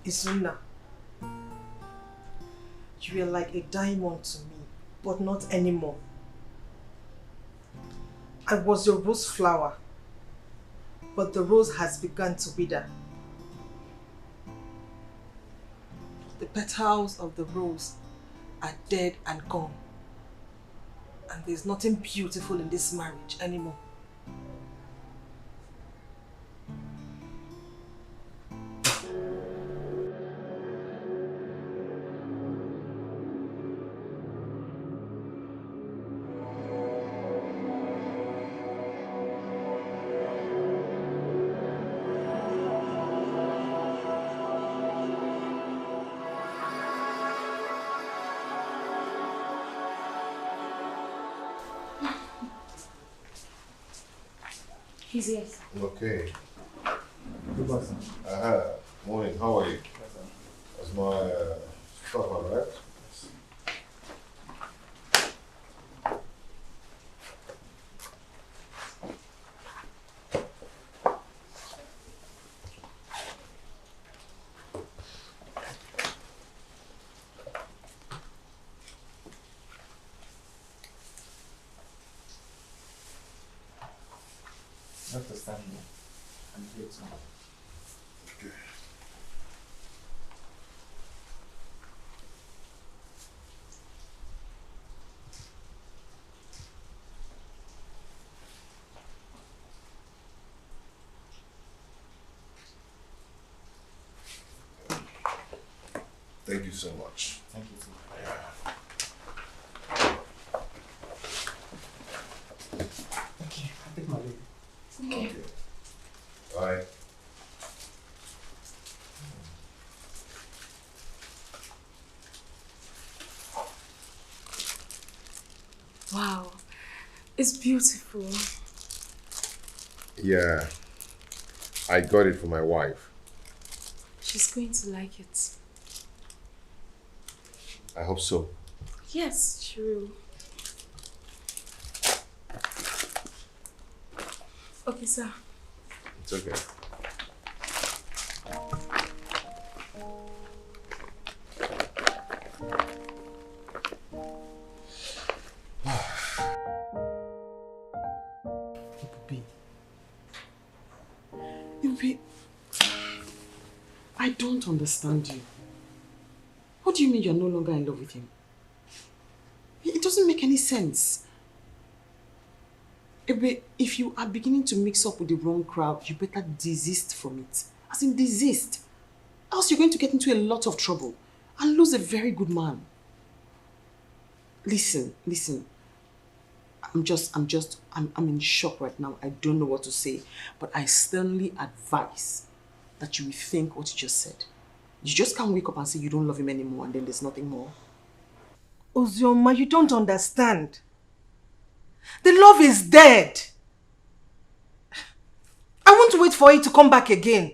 Isuna, you are like a diamond to me, but not anymore. I was your rose flower, but the rose has begun to wither. The petals of the rose are dead and gone. And there's nothing beautiful in this marriage anymore. He's here. Okay. Good morning. Morning, how are you? That's my stuff, all right? Dr. Stanley, I'm here too. Okay. Thank you so much. Thank you too. Okay, I'll take my leave. Okay. Bye. Wow, it's beautiful. Yeah, I got it for my wife. She's going to like it. I hope so. Yes, she will. Okay, sir. It's okay. Ibi, I don't understand you. What do you mean you're no longer in love with him? It doesn't make any sense. Ibi, if you are beginning to mix up with the wrong crowd, you better desist from it. As in desist. Else you're going to get into a lot of trouble and lose a very good man. Listen. I'm in shock right now. I don't know what to say, but I sternly advise that you rethink what you just said. You just can't wake up and say you don't love him anymore and then there's nothing more. Ozioma, you don't understand. The love is dead. I won't wait for it to come back again.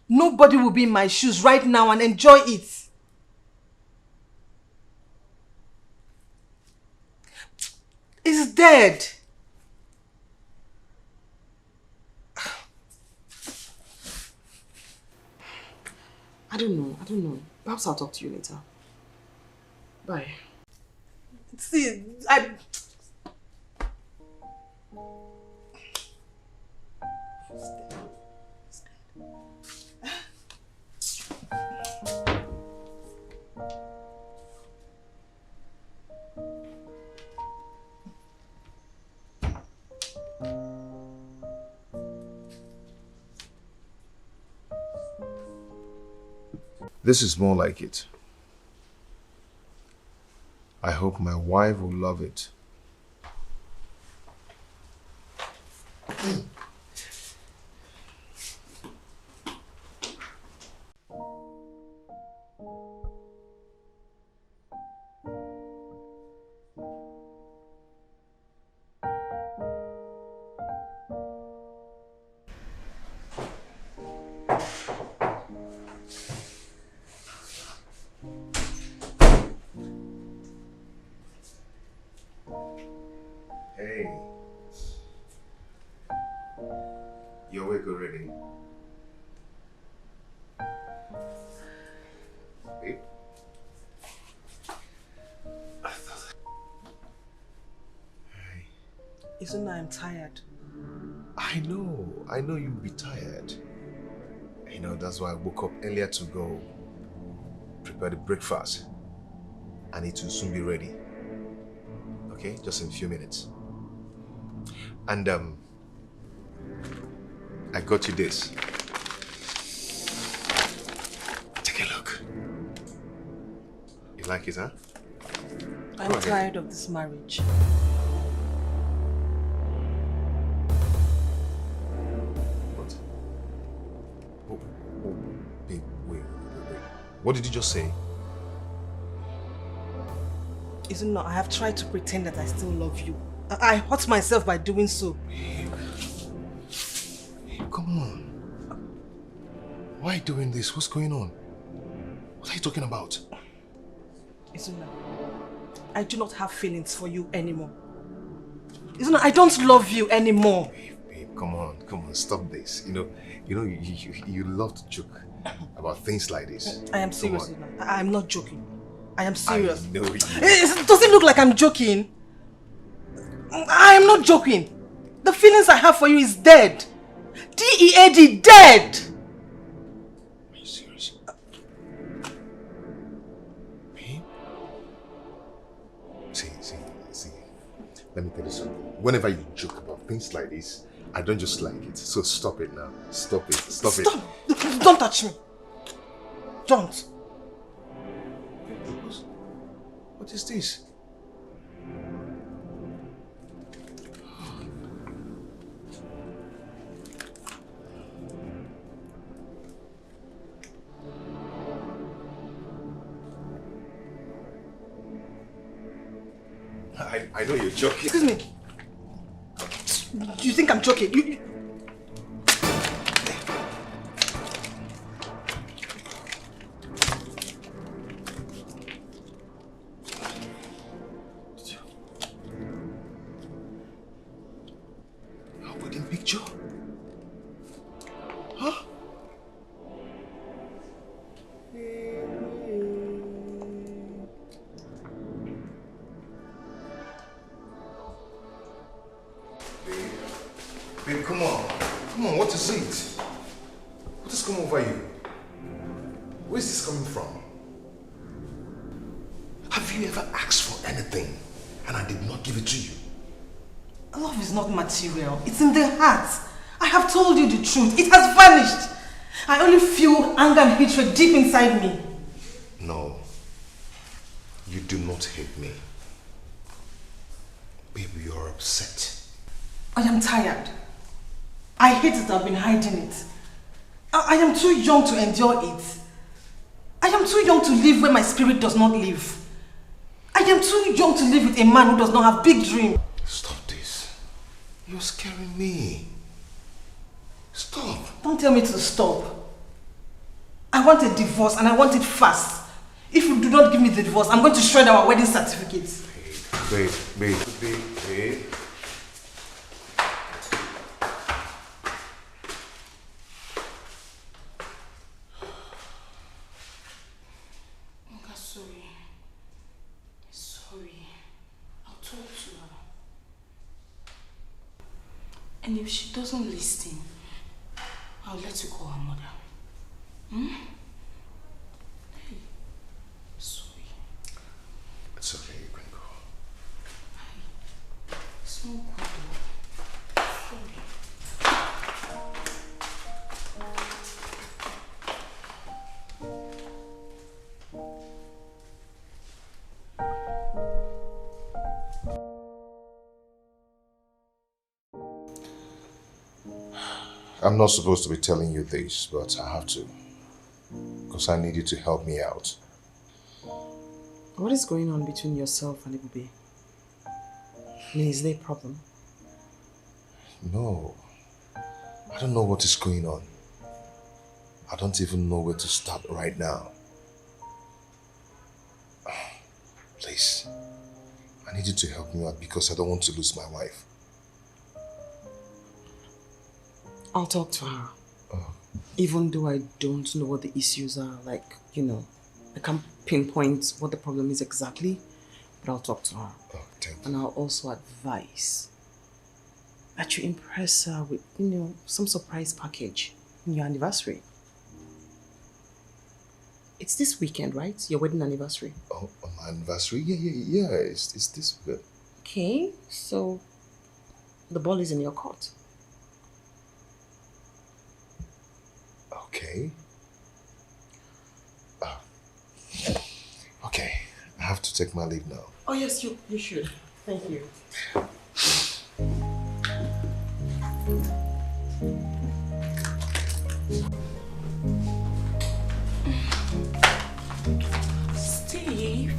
Nobody will be in my shoes right now and enjoy it. It's dead. I don't know. Perhaps I'll talk to you later. Bye. See, This is more like it. I hope my wife will love it. Isn't I'm tired? I know you'll be tired. You know, that's why I woke up earlier to go prepare the breakfast. And it will soon be ready. Okay, just in a few minutes. And I got you this. Take a look. You like it, huh? I'm tired of this marriage. What? Oh, babe, wait. What did you just say? Isn't it? I have tried to pretend that I still love you. I hurt myself by doing so. Babe, come on. Why are you doing this? What's going on? What are you talking about? Isn't it? I do not have feelings for you anymore. Isn't it? I don't love you anymore. Babe, come on, stop this. You love to joke about things like this. I am serious, Isn't it? I'm not joking. I am serious. I know you. Does it look like I'm joking? I am not joking. The feelings I have for you is dead. D-E-A-D, dead. Are you serious? Babe? See. Let me tell you something. Whenever you joke about things like this, I don't just like it. So stop it now. Stop it. Stop. Don't touch me. Don't. What is this? I know you're joking. Excuse me. Do you think I'm joking? Our wedding picture? Huh? Babe, come on, what is it? What has come over you? Where is this coming from? Have you ever asked for anything and I did not give it to you? Love is not material. It's in the heart. I have told you the truth. It has vanished. I only feel anger and hatred deep inside me. No. You do not hate me. Baby, you're upset. I am tired. I hate it. I've been hiding it. I am too young to endure it. I am too young to live where my spirit does not live. I am too young to live with a man who does not have big dreams. Stop this. You're scaring me. Stop. Don't tell me to stop. I want a divorce and I want it fast. If you do not give me the divorce, I'm going to shred our wedding certificates. Babe. And if she doesn't listen, I'll let you call her mother. Hey, sorry. It's okay, you can go. Hey, it's not good though. Sorry. I'm not supposed to be telling you this, but I have to. Because I need you to help me out. What is going on between yourself and Ibube? I mean, is there a problem? No. I don't know what is going on. I don't even know where to start right now. Please. I need you to help me out because I don't want to lose my wife. I'll talk to her. Oh. Even though I don't know what the issues are, like, I can't pinpoint what the problem is exactly, but I'll talk to her. Oh, thank you. And I'll also advise that you impress her with, some surprise package in your anniversary. It's this weekend, right? Your wedding anniversary. Oh, on my anniversary? Yeah. It's this good. Okay, so the ball is in your court. Okay. Okay. I have to take my leave now. Oh yes, you should. Thank you. Steve.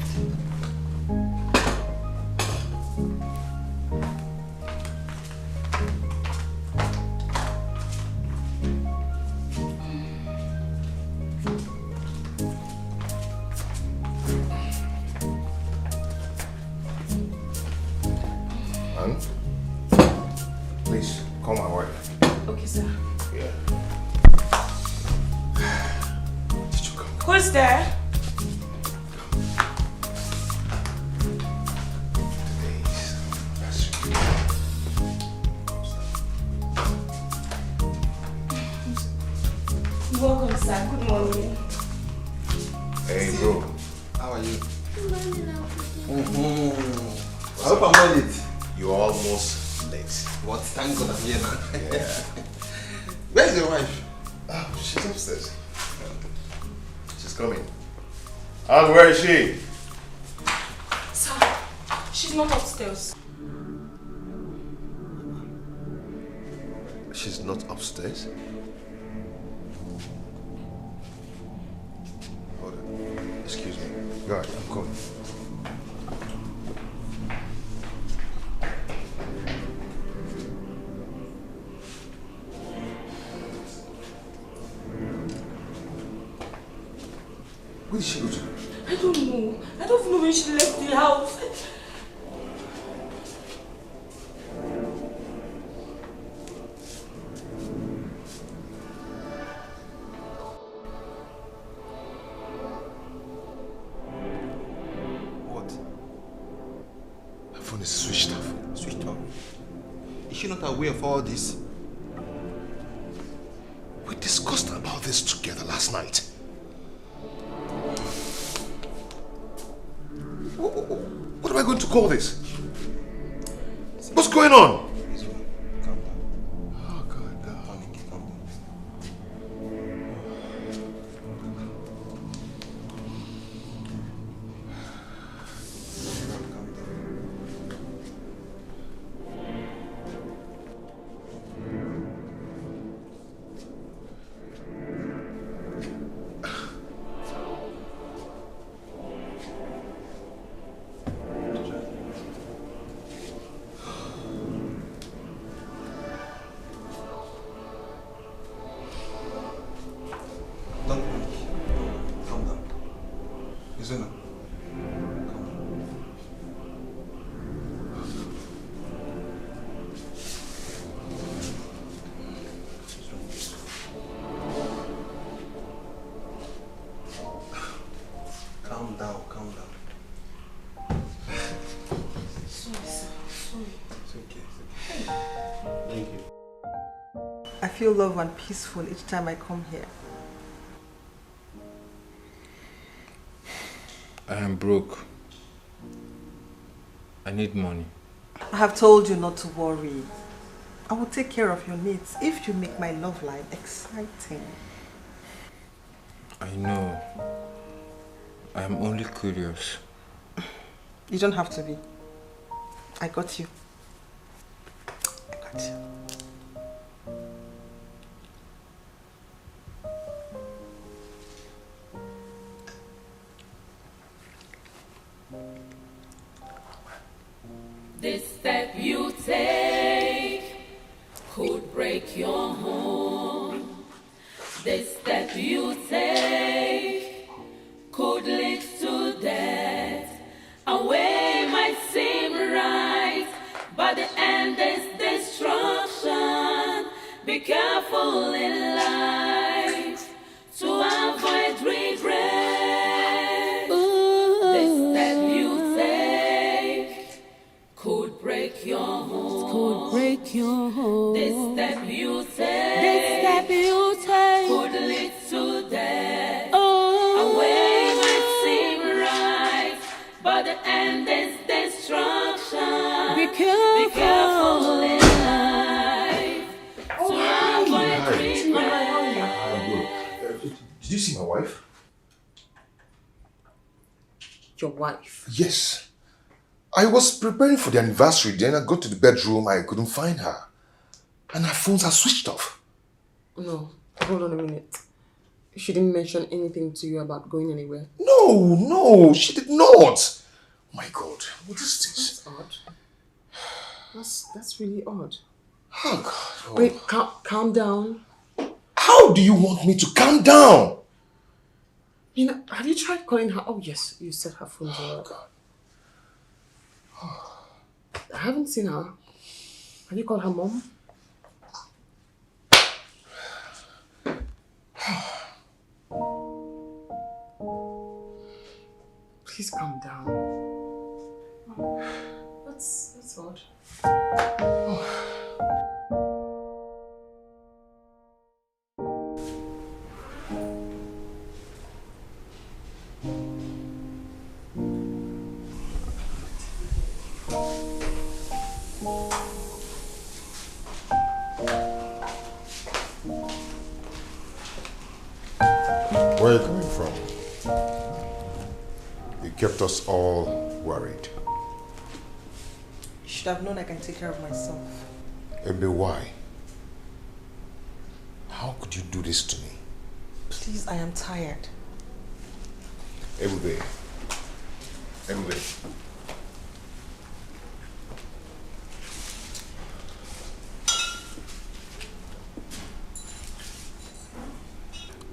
Please, call my wife. Okay, sir. Yeah. Did you come? Who's there? Today's anniversary. Welcome, sir. Good morning. Hey, bro. How are you? What's I hope up? I'm late. You're almost late. What? Thank God I'm here now. Yeah. Where's your wife? Oh, she's upstairs. She's coming. And where is she? Sir, she's not upstairs. She's not upstairs? Hold on. Excuse me. Guard, I'm coming. Where did she go to? I don't know. I don't know when she left the house. What? Her phone is switched off. Switched off. Is she not aware of all this? We discussed about this together last night. What am I going to call this? What's going on? It's okay. Calm down. Oh, God, God. Panic. Calm down. Calm down. Don't panic. Calm down. Is it now? Calm down. Calm down. Calm down. Sorry, sir. Sorry. It's okay. It's okay. Thank you. I feel love and peaceful each time I come here. I am broke. I need money. I have told you not to worry. I will take care of your needs if you make my love life exciting. I know. I am only curious. You don't have to be. I got you. I got you. This step you take could break your home. This step you take could lead to death. A way might seem right, but the end is destruction. Be careful in life to avoid regret. This step you take could break your home. break your home. This step you take could lead to death. Oh, a way might seem right, but the end is destruction. Be careful in life. Did you see my wife? Your wife? Yes. I was preparing for the anniversary, then I got to the bedroom, I couldn't find her. And her phones are switched off. No, hold on a minute. She didn't mention anything to you about going anywhere? No, she did not. My God, what is this? That's odd. That's really odd. Oh God. Oh. Wait, calm down. How do you want me to calm down? You know, have you tried calling her? Oh yes, you said her phone's on. God. I haven't seen her. Have you called her mom? Please calm down. Oh, that's odd. Where are you coming from? You kept us all worried. You should have known I can take care of myself. Ebe, why? How could you do this to me? Please, I am tired. Ebe.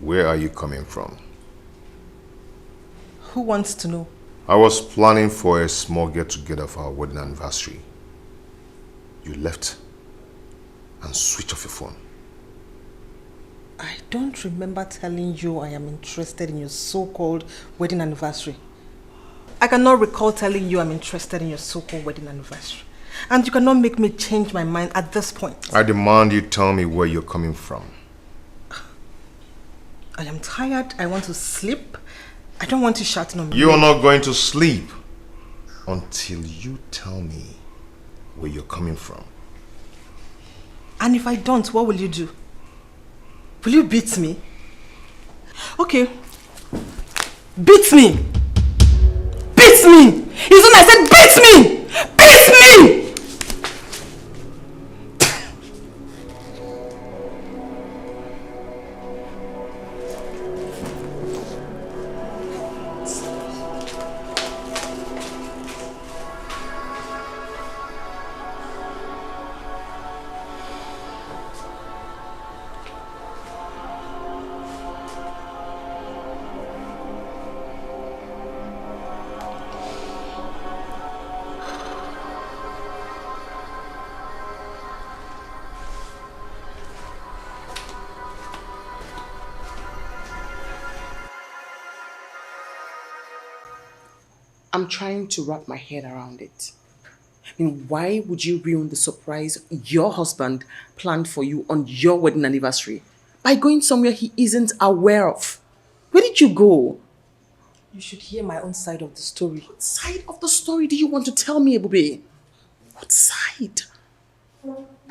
Where are you coming from? Who wants to know? I was planning for a small get-together for our wedding anniversary. You left and switched off your phone. I don't remember telling you I am interested in your so-called wedding anniversary. I cannot recall telling you I'm interested in your so-called wedding anniversary. And you cannot make me change my mind at this point. I demand you tell me where you're coming from. I am tired. I want to sleep. I don't want to shouting on me. You are not going to sleep until you tell me where you're coming from. And if I don't, what will you do? Will you beat me? Okay. Beat me! Beat me! It's when I said beat me! Beat me! I'm trying to wrap my head around it. I mean, why would you ruin the surprise your husband planned for you on your wedding anniversary by going somewhere he isn't aware of? Where did you go? You should hear my own side of the story. What side of the story do you want to tell me, Ebube? What side?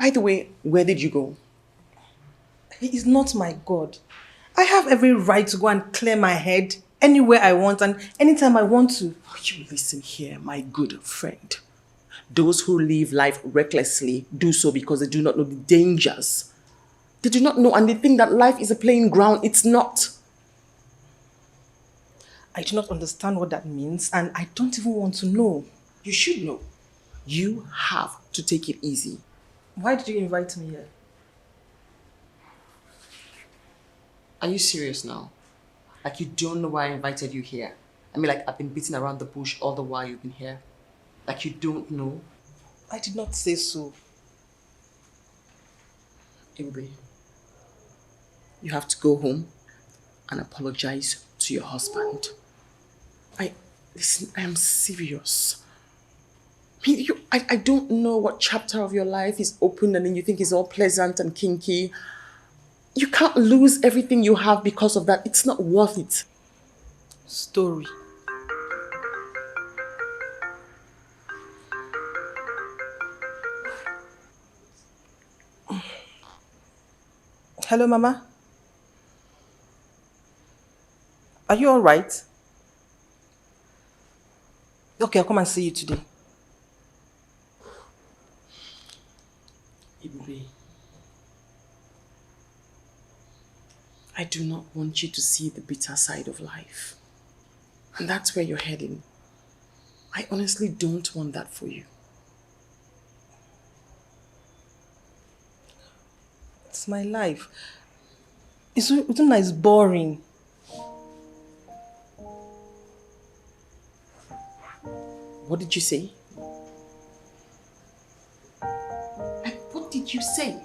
By the way, where did you go? He is not my God. I have every right to go and clear my head anywhere I want and anytime I want to. You listen here, my good friend. Those who live life recklessly do so because they do not know the dangers. They do not know and they think that life is a playing ground. It's not. I do not understand what that means and I don't even want to know. You should know. You have to take it easy. Why did you invite me here? Are you serious now? Like you don't know why I invited you here? I mean, like I've been beating around the bush all the while you've been here. Like you don't know? I did not say so. Ingrid, you have to go home and apologize to your husband. Listen, I am serious. I don't know what chapter of your life is open and then you think it's all pleasant and kinky. You can't lose everything you have because of that. It's not worth it. Story. Hello, Mama. Are you all right? Okay, I'll come and see you today. Ibube, I do not want you to see the bitter side of life. And that's where you're heading. I honestly don't want that for you. It's my life. It's nice, boring. What did you say? What did you say?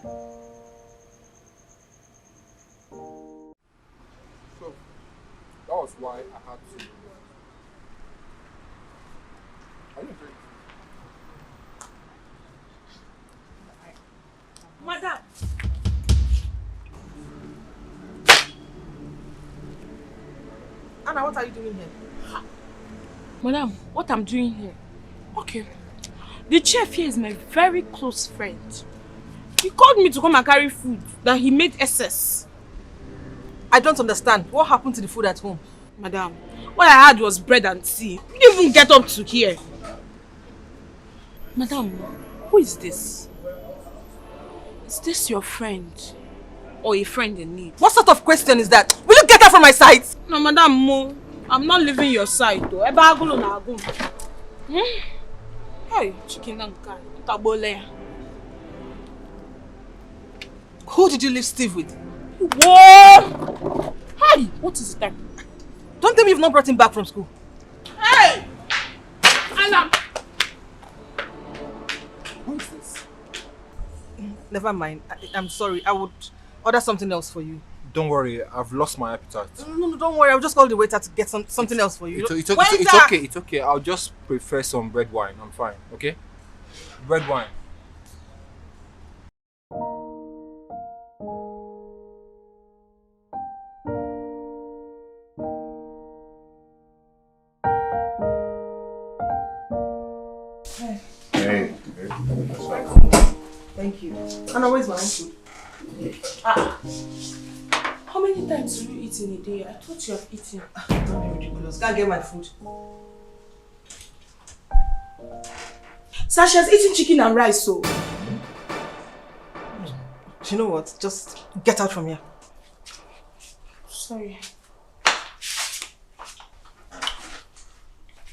So, that was why I had to. Are you drinking? Madam. Anna, what are you doing here? Madam, what I'm doing here? Okay. The chef here is my very close friend. He called me to come and carry food that he made excess. I don't understand. What happened to the food at home? Madam, what I had was bread and tea. You didn't even get up to here. Madam, who is this? Is this your friend? Or a friend in need? What sort of question is that? Will you get her from my sight? No, Madam Mo, I'm not leaving your side though. Hey, chicken and guy. Who did you leave Steve with? Whoa! Hey, what is that? Don't tell me you've not brought him back from school. Hey! Alam! Who is this? Never mind. I'm sorry. I would order something else for you. Don't worry, I've lost my appetite. No, don't worry. I'll just call the waiter to get something else for you. It's okay, it's okay. I'll just prefer some red wine. I'm fine, okay? Red wine. Hey. Thank you. Anna, where's my own food? How many times do you eat in a day? I thought you have eaten. Don't be ridiculous. Can't get my food. Sasha's eating chicken and rice, so. You know what? Just get out from here. Sorry.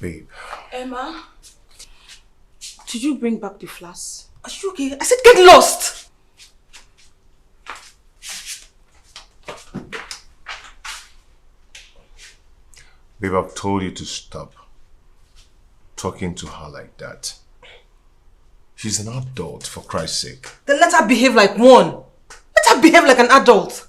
Babe. Emma, did you bring back the flask? Are you okay? I said get lost! Babe, I've told you to stop talking to her like that. She's an adult, for Christ's sake. Then let her behave like one. Let her behave like an adult.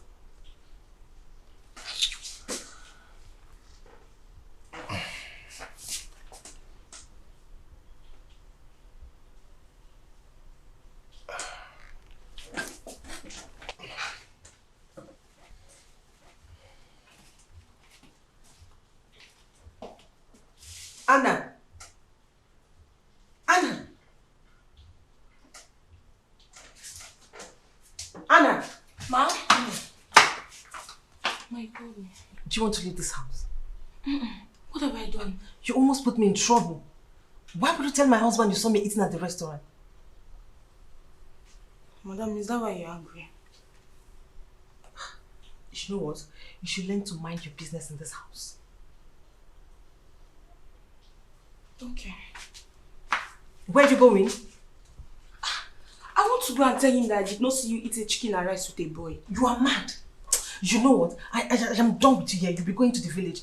Anna. Anna. Anna. Ma? My God. Do you want to leave this house? What have I done? You almost put me in trouble. Why would you tell my husband you saw me eating at the restaurant? Madam, is that why you're angry? You know what? You should learn to mind your business in this house. Okay. Where are you going? I want to go and tell him that I did not see you eat a chicken and rice with a boy. You are mad. You know what? I am done with you here. You'll be going to the village.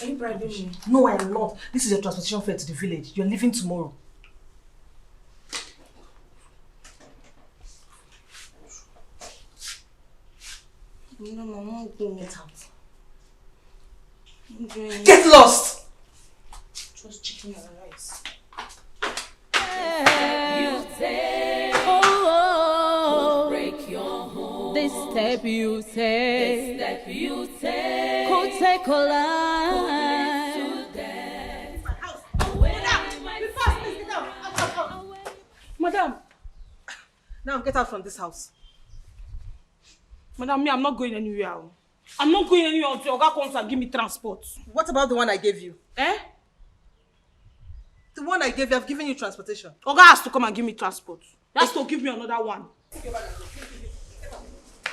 Are you bribing me? No, I am not. This is your transportation fare to the village. You're leaving tomorrow. No, Mama, go. Get out. Okay. Get lost! Just chicken and rice. You take, oh, break your home. This step you take, could take a life. Madam. Now get out from this house. Madam, I'm not going anywhere. I'm not going anywhere until Oga comes and give me transport. What about the one I gave you? Eh? The one I gave you, I've given you transportation. Oga has to come and give me transport. He has to give me another one.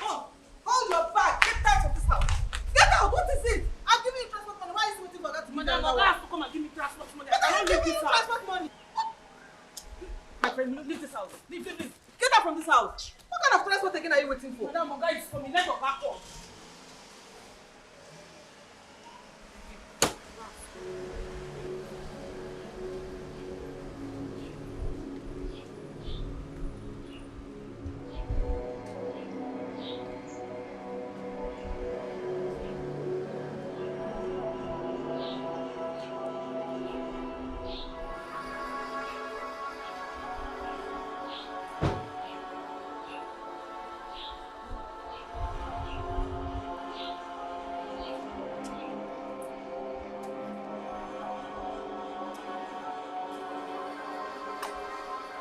Oh, hold your bag. Get out of this house. Get out. What is it? I'm giving you transport money. Why is it waiting for that to give you Madam, another Oga one? has to come and give me transport money. But I I'm cannot leave giving this you house. transport money. My friend, leave this house. Leave. Get out from this house. What kind of transport again are you waiting for? Madam, Oga is coming. Let Oga come.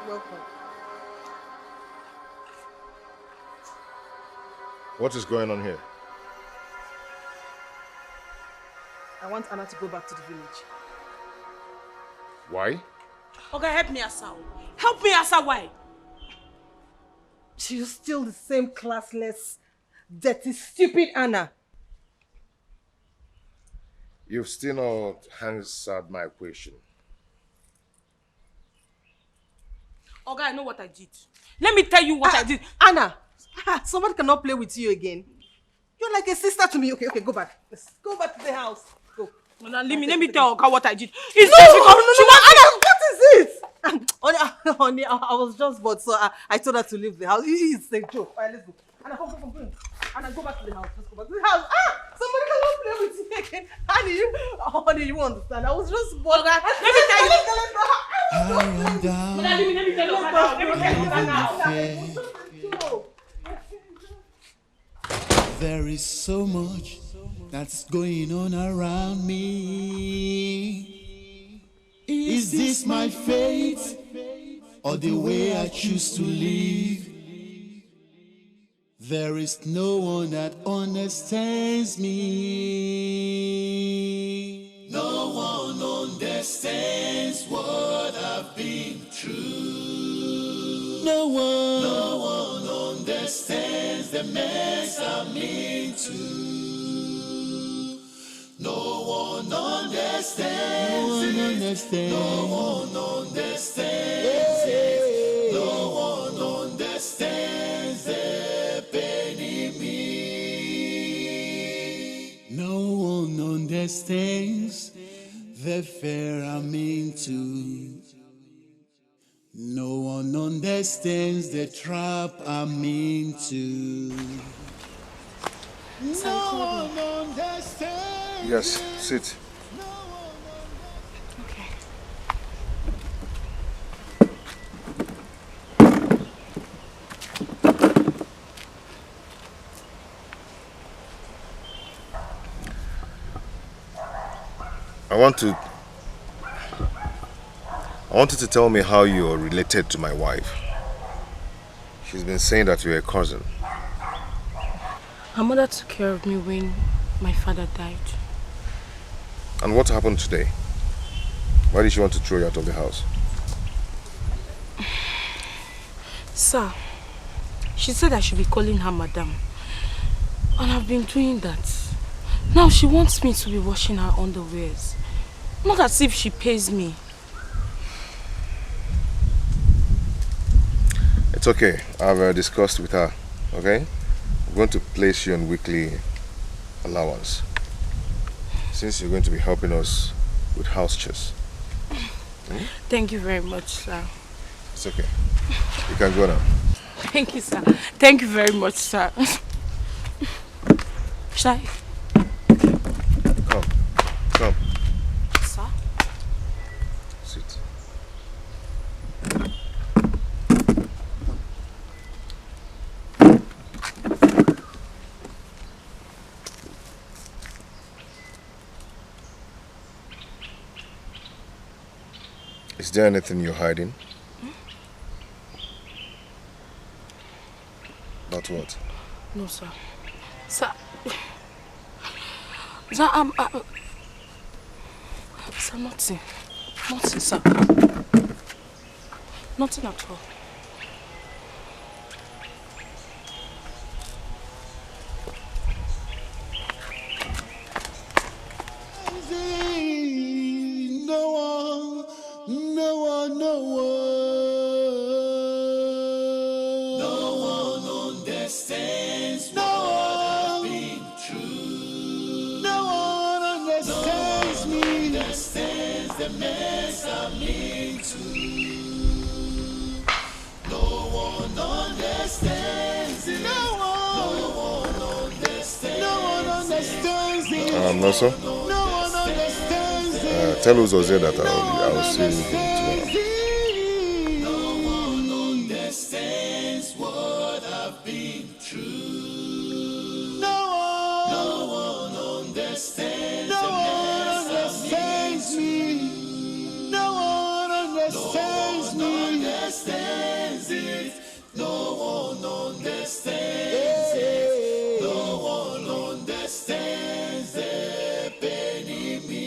Welcome. What is going on here? I want Anna to go back to the village. Why? Oga, help me, Asa. Help me, Asa. Why? She's still the same classless, dirty, stupid Anna. You've still not answered my question. Oga, I know what I did. Let me tell you what I did. Anna, someone cannot play with you again. You're like a sister to me. Okay, go back. Let's go back to the house. Go. Madam, let me tell Oga what I did. It's No, just because she wants Anna, what is it? Honey, I was just bored, so I told her to leave the house. It's a joke. All right, let's go. Anna, come. Anna, go back to the house. Let's go back to the house. Somebody cannot play with you again. Honey, you understand? I was just bored. Oga, let me tell you. Let's go. I am down. Madam, let me tell Oga now. Let me tell Oga now. There is so much that's going on around me. Is this my fate or the way I choose to live? There is no one that understands me. No one understands what I've been through. No one understands the mess I'm into. No one understands. No one understands. No one understands. No one understands the pain in me. No one understands the fear I'm into. No one understands the trap I'm into. No one understands. Yes, sit. Okay. I want you to tell me how you are related to my wife. She's been saying that you're a cousin. Her mother took care of me when my father died. And what happened today? Why did she want to throw you out of the house? Sir, she said I should be calling her madam. And I've been doing that. Now she wants me to be washing her underwears. Not as if she pays me. It's okay. I've discussed with her, okay? I'm going to place you on weekly allowance, since you're going to be helping us with house chores. Thank you very much, sir. It's okay. You can go now. Thank you, sir. Thank you very much, sir. Shy. Come. Come. Sir? Sit. Is there anything you're hiding? About what? No, sir. Sir. Sir, sir, nothing. Nothing, sir. Nothing at all. No, sir. Tell Uzozie that I'll see him tomorrow. No one understands what I've been through. No one understands. No one understands me. No one understands me. No one understands it. No one understands it. No one understands the pain in me.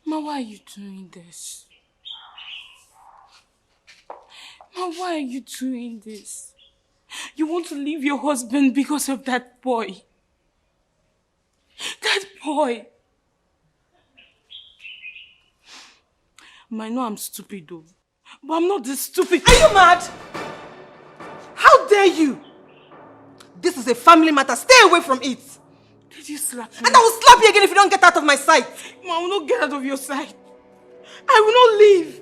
Ma, why are you doing this? Ma, why are you doing this? You want to leave your husband because of that boy. That boy. Ma, I know I'm stupid though, but I'm not this stupid. Are you mad? How dare you? This is a family matter. Stay away from it. Did you slap me? And I will slap you again if you don't get out of my sight. Ma, I will not get out of your sight. I will not leave.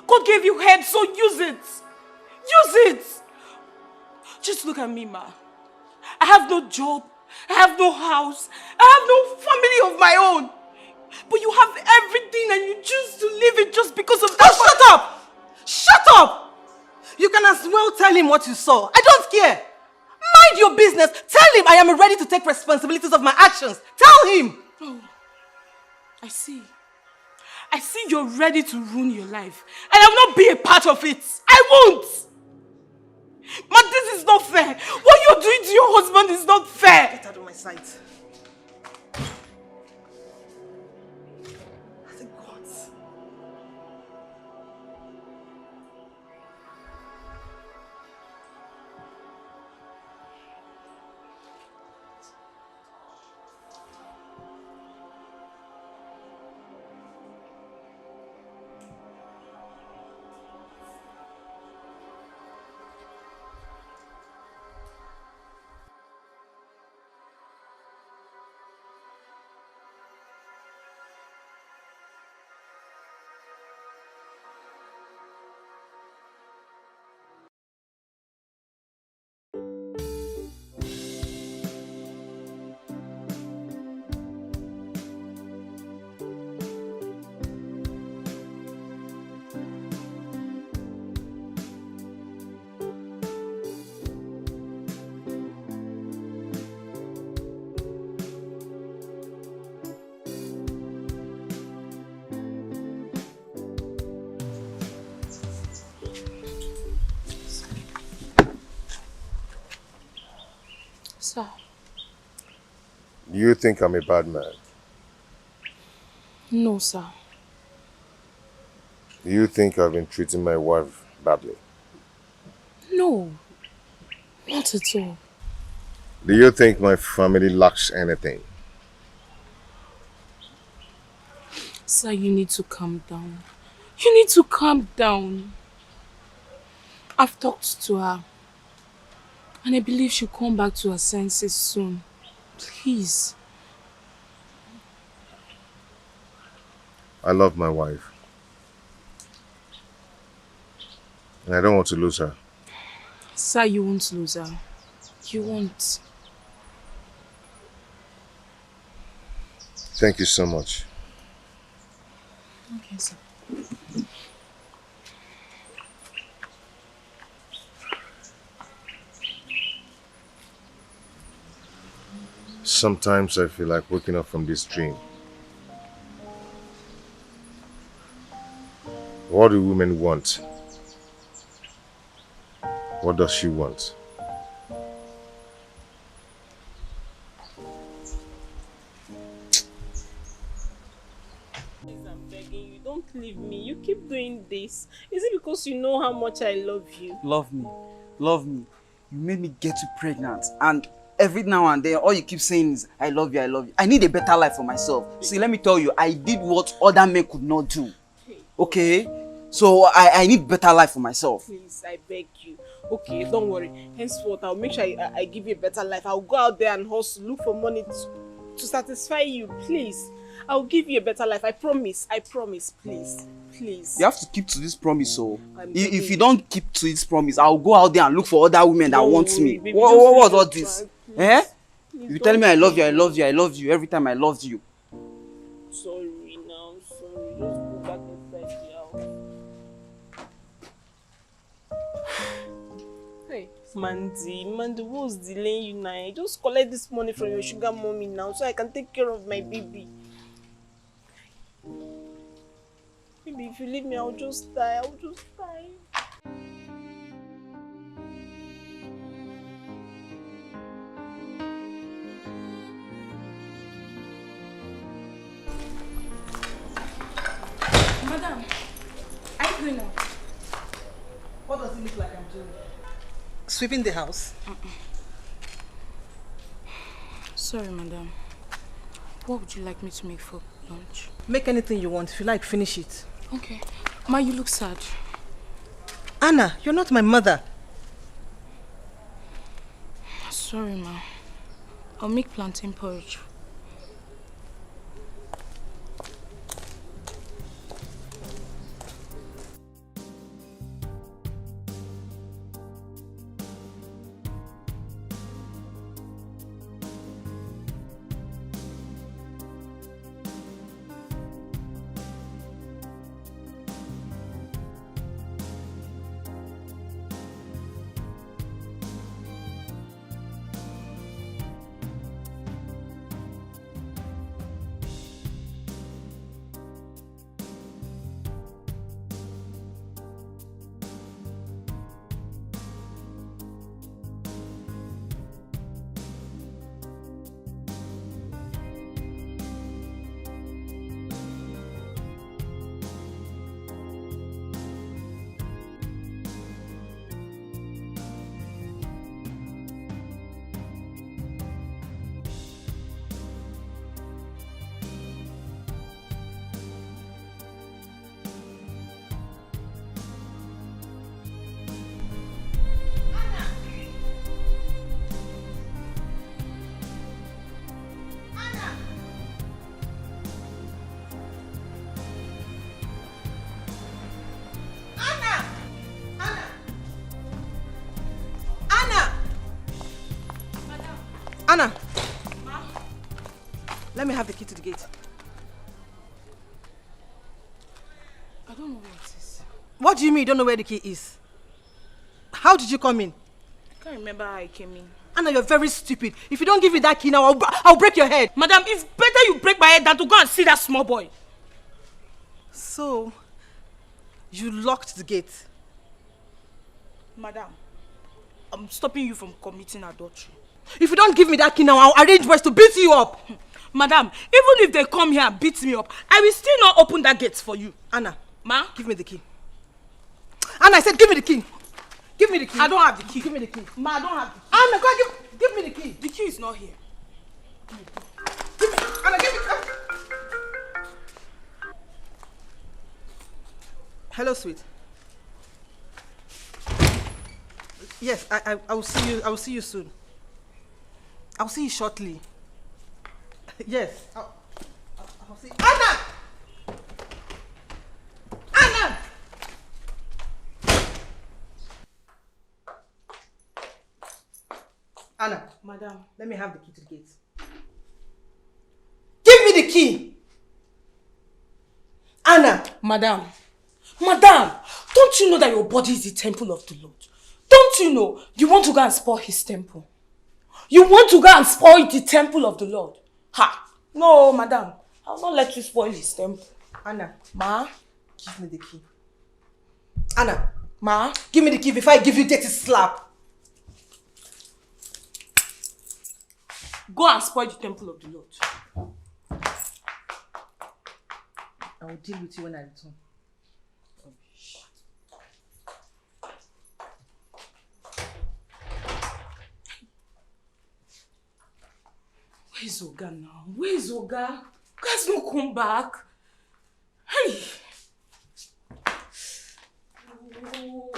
God gave you head, so use it. Use it. Just look at me, Ma. I have no job. I have no house. I have no family of my own. But you have everything and you choose to leave it just because of that. Oh, shut up! Shut up! You can as well tell him what you saw. I don't care. Mind your business. Tell him I am ready to take responsibilities of my actions. Tell him. Oh, I see. I see you're ready to ruin your life. And I will not be a part of it. I won't. But this is not fair. What you're doing to your husband is not fair. Get out of my sight. Thank God. Sir. You think I'm a bad man? No, sir. You think I've been treating my wife badly? No. Not at all. Do you think my family lacks anything? Sir, you need to calm down. You need to calm down. I've talked to her. And I believe she'll come back to her senses soon. Please. I love my wife. And I don't want to lose her. Sir, you won't lose her. You won't. Thank you so much. Okay, sir. Sometimes I feel like waking up from this dream. What do women want? What does she want? Please, I'm begging you, don't leave me. You keep doing this. Is it because you know how much I love you? Love me. Love me. You made me get you pregnant. And every now and then, all you keep saying is, I love you, I love you. I need a better life for myself. See, let me tell you, I did what other men could not do. Okay? So I need better life for myself. Please, I beg you. Okay, don't worry. Henceforth, I'll make sure I give you a better life. I'll go out there and hustle, look for money to satisfy you. Please. I'll give you a better life. I promise. I promise. Please. Please. You have to keep to this promise, so if you don't keep to this promise, I'll go out there and look for other women that want me. Baby, What's all this? Please. Eh? Please, You tell me I love you, I love you, I love you every time I loved you. Sorry now, sorry. Just go back inside the house. Hey, Mandy, what's delaying you now? Just collect this money from your sugar mommy now so I can take care of my baby. Maybe if you leave me, I'll just die. Madam, are you going out? What does it look like I'm doing? Sweeping the house? Sorry, madam. What would you like me to make for lunch? Make anything you want. If you like, finish it. Okay. Ma, you look sad. Anna, you're not my mother. Sorry, ma. I'll make plantain porridge. Anna! Ma? Let me have the key to the gate. I don't know where it is. What do you mean you don't know where the key is? How did you come in? I can't remember how I came in. Anna, you're very stupid. If you don't give me that key now, I'll break your head. Madam, it's better you break my head than to go and see that small boy. So, you locked the gate? Madam, I'm stopping you from committing adultery. If you don't give me that key now, I'll arrange boys to beat you up. Madam, even if they come here and beat me up, I will still not open that gate for you. Anna, Ma? give me the key. Anna, I said give me the key. Give me the key. I don't have the key. Give me the key. Ma, I don't have the key. Anna, go on, give me the key. The key is not here. Give me, Anna, give me. Hello, sweet. Yes, I will see you. I will see you soon. I'll see you shortly. Yes. I'll see you. Anna! Anna, Madam. let me have the key to the gate. Give me the key! Anna! Madam. Madam! Don't you know that your body is the temple of the Lord? Don't you know you want to go and spoil his temple? You want to go and spoil the temple of the Lord? Ha! No, madam. I'll not let you spoil his temple. Anna. Ma? Give me the key. Anna. Ma? Give me the key before I give you dirty slap. Go and spoil the temple of the Lord. I will deal with you when I return. Where's Oga now? Where's Oga? Oga's not come back. Hey! Oh.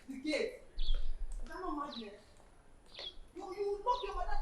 The gate. Is that not madness? You lock your mother.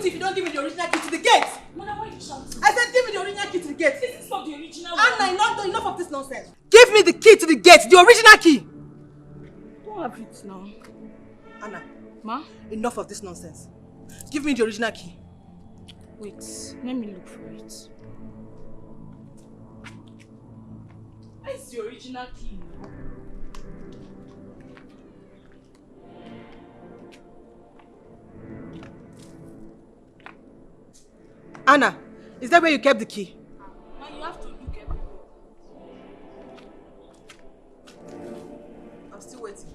If you don't give me the original key to the gate. Mother, why are you shouting? I said give me the original key to the gate. This is not the original one. Anna, enough of this nonsense. Give me the key to the gate, the original key. Don't have it now. Anna. Ma? Enough of this nonsense. Give me the original key. Wait, let me look for it. Where's the original key now? Anna, is that where you kept the key? Now you have to look everywhere. I'm still waiting.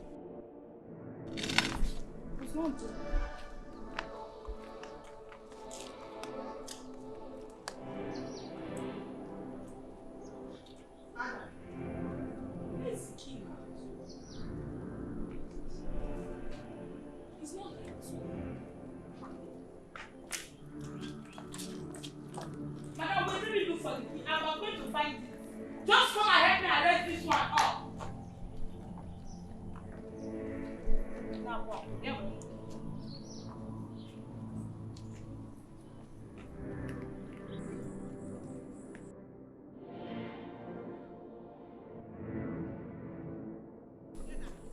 It's not there. Anna. Where's the key now? It's not here too. Madam, wait, let me look for the key. I'm going to find it. Just come and help me arrest this one up. Now, wow. Yeah.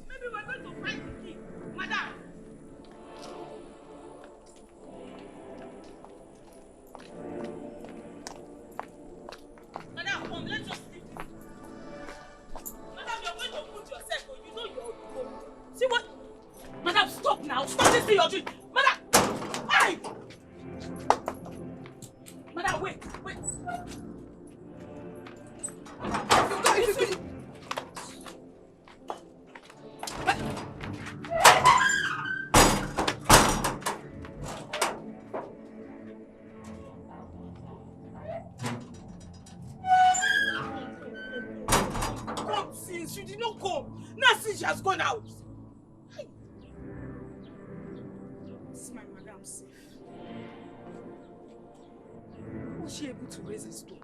Maybe we're going to find the key. Madam. Madam, come, let's just leave this. Madam, you're going to put yourself on. You know you're home. See what? Madam, stop now. Stop this thing you're doing. Madam! Hey! Madam, wait. Come since you did not come. Now since she has gone out. Hey. Is my madam safe? Was she able to raise a stone?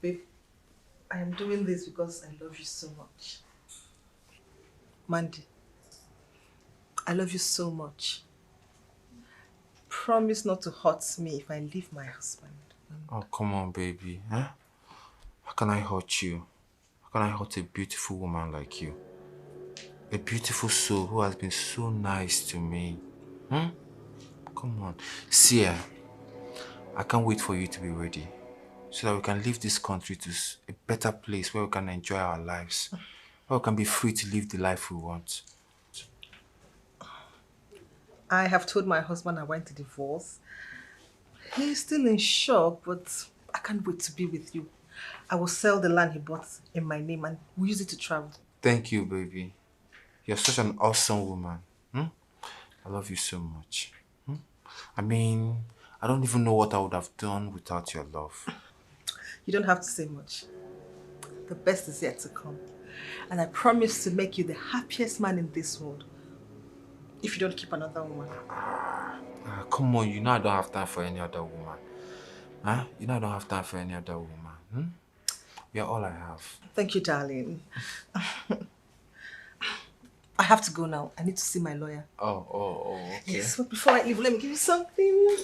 Babe, I am doing this because I love you so much. Mandy, I love you so much. Promise not to hurt me if I leave my husband. Oh, come on, baby. Huh? How can I hurt you? How can I hurt a beautiful woman like you? A beautiful soul who has been so nice to me. Hmm? Come on. See, I can't wait for you to be ready so that we can leave this country to a better place where we can enjoy our lives, where we can be free to live the life we want. I have told my husband I want to divorce. He's still in shock, but I can't wait to be with you. I will sell the land he bought in my name and we'll use it to travel. Thank you, baby. You're such an awesome woman. Hmm? I love you so much. Hmm? I mean, I don't even know what I would have done without your love. You don't have to say much. The best is yet to come. And I promise to make you the happiest man in this world. If you don't keep another woman. Come on, you know I don't have time for any other woman. Huh? You know I don't have time for any other woman. Hmm? You're all I have. Thank you, darling. I have to go now. I need to see my lawyer. Oh, okay. Yes, but before I leave, let me give you something.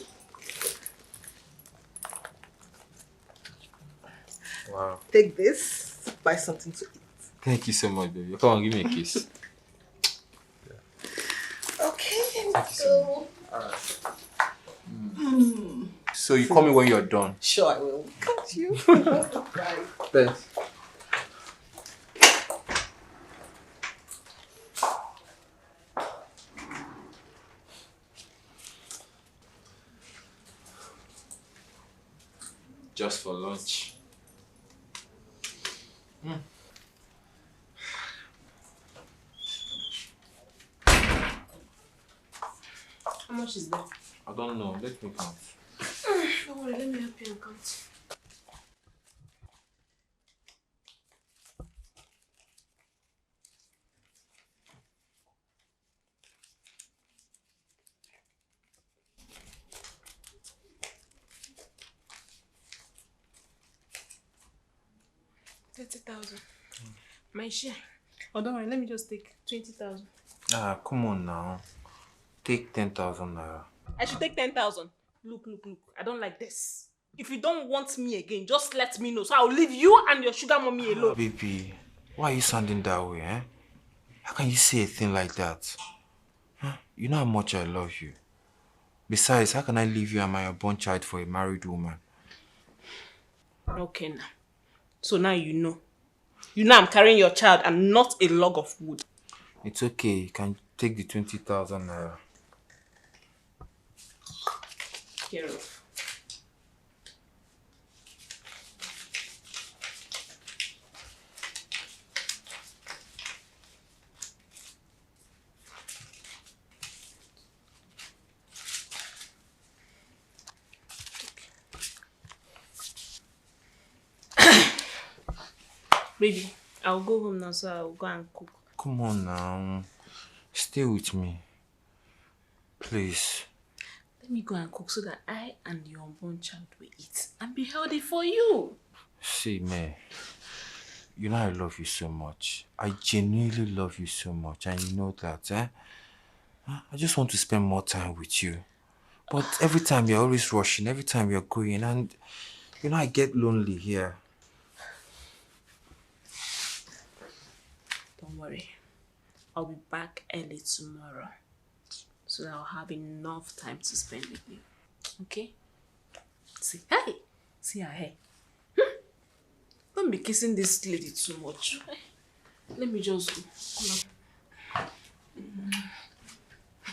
Wow. Take this, buy something to eat. Thank you so much, baby. Come on, give me a kiss. Okay, let's go. Alright. So you call me when you're done? Sure, I will. Got you. Bye. Thanks. Just for lunch. How much is that? I don't know. Let me count. Don't worry, let me help you and count. $30,000. My share. Oh, don't worry, let me just take 20,000. Come on now. Take 10,000 naira. I should take 10,000. Look. I don't like this. If you don't want me again, just let me know. So I'll leave you and your sugar mommy alone. Baby, why are you sounding that way, eh? How can you say a thing like that? Huh? You know how much I love you. Besides, how can I leave you and my unborn child for a married woman? Okay, now. So now you know. You know I'm carrying your child and not a log of wood. It's okay. You can take the 20,000 naira. Care of. Baby, I'll go home now, so I'll go and cook. Come on now. Stay with me. Please. Let me go and cook so that I and your unborn child will eat and be healthy for you. See, May, you know I love you so much. I genuinely love you so much, and you know that, eh? I just want to spend more time with you. But every time you're always rushing, every time you're going, and you know I get lonely here. Don't worry. I'll be back early tomorrow so that I'll have enough time to spend with you. Okay? See, hey! See her hair. Don't be kissing this lady too much. Let me just go.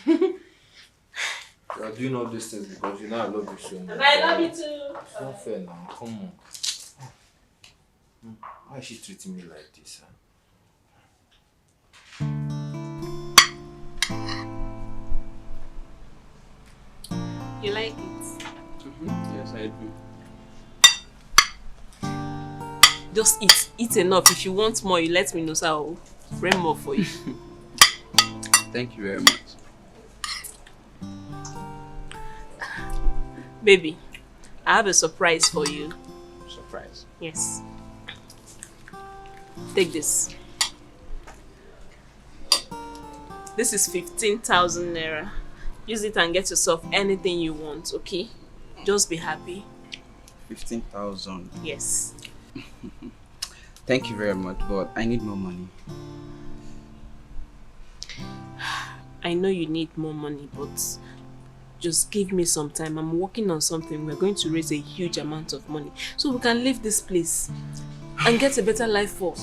You are doing all these things because you know I love you so much. And I love you too. It's not fair now. Come on. Why is she treating me like this? Huh? You like it? Yes, I do. Just eat. Eat enough. If you want more, you let me know, so I'll bring more for you. Thank you very much. Baby, I have a surprise for you. Surprise. Yes. Take this. This is 15,000 naira. Use it and get yourself anything you want, okay? Just be happy. 15,000. Yes. Thank you very much, but I need more money. I know you need more money, but just give me some time. I'm working on something. We're going to raise a huge amount of money so we can leave this place and get a better life for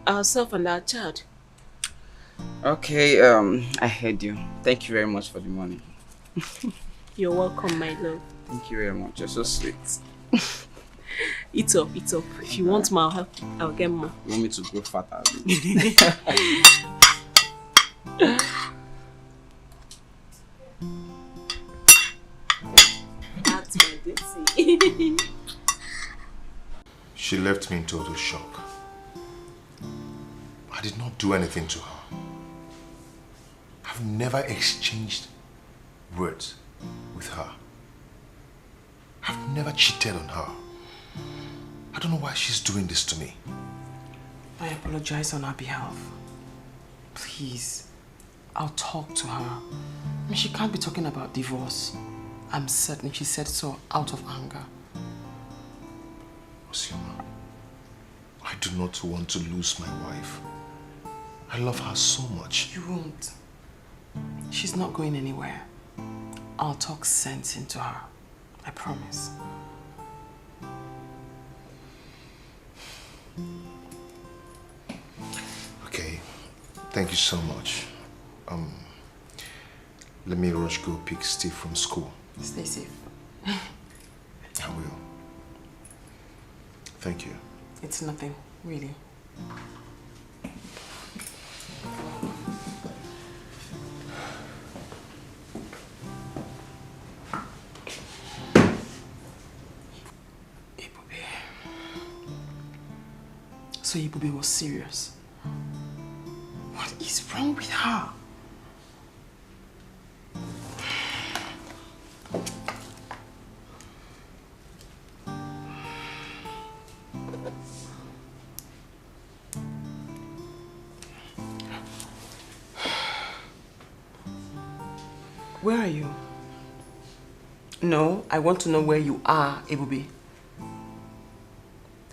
ourselves and our child. Okay, I heard you. Thank you very much for the money. You're welcome, my love. Thank you very much. You're so sweet. Eat up, eat up. If you want more, I'll get more. You want me to grow fatter? That's my duty. She left me in total shock. I did not do anything to her. I've never exchanged words with her. I've never cheated on her. I don't know why she's doing this to me. I apologize on her behalf. Please, I'll talk to her. I mean, she can't be talking about divorce. I'm certain she said so out of anger. Osioma, I do not want to lose my wife. I love her so much. You won't. She's not going anywhere. I'll talk sense into her. I promise. Okay, thank you so much. Let me rush go pick Steve from school. Stay safe. I will. Thank you. It's nothing, really. So Ibube was serious. What is wrong with her? Where are you? No, I want to know where you are, Ebube.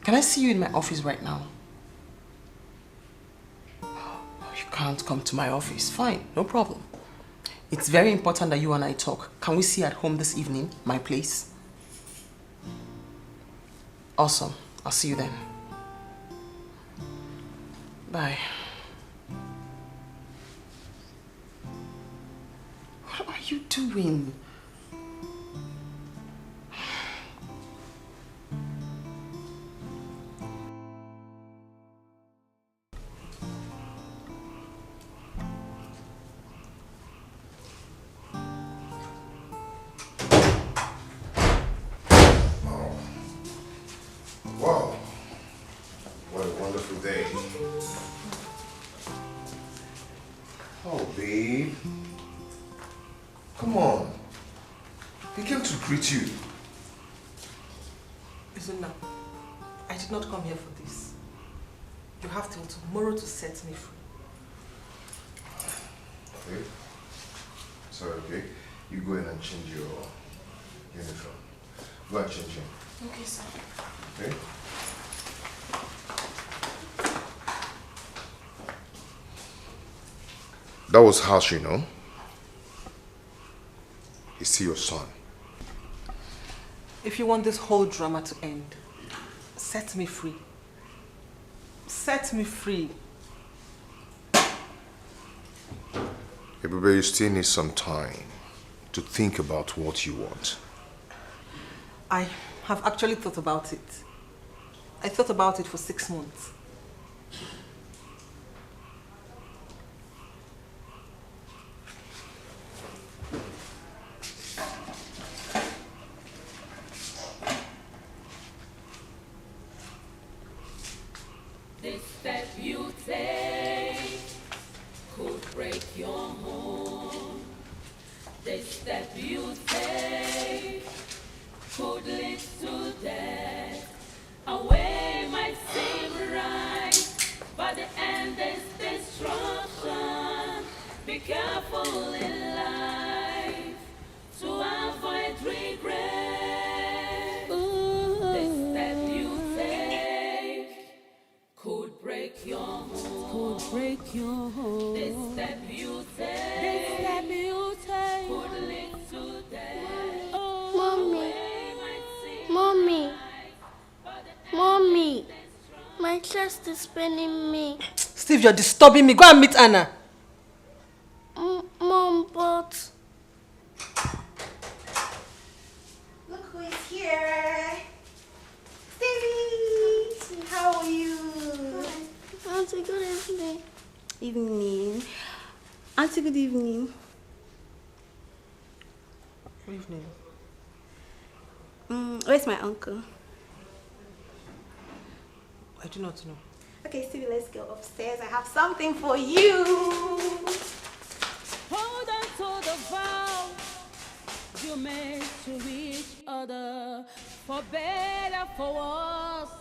Can I see you in my office right now? You can't come to my office. Fine, no problem. It's very important that you and I talk. Can we see at home this evening, my place? Awesome. I'll see you then. Bye. What are you doing? Wow. What a wonderful day. Oh, babe. Come on. He came to greet you. Izuna, I did not come here for this. You have till tomorrow to set me free. Okay. Sorry, okay? You go in and change your uniform. Go and change him. Okay, sir. Okay? That was harsh, you know. He's still your son. If you want this whole drama to end, set me free. Set me free. Ebube, you still need some time to think about what you want. I have actually thought about it. I thought about it for 6 months. This step you take could break your home. This step you take could lead to death. Away. Be careful in life to avoid regret. The step you take could break your home. The step you take could lead to death. Mommy, my chest is paining me. Steve, you're disturbing me. Go and meet Anna. Mom, but... Look who is here. Stevie, how are you? Auntie, good evening. Evening. Auntie, good evening. Good evening. Where's my uncle? I do not know. Okay, Stevie, let's go upstairs. I have something for you. Hold on to the vow you made to each other. For better, for worse,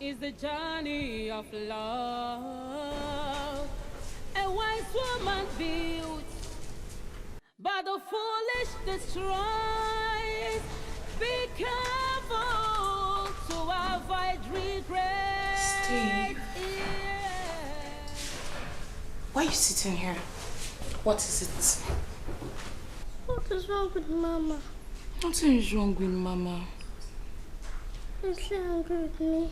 is the journey of love. A wise woman built, but the foolish destroys. Be careful to avoid regret. Steve. Why are you sitting here? What is it? What is wrong with Mama? Nothing is wrong with Mama. Is she angry with me?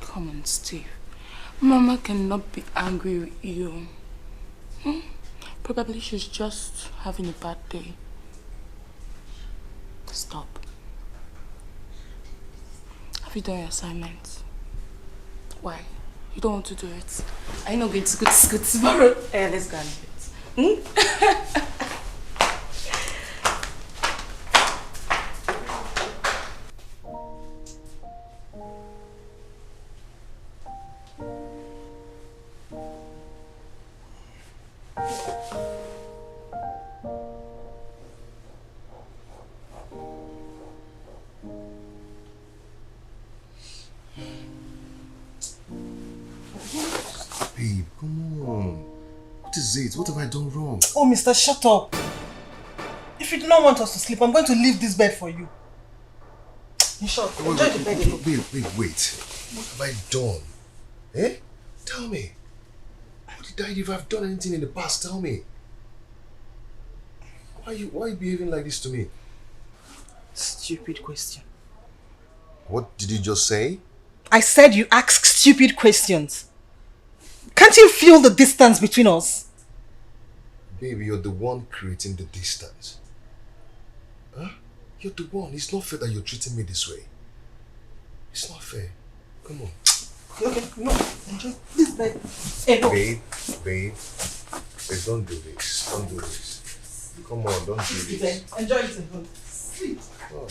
Come on, Steve. Mama cannot be angry with you. Probably she's just having a bad day. Stop. Have you done your assignment? Why? You don't want to do it? Are you not going to go to school tomorrow? Let's go and do it. Babe, come on. What is it? What have I done wrong? Oh, mister, shut up. If you do not want us to sleep, I'm going to leave this bed for you. You sure? Enjoy the bed. Babe, wait. What have I done? Eh? Tell me. What did I do? If I've done anything in the past, tell me. Why are you behaving like this to me? Stupid question. What did you just say? I said you ask stupid questions. Can't you feel the distance between us? Baby, you're the one creating the distance. Huh? You're the one. It's not fair that you're treating me this way. It's not fair. Come on. Okay, no. Enjoy this bed. Hey, no. Babe, don't do this. Don't do this. Come on, don't do this. Enjoy it alone. Sleep. Oh.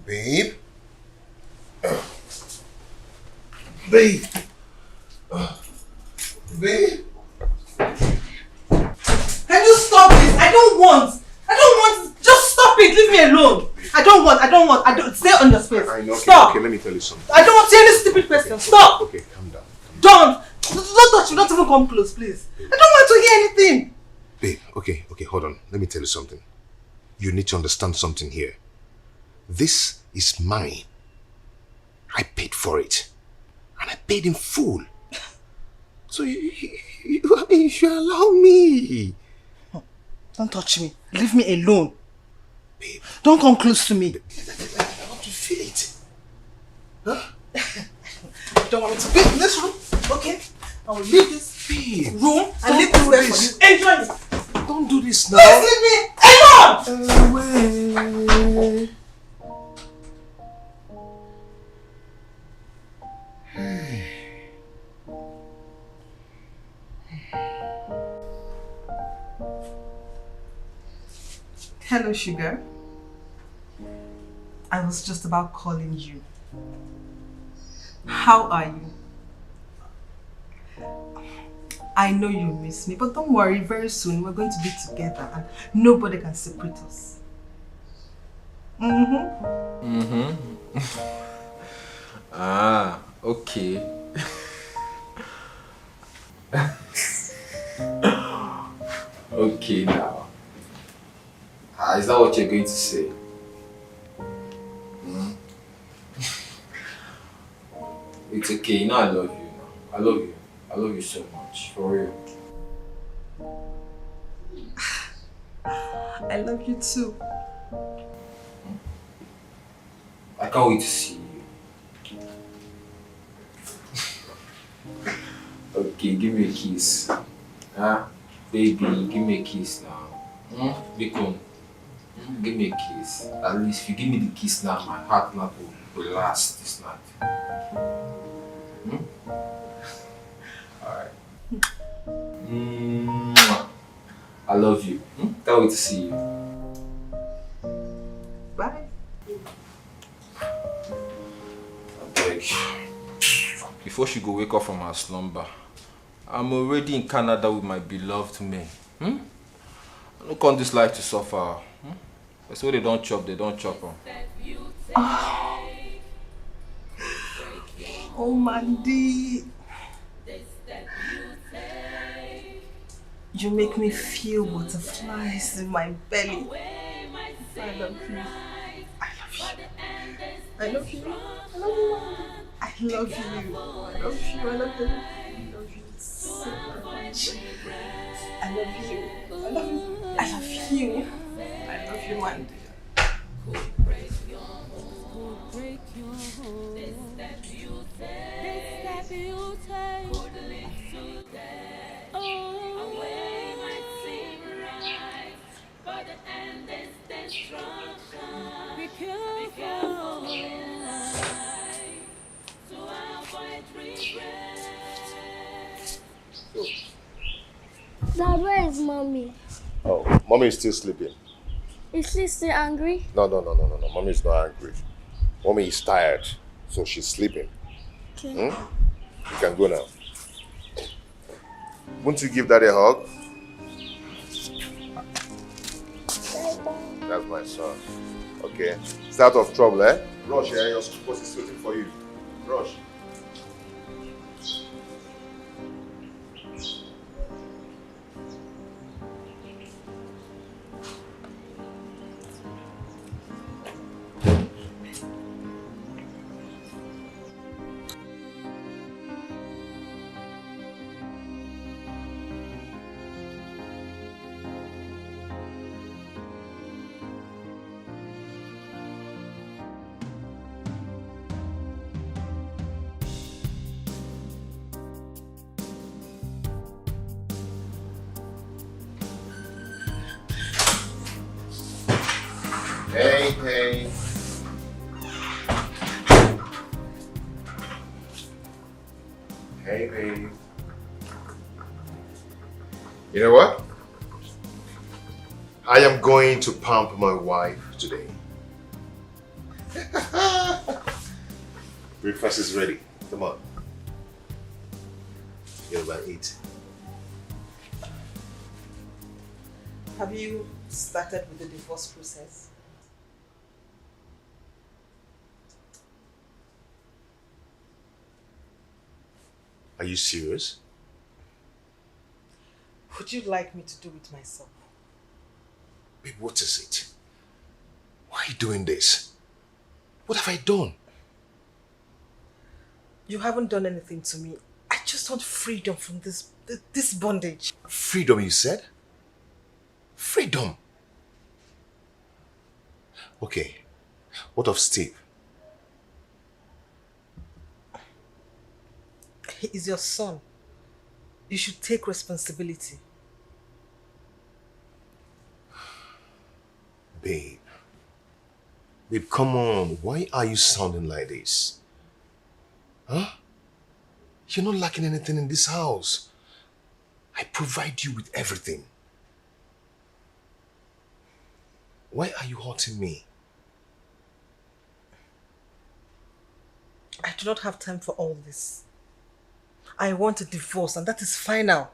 Babe? Babe? Babe? Can you stop this? I don't want. Just stop it. Leave me alone. I don't want. Stay on your space. I know. Stop. Okay, let me tell you something. I don't want to hear any stupid questions. Stop. Okay, calm down. Don't touch me. Don't even come close, please. I don't want to hear anything. Babe, okay, hold on. Let me tell you something. You need to understand something here. This is mine. I paid for it. And I paid in full. So you should allow me. Don't touch me. Leave me alone. Babe. Don't come close to me. I want to feel it. Huh? You don't want me to be in this room? Okay. I will leave this room and leave this bed for you. Enjoy it. Don't do this now. Please leave me alone! Away. Hello, sugar. I was just about calling you. How are you? I know you miss me, but don't worry, very soon we're going to be together and nobody can separate us. Ah, okay. Okay now. Is that what you're going to say? It's okay, you know I love you now. I love you. I love you so much, for real. I love you too. I can't wait to see you. Okay, give me a kiss. Baby, give me a kiss now. Bacon, give me a kiss. At least if you give me the kiss now, my heart not will relax this night. Alright. I love you. Can't wait to see you. Bye. Like, before she go wake up from her slumber, I'm already in Canada with my beloved man. I don't come this life to suffer. That's why they don't chop them. Oh, Mandy. You make me feel butterflies in my belly. I love you. I love you. I love you. I love you. I love you. I love you. I love you. I love you so much. I love you. I love you. I love you. I love you, Mandy. Dad, where is mommy? Oh, mommy is still sleeping. Is she still angry? No. Mommy is not angry. Mommy is tired, so she's sleeping. Okay. You can go now. Won't you give Daddy a hug? That's my son. Okay. Stay out of trouble, eh? Rush, eh? Your school bus is waiting for you. Rush. Hey. Hey, babe. You know what? I am going to pamper my wife today. Breakfast is ready. Come on. You're about 8. Have you started with the divorce process? Are you serious? Would you like me to do it myself? Babe, what is it? Why are you doing this? What have I done? You haven't done anything to me. I just want freedom from this bondage. Freedom, you said? Freedom? Okay. What of Steve? He is your son. You should take responsibility. Babe, come on. Why are you sounding like this? Huh? You're not lacking anything in this house. I provide you with everything. Why are you hurting me? do not have time for all this. I want a divorce and that is final.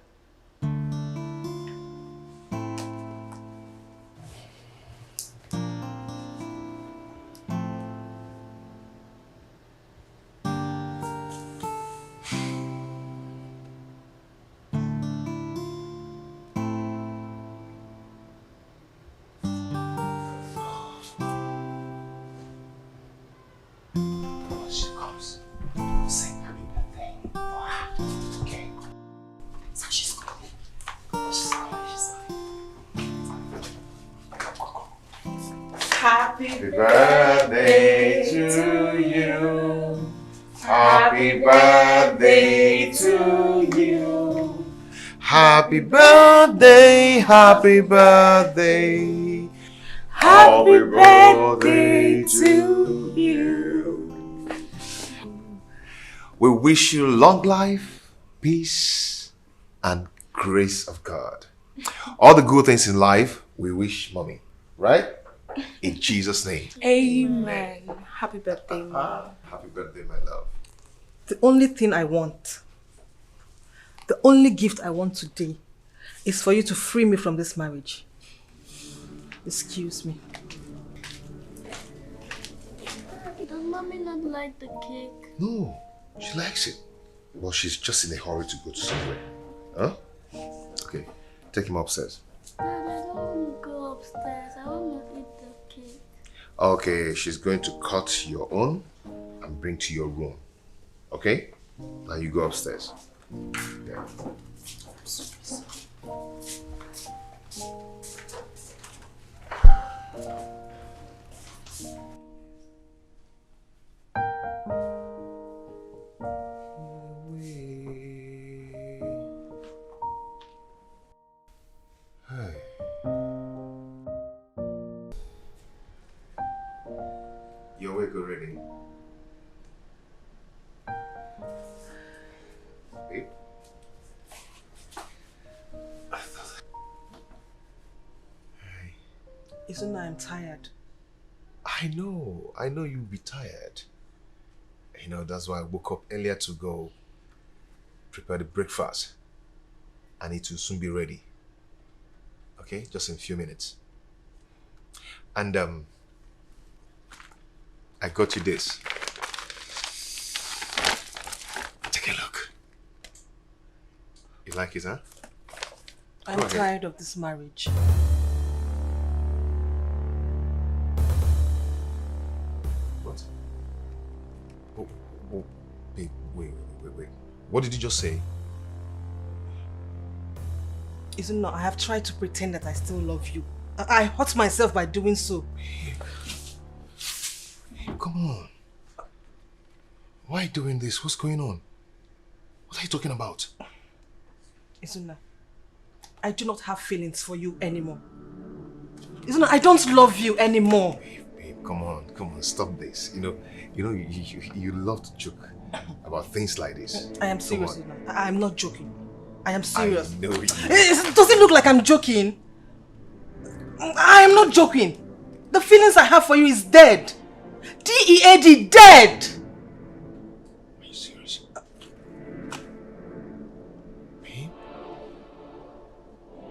Happy birthday to you. Happy birthday to you. Happy birthday, happy birthday. Happy birthday to you. We wish you long life, peace, and grace of God. All the good things in life, we wish mommy, right? In Jesus' name. Amen. Happy birthday, Mom. Happy birthday, my love. The only thing I want, the only gift I want today is for you to free me from this marriage. Excuse me. Does mommy not like the cake? No, she likes it. Well, she's just in a hurry to go to somewhere. Huh? Okay, take him upstairs. Dad, I don't want to go upstairs. I want to eat the cake. Okay, she's going to cut your own and bring to your room. Okay? Now you go upstairs. Yeah. You're awake already? Babe? Isn't I'm tired? I know you'll be tired. You know, that's why I woke up earlier to go prepare the breakfast. I need to soon be ready. Okay, just in a few minutes. And I got you this. Take a look. You like it, huh? I'm tired of this marriage. What? Oh, babe, wait. What did you just say? Isn't it? I have tried to pretend that I still love you. I hurt myself by doing so. Come on. Why are you doing this? What's going on? What are you talking about? Isn't I do not have feelings for you anymore. Isn't I don't love you anymore. Babe, come on, stop this. You love to joke about things like this. I am serious. I'm not joking. I am serious. I know you. Does it look like I'm joking? I am not joking. The feelings I have for you is dead. D-E-A-D, dead. Are you serious? Babe?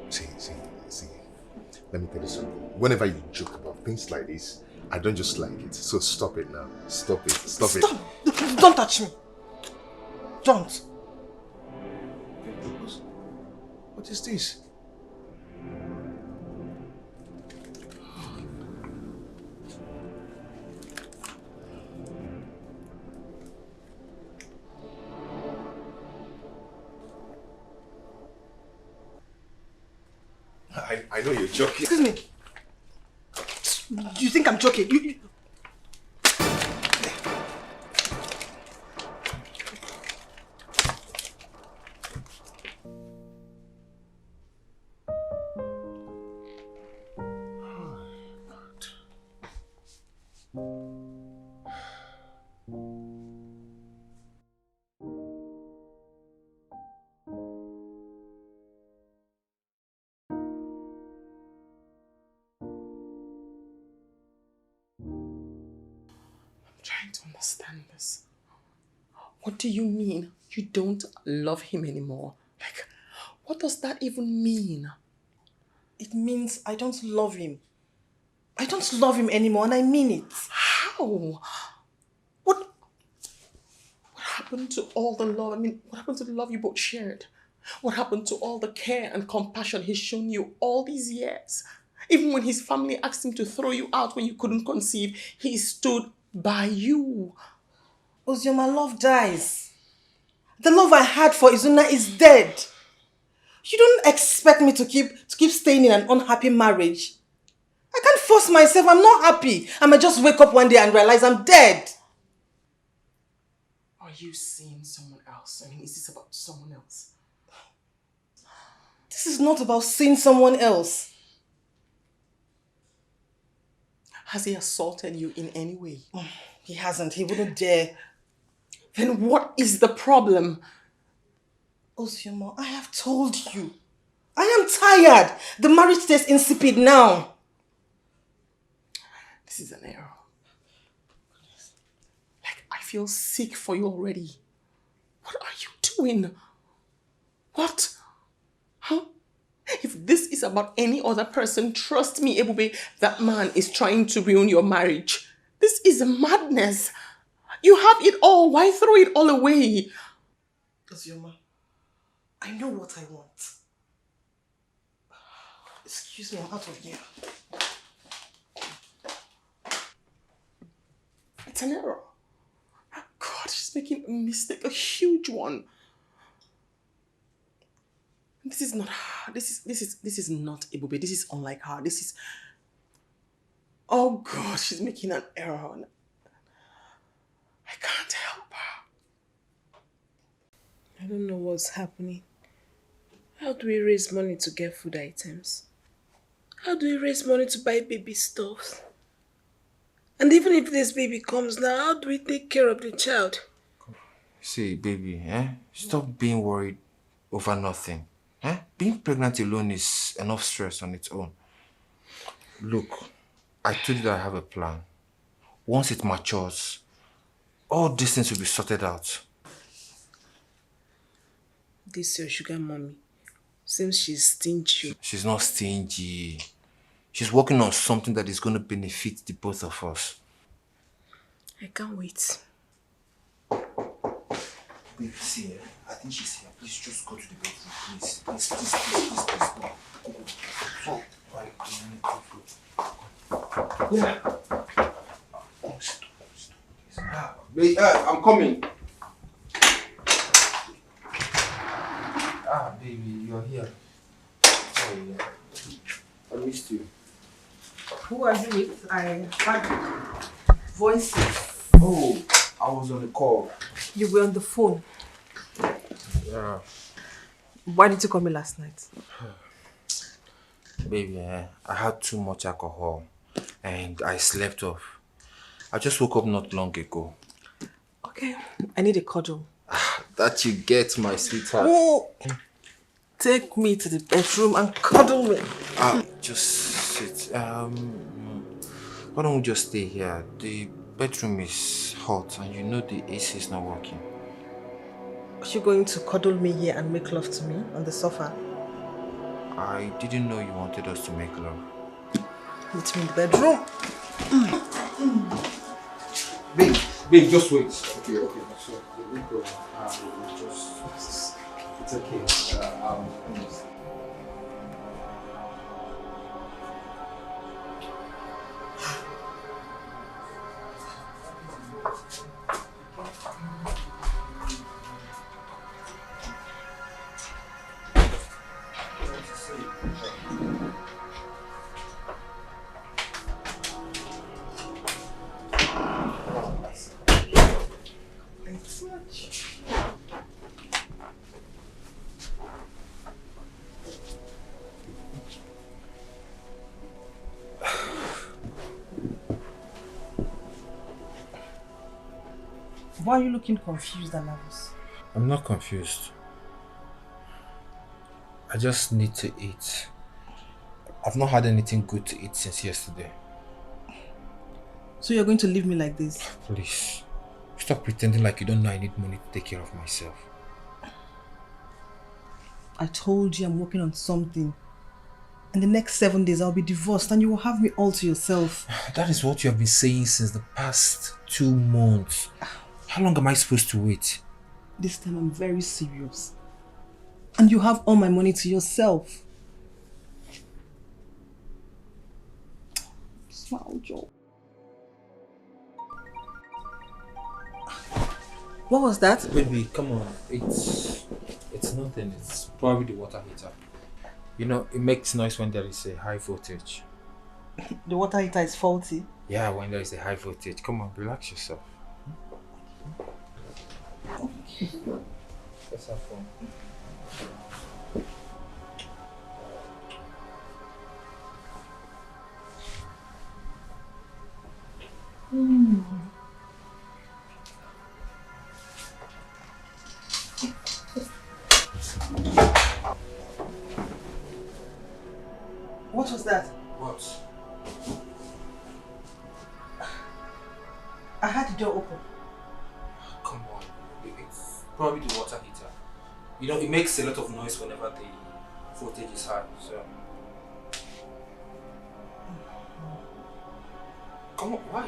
See. Let me tell you something. Whenever you joke about things like this, I don't just like it. So stop it now. Stop it. Don't touch me. Don't. What is this? I know you're joking. Excuse me. Do you think I'm joking? You... Trying to understand this. What do you mean? You don't love him anymore? Like, what does that even mean? It means I don't love him. I don't love him anymore, and I mean it. How? What happened to all the love? I mean, what happened to the love you both shared? What happened to all the care and compassion he's shown you all these years? Even when his family asked him to throw you out when you couldn't conceive, he stood by you. Ozio, my love dies. The love I had for Izuna is dead. You don't expect me to keep staying in an unhappy marriage. I can't force myself. I'm not happy. I might just wake up one day and realize I'm dead. Are you seeing someone else? I mean, is this about someone else? This is not about seeing someone else. Has he assaulted you in any way? He hasn't. He wouldn't dare. Then what is the problem? Osioma, I have told you. I am tired. The marriage tastes insipid now. This is an error. Like, I feel sick for you already. What are you doing? What? Huh? If this is about any other person, trust me, Ebube, that man is trying to ruin your marriage. This is madness. You have it all. Why throw it all away? Osioma, I know what I want. Excuse me, I'm out of here. It's an error. God, she's making a mistake, a huge one. This is not her. This is not Ebube. This is unlike her. This is... Oh God, she's making an error. I can't help her. I don't know what's happening. How do we raise money to get food items? How do we raise money to buy baby stuff? And even if this baby comes now, how do we take care of the child? See, baby, stop being worried over nothing. Being pregnant alone is enough stress on its own. Look, I told you that I have a plan. Once it matures, all these things will be sorted out. This your sugar mommy seems she's stingy. She's not stingy. She's working on something that is going to benefit the both of us. I can't wait. Baby, see her. I think she's here. Please just go to the bedroom, please. Please, go. Go. Yeah. Wait, I'm coming. Baby, you're here. Oh, yeah. I missed you. Who are you with? I heard voices. Oh, I was on the call. You were on the phone. Yeah. Why did you call me last night? Baby, I had too much alcohol and I slept off. I just woke up not long ago. Okay, I need a cuddle. That you get, my sweetheart. Oh, take me to the bedroom and cuddle me. Just sit. Why don't we just stay here? The bedroom is hot and you know the AC is not working. Are you going to cuddle me here and make love to me on the sofa? I didn't know you wanted us to make love. Meet me in the bedroom. Babe, just wait. Okay. So, the big problem. It's okay. Why are you looking confused and nervous? I'm not confused. I just need to eat. I've not had anything good to eat since yesterday. So you're going to leave me like this? Please. Stop pretending like you don't know I need money to take care of myself. I told you I'm working on something. In the next 7 days, I'll be divorced and you will have me all to yourself. That is what you have been saying since the past 2 months. How long am I supposed to wait? This time I'm very serious. And you have all my money to yourself. Smile, Joe. What was that? Baby, come on. It's nothing. It's probably the water heater. You know, it makes noise when there is a high voltage. The water heater is faulty? Yeah, when there is a high voltage. Come on, relax yourself. Okay. Let's have fun. What was that? What? I had the door open. Come on. It's probably the water heater. You know, it makes a lot of noise whenever the voltage is high, so... Come on, why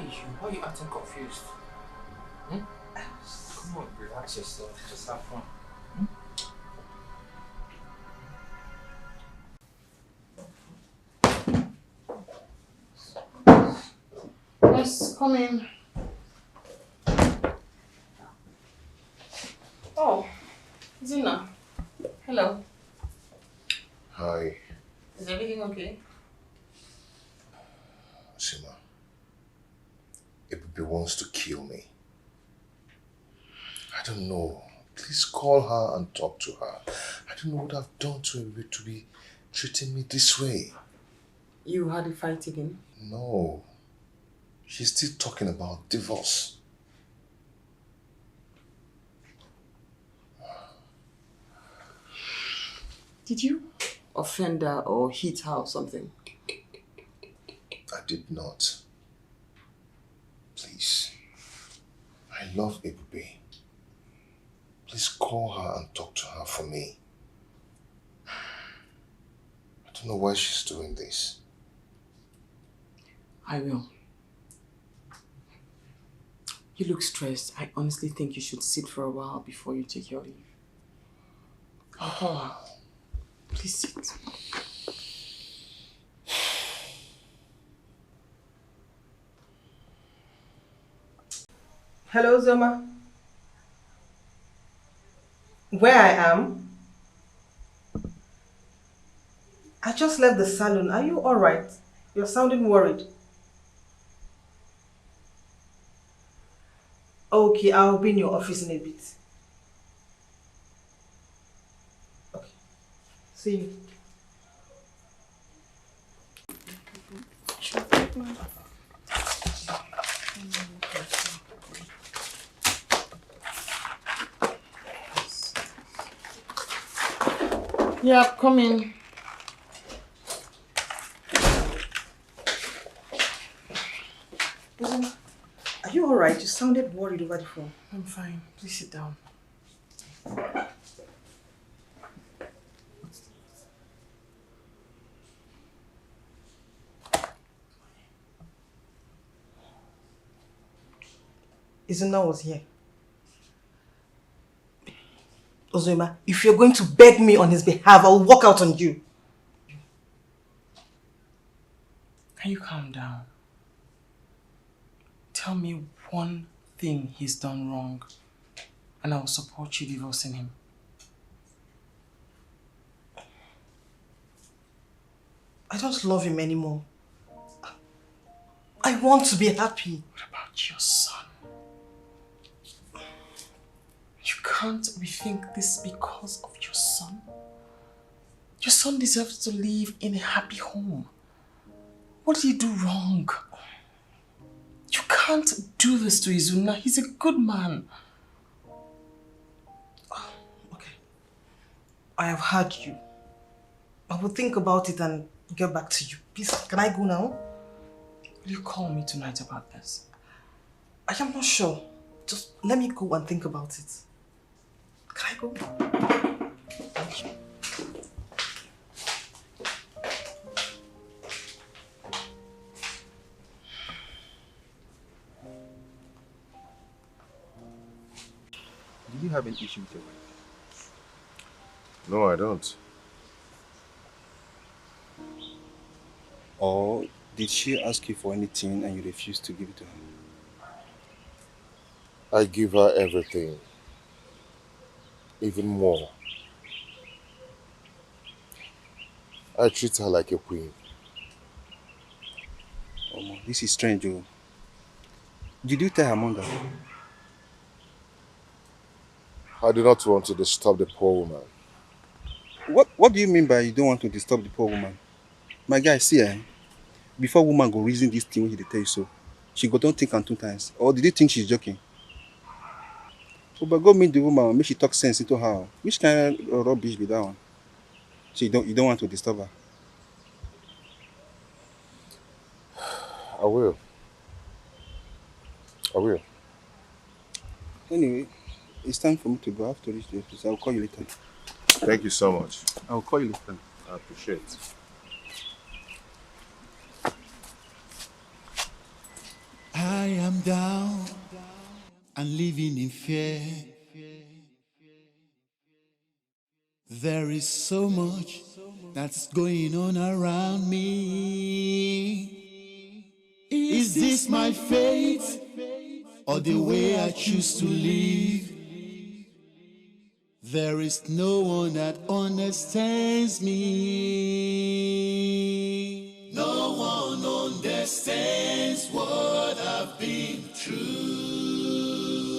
are you acting confused? Hmm? Come on, relax yourself, just have fun. Yes, come in. Oh, Zina. Hello. Hi. Is everything okay? Sima. Ibubi wants to kill me. I don't know. Please call her and talk to her. I don't know what I've done to Ibubi to be treating me this way. You had a fight again? No. She's still talking about divorce. Did you offend her or hit her or something? I did not. Please. I love Ibubi. Please call her and talk to her for me. I don't know why she's doing this. I will. You look stressed. I honestly think you should sit for a while before you take your leave. I'll call her. Please sit. Hello, Zoma. Where I am? I just left the salon. Are you alright? You're sounding worried. Okay, I'll be in your office in a bit. Okay. See you. Yeah, come in. Are you alright? You sounded worried over the phone. I'm fine. Please sit down. Izuna was here. Ozoema, if you're going to beg me on his behalf, I'll walk out on you. Can you calm down? Tell me one thing he's done wrong, and I will support you divorcing him. I don't love him anymore. I want to be happy. What about your son? You can't rethink this because of your son? Your son deserves to live in a happy home. What did you do wrong? You can't do this to Izuna. He's a good man. Okay. I have heard you. I will think about it and get back to you. Please, can I go now? Will you call me tonight about this? I am not sure. Just let me go and think about it. Can I go? Do you have an issue with your wife? No, I don't. Or did she ask you for anything and you refused to give it to her? I give her everything. Even more. I treat her like a queen. Oh, this is strange. Oh. Did you tell her mom that? I do not want to disturb the poor woman. What do you mean by you don't want to disturb the poor woman? My guy, see, before woman go reason this thing when he tell you so, she go don't think on 2 times. Or did you think she's joking? Oh, but go meet the woman, make she talk sense into her. Which kind of rubbish be that one? So you don't want to disturb her? I will. I will. Anyway, it's time for me to go. I have to reach the office. I'll call you later. Thank you so much. I'll call you later. I appreciate it. I am down and living in fear. There is so much that's going on around me. Is this my fate or the way I choose to live? There is no one that understands me. No one understands what I've been through.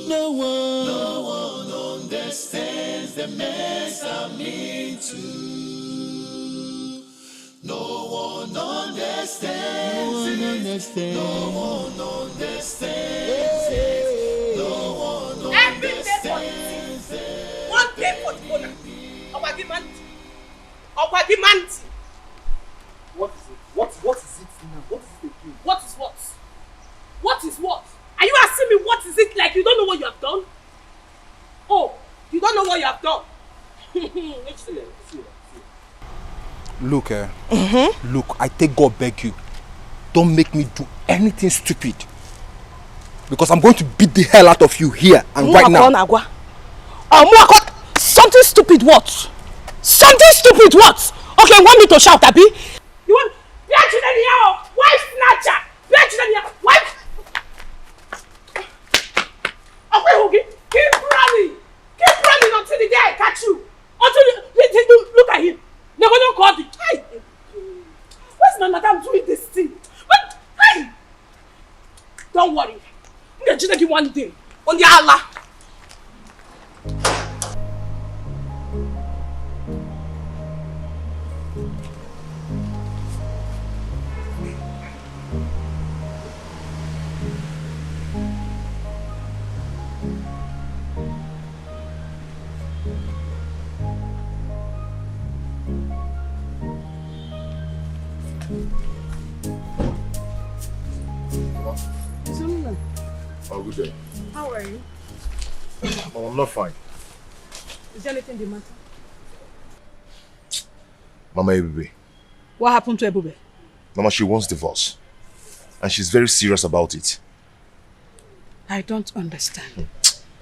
No one understands the mess I'm into. No one understands it. No one understands it. No one understands it. One day for the owner. Obagimanti. Obagimanti. What is it? What is it now? What is it again? What is what? What is what? Are you asking me what is it like you don't know what you have done? Oh, you don't know what you have done. Look, look, I take God beg you. Don't make me do anything stupid. Because I'm going to beat the hell out of you here and right now. Something stupid what? Something stupid what? Okay, you want me to shout, Abi? You want... Wife snatcher! Wife... Okay, Hoogie, keep running! Keep running until the day I catch you! Until you... Look at him! Never don't call the... Hey! Where's my madam doing this thing? What? Hey! Don't worry. I'm going to give you one day. On the Allah. Oh, good day. How are you? Oh, I'm not fine. Is there anything the matter? Mama Ebube. What happened to Ebube? Mama, she wants divorce. And she's very serious about it. I don't understand.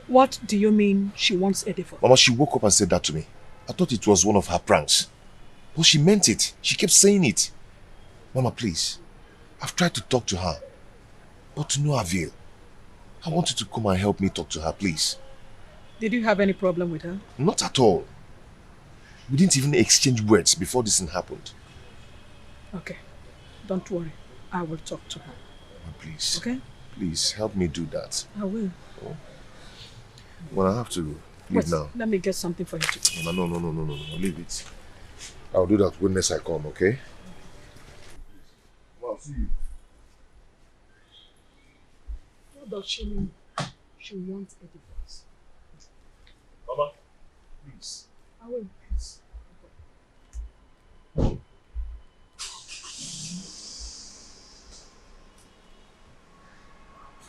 What do you mean she wants a divorce? Mama, she woke up and said that to me. I thought it was one of her pranks. But she meant it. She kept saying it. Mama, please. I've tried to talk to her. But to no avail. I want you to come and help me talk to her, please. Did you have any problem with her? Not at all. We didn't even exchange words before this thing happened. Okay. Don't worry. I will talk to her. Oh, please. Okay? Please, help me do that. I will. Oh. Well, I have to leave now. Let me get something for you to eat. No. Leave it. I'll do that when next I come, okay? Well, I'll see you. What does she mean? She wants a divorce. Mama, please. I will. Please.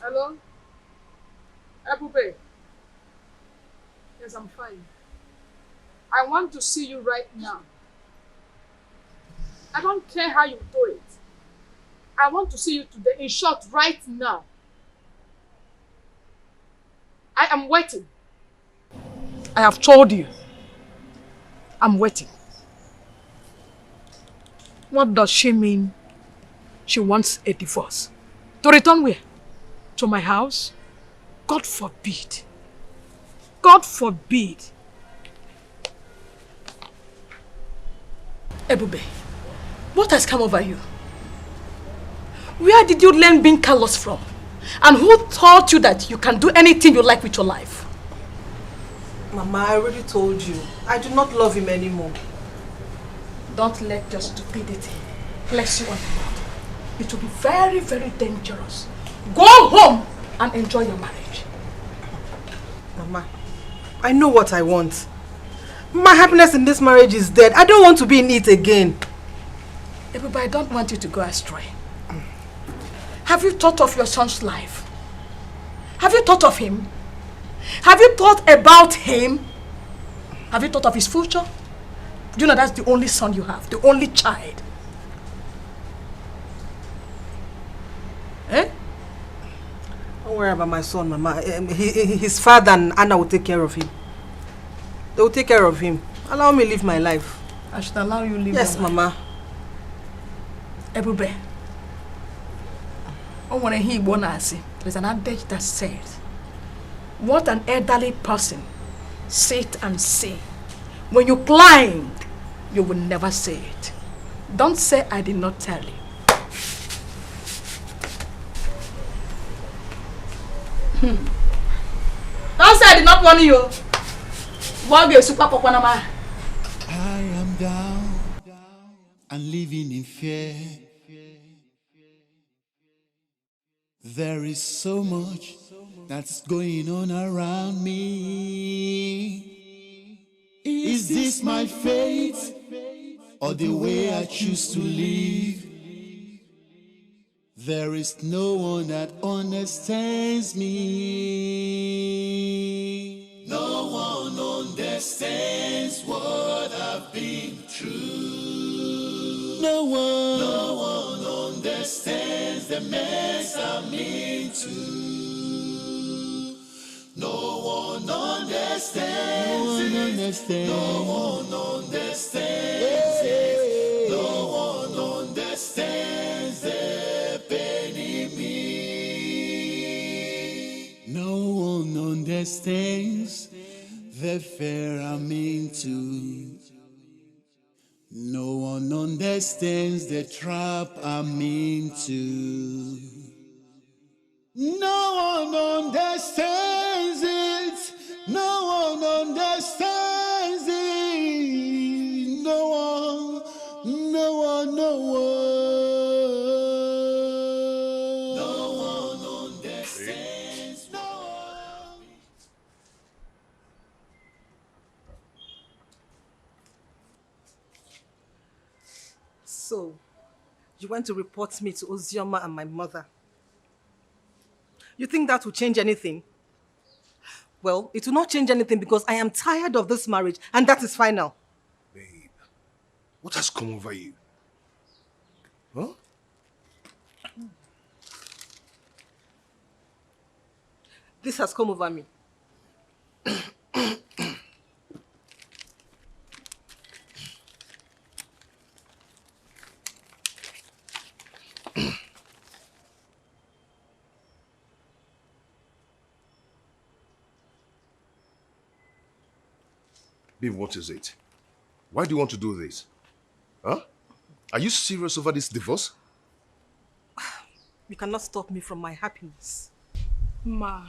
Hello? Ebube. Yes, I'm fine. I want to see you right now. I don't care how you do it. I want to see you today. In short, right now. I am waiting. I have told you. I'm waiting. What does she mean? She wants a divorce. To return where? To my house? God forbid. God forbid. Ebube, what has come over you? Where did you learn being callous from? And who taught you that you can do anything you like with your life? Mama, I already told you. I do not love him anymore. Don't let your stupidity place you on the mouth. It will be very, very dangerous. Go home and enjoy your marriage. Mama, I know what I want. My happiness in this marriage is dead. I don't want to be in it again. Ebube, I don't want you to go astray. Have you thought of your son's life? Have you thought of him? Have you thought about him? Have you thought of his future? Do you know that's the only son you have? The only child? Eh? Don't worry about my son, Mama. His father and Anna will take care of him. They will take care of him. Allow me live my life. I should allow you live Yes, your life. Mama. Ebube. There's an adage that says, what an elderly person sit and see. When you climb, you will never say it. Don't say I did not tell you. Don't say I did not warn you. I am down and living in fear. There is so much that's going on around me. Is this my fate or the way I choose to live? There is no one that understands me. No one understands what I've been through. No one understands the mess I'm into. No one understands it. No one understands it. No one understands the pain in me. No one understands the fear I'm into. No one understands the trap I'm into. No one understands it. No one understands it. No one, no one, no one. No one understands. No one. So, you went to report me to Ozioma and my mother. You think that will change anything? Well, it will not change anything because I am tired of this marriage and that is final. Babe, what has come over you? Huh? This has come over me. Babe, what is it? Why do you want to do this? Huh? Are you serious over this divorce? You cannot stop me from my happiness. Ma,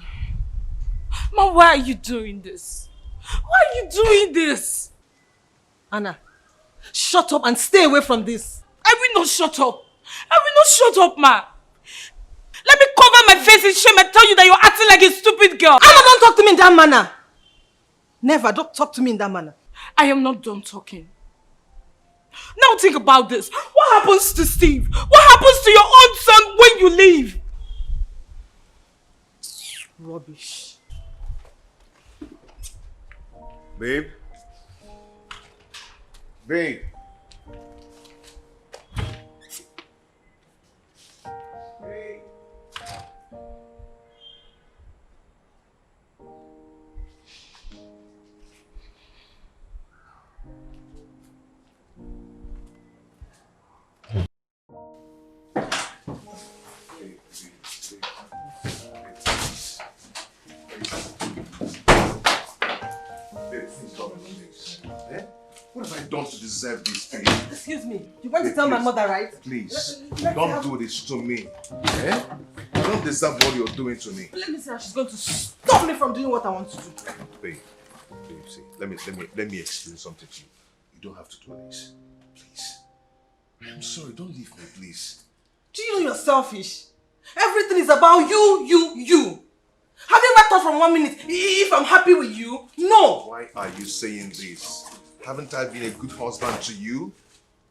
why are you doing this? Why are you doing this? Anna, shut up and stay away from this. I will not shut up. I will not shut up, ma. Let me cover my face in shame and tell you that you're acting like a stupid girl. Anna, don't talk to me in that manner. Never, don't talk to me in that manner. I am not done talking. Now think about this. What happens to Steve? What happens to your own son when you leave? Rubbish. Babe? Babe? What have I done to deserve this, babe? Excuse me. You want to tell my mother, right? Please, don't do this to me. Eh? I don't deserve what you're doing to me. Let me see how she's going to stop me from doing what I want to do. Babe, see, let me explain something to you. You don't have to do this. Please. I'm sorry, don't leave me, please. Do you know you're selfish? Everything is about you. Have you ever thought from 1 minute if I'm happy with you? No. Why are you saying this? Haven't I been a good husband to you?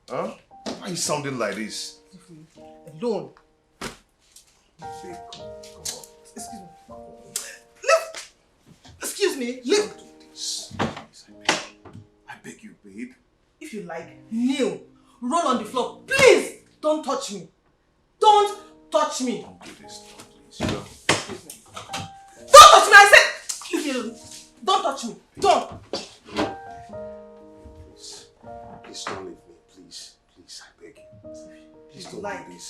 Huh? Why are you sounding like this? Alone. Babe, come on. Excuse me. Leave. Excuse me. Leave. Don't do this. Please, I beg you, babe. If you like, kneel. Roll on the floor. Please. Don't touch me. Don't touch me. Don't do this. Please. Don't touch me. I said. Leave me alone. Don't touch me. Don't. Please don't leave me, please. Please, I beg you. Please don't do this.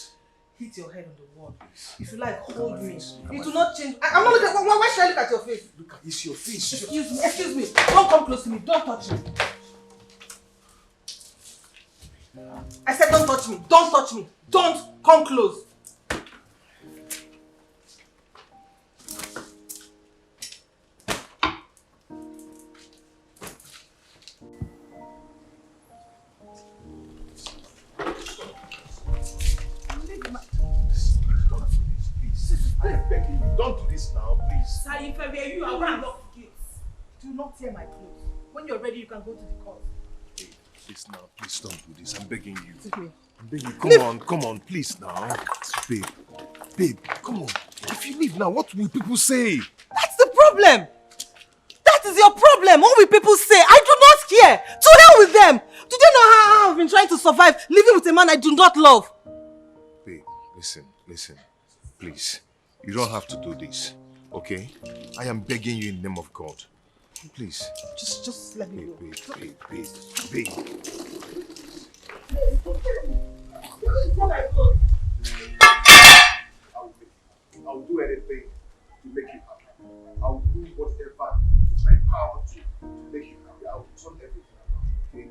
Hit your head on the wall. If you like, hold me. It will not change. I'm not looking at. Why should I look at your face? Look at this, your face. Excuse me. Don't come close to me. Don't touch me. I said don't touch me. Don't touch me. Don't come close. Don't do this now, please. Sir, if I were you, I would lock the gates. Do not tear my clothes. When you're ready, you can go to the court. Hey, please now, please don't do this. I'm begging you. Take me. I'm begging you. Come on, please now. Babe, come on. If you leave now, what will people say? That's the problem. That is your problem. What will people say? I do not care. To hell with them. Do they know how I've been trying to survive living with a man I do not love? Babe, listen. Please. You don't have to do this, okay? I am begging you in the name of God. Please. Just let me go. Babe. I'll do anything to make you happy. I'll do whatever is my power to make you happy. I'll turn everything around, okay?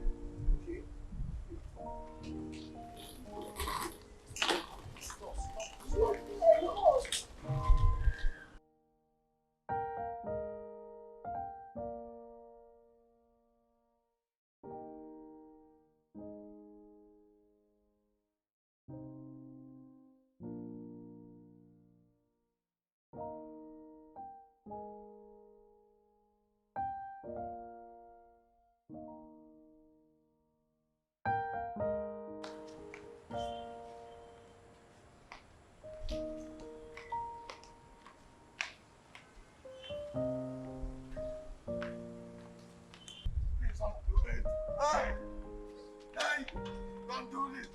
Don't do this.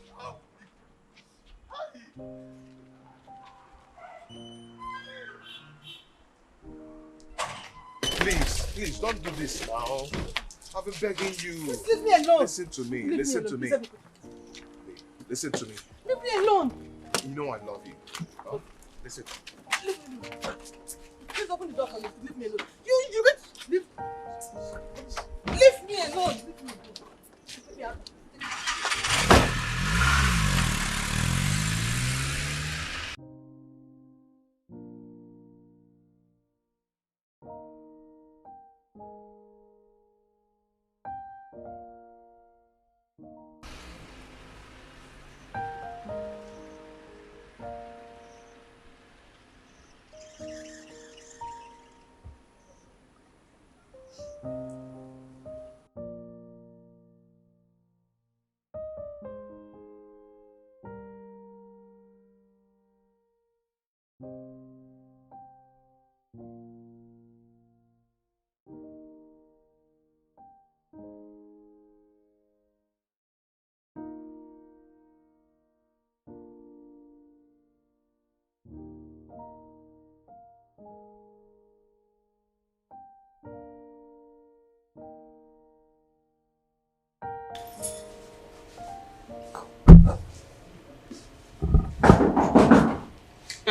Please, don't do this now. I've been begging you. Just leave me alone. Listen to me. Listen to me. Leave me alone. You know I love you. Huh? Listen. Leave me alone. Please open the door for me. Leave me alone. You get leave me alone. Leave me alone. Leave me alone.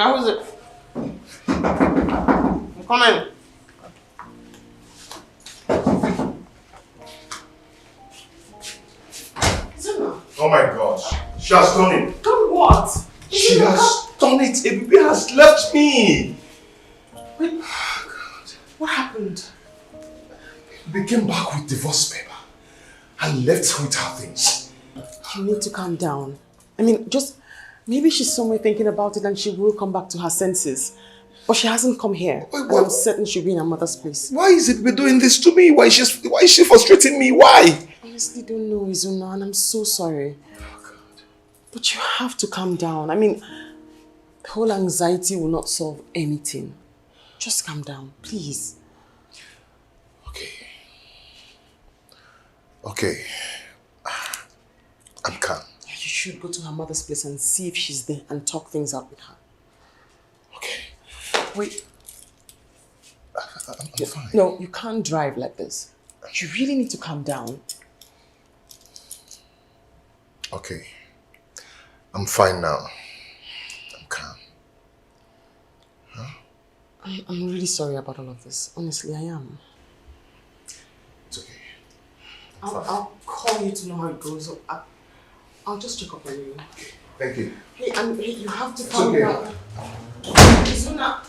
Yeah, who's it? I'm coming. Oh my gosh. She has done it. Done what? She has done it. A baby has left me. Wait. What happened? They came back with divorce paper and left with her things. You need to calm down. I mean, just maybe she's somewhere thinking about it and she will come back to her senses. But she hasn't come here. And I'm certain she'll be in her mother's place. Why is it doing this to me? Why is she frustrating me? Why? I honestly don't know, Izuna, and I'm so sorry. Oh, God. But you have to calm down. I mean, the whole anxiety will not solve anything. Just calm down, please. Okay. I'm calm. You should go to her mother's place and see if she's there and talk things out with her. Okay. Wait. I'm fine. No, you can't drive like this. You really need to calm down. Okay. I'm fine now. I'm calm. Huh? I'm really sorry about all of this. Honestly, I am. It's okay. I'll call you to know how it goes. I'll just check up on you. Thank you. Hey, and hey, you have to calm down. Izuna.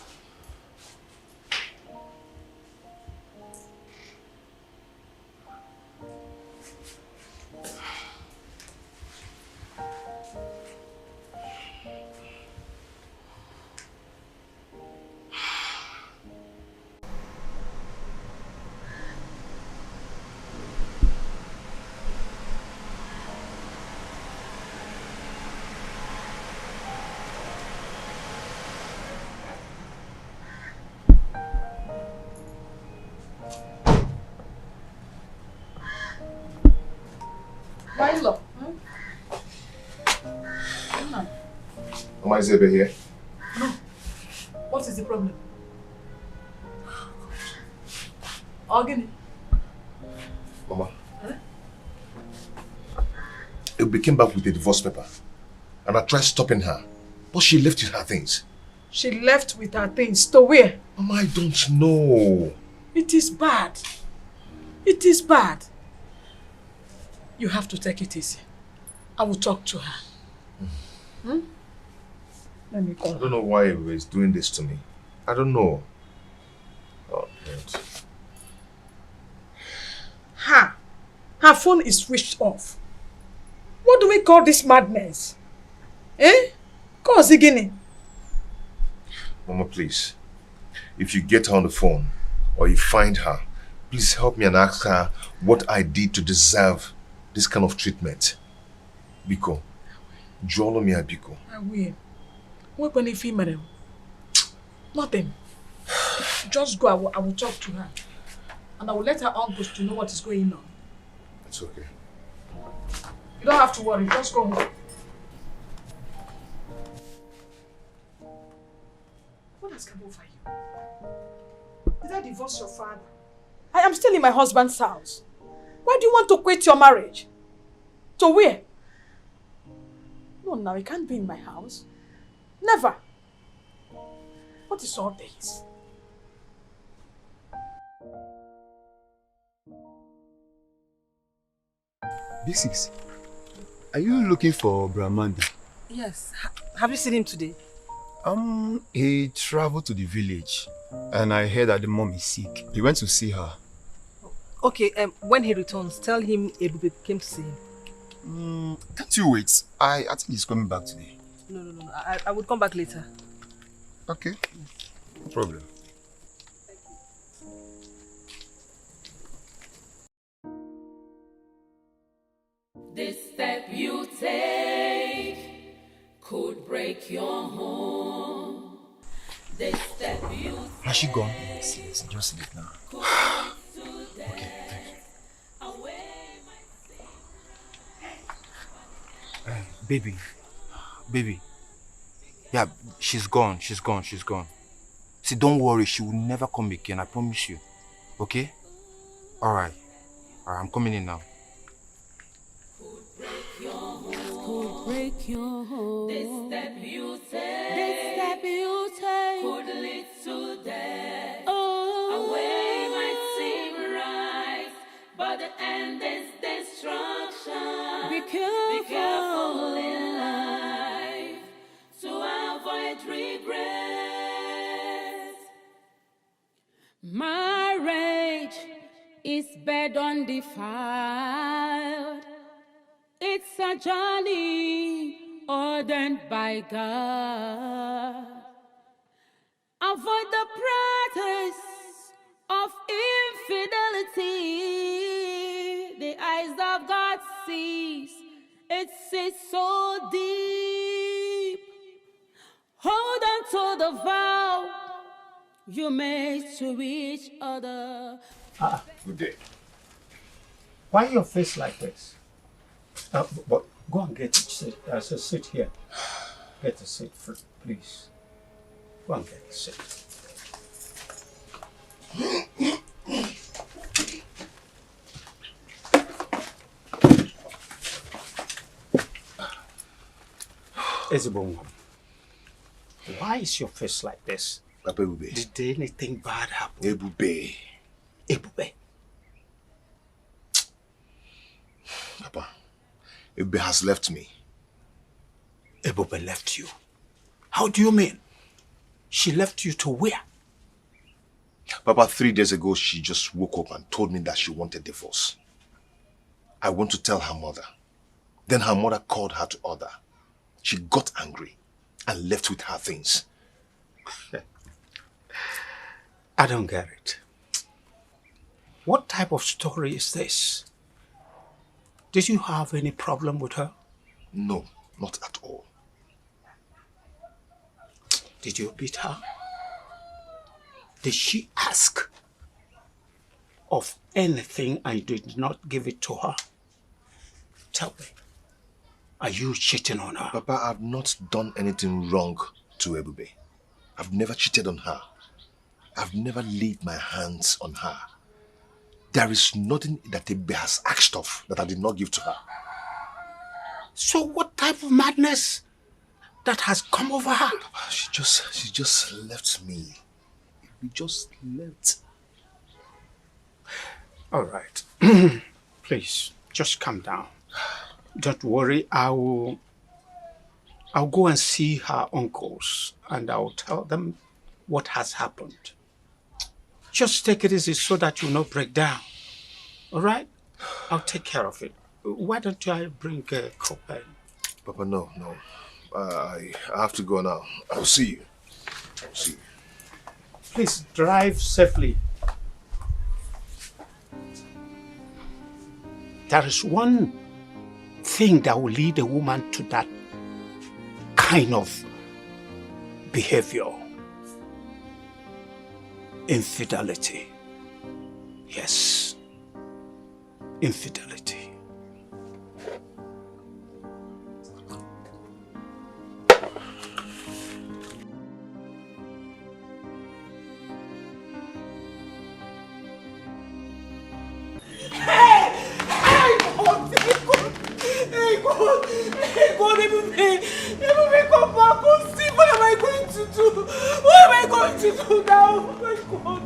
Am I Zebe here? No. What is the problem? Organi. Mama. They came back with the divorce paper. And I tried stopping her. But she left with her things. She left with her things. To where? Mama, I don't know. It is bad. It is bad. You have to take it easy. I will talk to her. Let me call her. I don't know why he was doing this to me. I don't know. Oh, God. Her phone is switched off. What do we call this madness? Call Zigini. Mama, please. If you get her on the phone or you find her, please help me and ask her what I did to deserve this kind of treatment. Biko. Jolo mi Biko. I will. What when if he married? Nothing. Just go. I will talk to her. And I will let her uncles to know what is going on. It's okay. You don't have to worry. Just go home. What has come over you? Did I divorce your father? I am still in my husband's house. Why do you want to quit your marriage? To where? No, now you can't be in my house. Never. What is all this? B6, are you looking for Brahmandi? Yes. Have you seen him today? He traveled to the village and I heard that the mom is sick. He went to see her. Okay, when he returns, tell him Ebube came to see him. Can't you wait? I think he's coming back today. No. I would come back later. Okay, no problem. This step you take could break your home. This step you take. Has she gone? Yes, just sleep now. Okay, thank you. Baby. Yeah, she's gone. See, don't worry, she will never come again, I promise you. Okay? Alright, I'm coming in now. Could break your home. This step you take. could lead to death. A way might seem right, but the end is destruction. Be careful in life to avoid regret. Marriage is bed undefiled. It's a journey ordained by God. Avoid the practice of infidelity. The eyes of God sees. It sees so deep. Hold on to the vow you made to each other. Good day. Why your face like this? But go and get a seat. There's a seat here. Get a seat, please. Go and get a seat. Ezebongo, why is your face like this? Papa Ebube. Did anything bad happen? Ebube. Ebube. Papa, Ebube has left me. Ebube left you? How do you mean? She left you to where? Papa, 3 days ago, she just woke up and told me that she wanted divorce. I went to tell her mother. Then her mother called her to order. She got angry and left with her things. I don't get it. What type of story is this? Did you have any problem with her? No, not at all. Did you beat her? Did she ask of anything and you did not give it to her? Tell me, are you cheating on her? Papa, I've not done anything wrong to Ebube. I've never cheated on her. I've never laid my hands on her. There is nothing that Ebube has asked of that I did not give to her. So what type of madness that has come over her? She just left me. We just left. All right. Please, just calm down. Don't worry, I'll go and see her uncles and I'll tell them what has happened. Just take it easy so that you'll not break down. All right? I'll take care of it. Why don't I bring a cup in? Papa, no. I have to go now. I'll see you. Please drive safely. There is one thing that will lead a woman to that kind of behavior. Infidelity. Yes. Infidelity. Hey God, Ebube, come back. Come see. What am I going to do? What am I going to do now? Oh my God,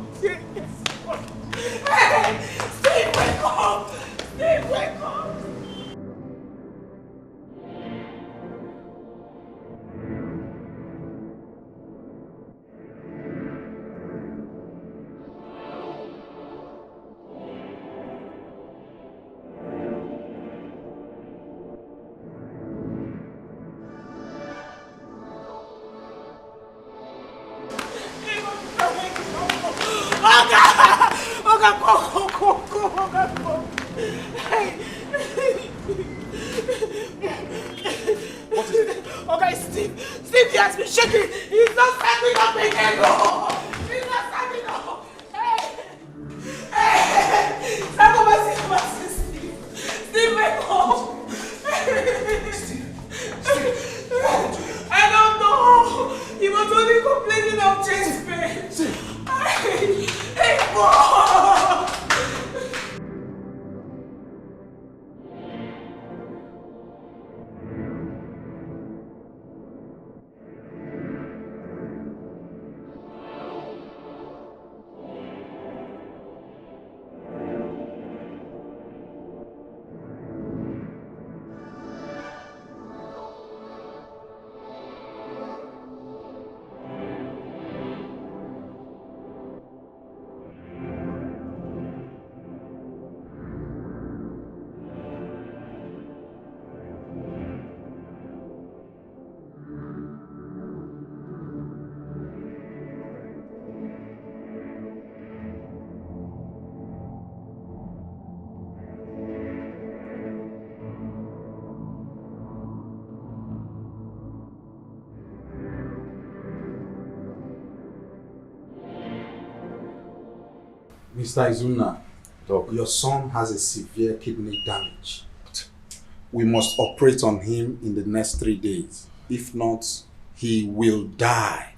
hey, Steve, wake up! Steve, wake up! What is it? Okay, Steve, he has been shaking. He's not standing up again. No. He's not standing up. Hey, come on, Steve. Steve, wake up. Steve, I don't know. He was only complaining of chest pain. Hey, boy. Mr. Izuna, Doc. Your son has a severe kidney damage. We must operate on him in the next 3 days. If not, he will die.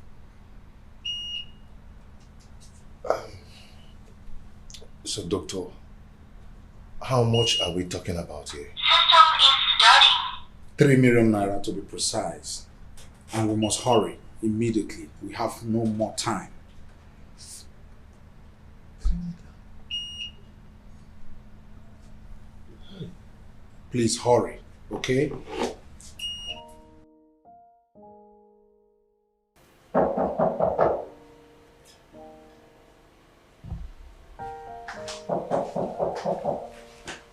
So, doctor, how much are we talking about here? 3 million naira to be precise. And we must hurry immediately. We have no more time. Please hurry, okay?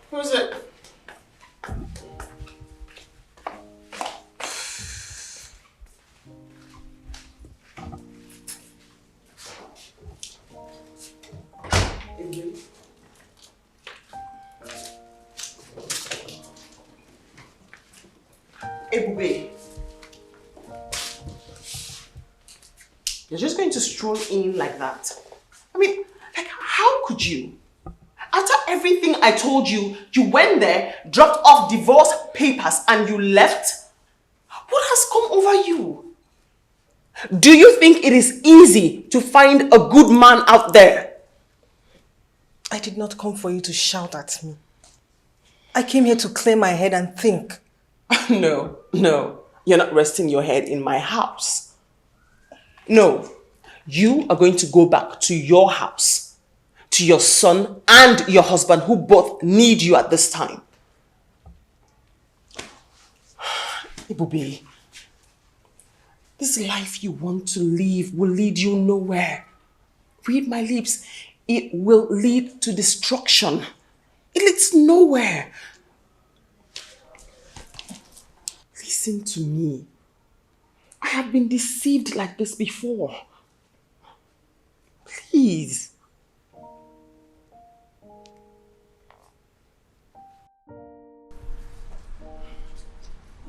Who's it? Ebube. You're just going to stroll in like that? I mean, like, how could you? After everything I told you, you went there, dropped off divorce papers, and you left? What has come over you? Do you think it is easy to find a good man out there? I did not come for you to shout at me. I came here to clear my head and think. No. You're not resting your head in my house. No. You are going to go back to your house, to your son and your husband, who both need you at this time. Ibube, this life you want to live will lead you nowhere. Read my lips. It will lead to destruction. It leads nowhere. Listen to me. I have been deceived like this before. Please.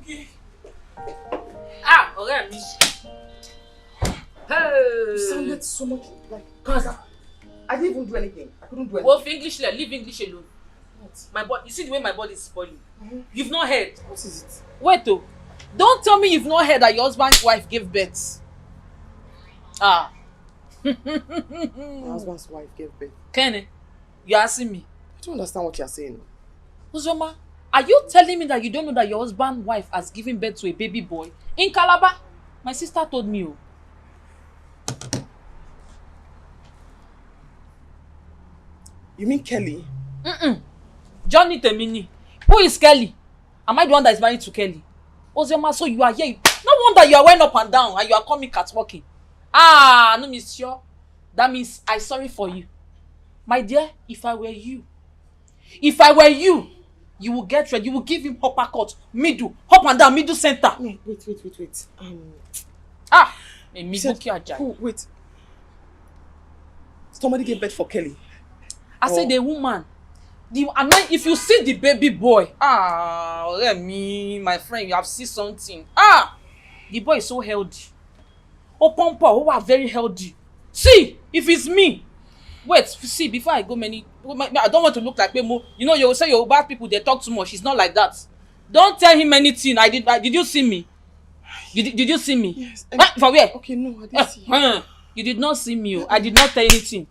Okay. Ah, ọ̀rẹ́ mi. Hey. You sounded so much like... Cause I didn't even do anything. I couldn't do anything. Well, English, leave English alone. What? My body. You see the way my body is spoiling. You've not heard. What is it? Wait, though. Don't tell me you've not heard that your husband's wife gave birth. Ah. My husband's wife gave birth. Kenny, you're asking me. I don't understand what you're saying. Uzoma, are you telling me that you don't know that your husband's wife has given birth to a baby boy in Calabar? My sister told me. Oh. You mean Kelly? Johnny Temini. Who is Kelly? Am I the one that is married to Kelly? Uzoma, so you are here. No wonder you are went up and down and you are calling me catwalking. Ah, no, monsieur. That means I'm sorry for you. My dear, if I were you, you will get ready. You will give him uppercut, middle, up and down, middle center. No, wait. Wait. Somebody gave birth for Kelly. I said the woman. If you see the baby boy, let me, my friend, you have seen something. The boy is so healthy. Pompa, who are very healthy. See, if it's me. Wait, see, before I go I don't want to look like Memo. You know, you say your bad people, they talk too much. It's not like that. Don't tell him anything. Did you see me? Did you see me? Yes. For where? Okay, no, I didn't see you. You did not see me. I did not tell anything.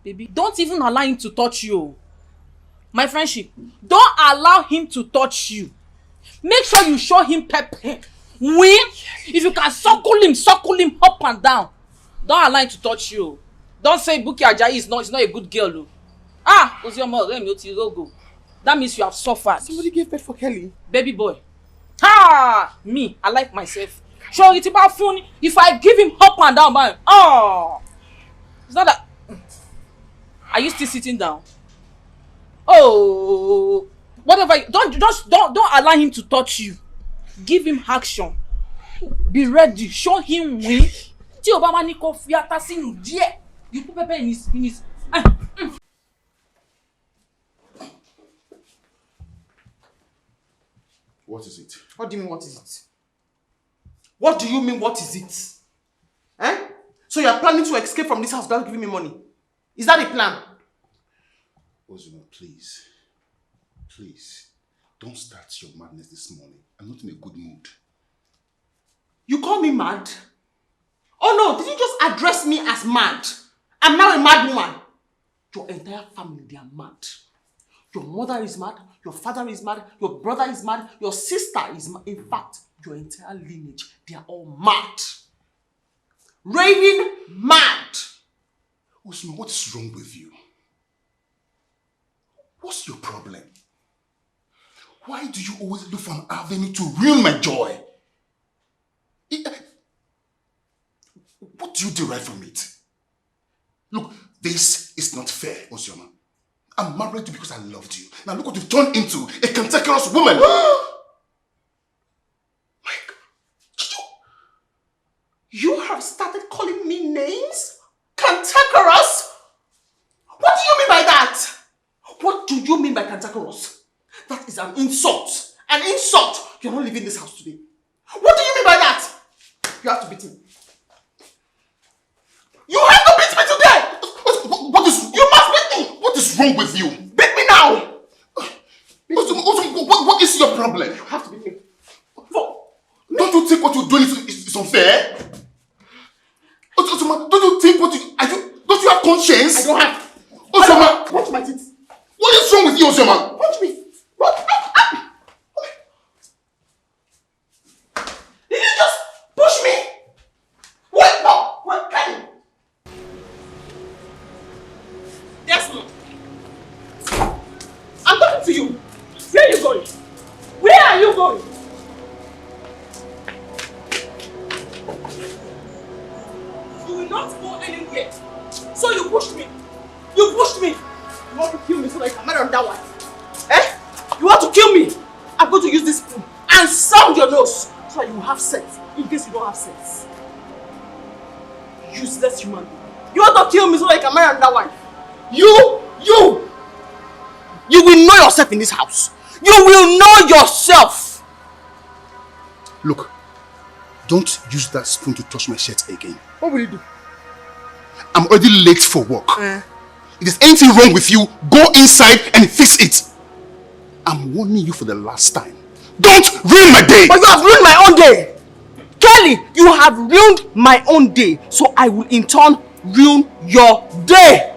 Baby, don't even allow him to touch you. My friendship, don't allow him to touch you. Make sure you show him pepper. If you can suckle him up and down. Don't allow him to touch you. Don't say Buki Ajayi is not a good girl. That means you have suffered. Somebody gave birth for Kelly. Baby boy. Me, I like myself. Sure, it's about funny. If I give him up and down, man. It's not that. Are you still sitting down? Oh, whatever. Don't allow him to touch you. Give him action. Be ready. Show him win. Tí o bá máa ní kó fi ata sínú díẹ̀. You put pepper in his. What is it? What do you mean, what is it? What do you mean, what is it? Eh? So you are planning to escape from this house without giving me money? Is that the plan? Ozuma, please. Please. Don't start your madness this morning. I'm not in a good mood. You call me mad? Oh no, did you just address me as mad? I'm now a mad woman. Your entire family, they are mad. Your mother is mad, your father is mad, your brother is mad, your sister is mad. In fact, your entire lineage, they are all mad. Raving mad. Ozuma, what is wrong with you? What's your problem? Why do you always look for an avenue to ruin my joy? What do you derive from it? Look, this is not fair, Ozoma. I'm married to you because I loved you. Now look what you've turned into, a cantankerous woman. You have started calling me names? Cantankerous? What do you mean by that? What do you mean by cantankerous? That is an insult. An insult! You're not leaving this house today. What do you mean by that? You have to beat me. You have to beat me today! You must beat me! What is wrong with you? Beat me now! What is your problem? You have to beat me. Don't you think what you're doing is unfair? Ozuma, don't you think don't you have conscience? I don't have. Ozuma! Punch my teeth. What is wrong with you, Ozuma? Punch me. Did you just push me? Wait, no. Wait, can you? Desmond. I'm talking to you. Where are you going? Where are you going? You will not go anywhere. So you pushed me. You pushed me. You want to kill me so that I can marry on that one? Eh? You want to kill me? I'm going to use this spoon and sound your nose so that you will have sex in case you don't have sex. Useless human being. You want to kill me so that I can marry on that one? You will know yourself in this house. You will know yourself. Look, don't use that spoon to touch my shirt again. What will you do? I'm already late for work. If there's anything wrong with you, go inside and fix it. I'm warning you for the last time. Don't ruin my day! But you have ruined my own day! Kelly, you have ruined my own day, so I will in turn ruin your day!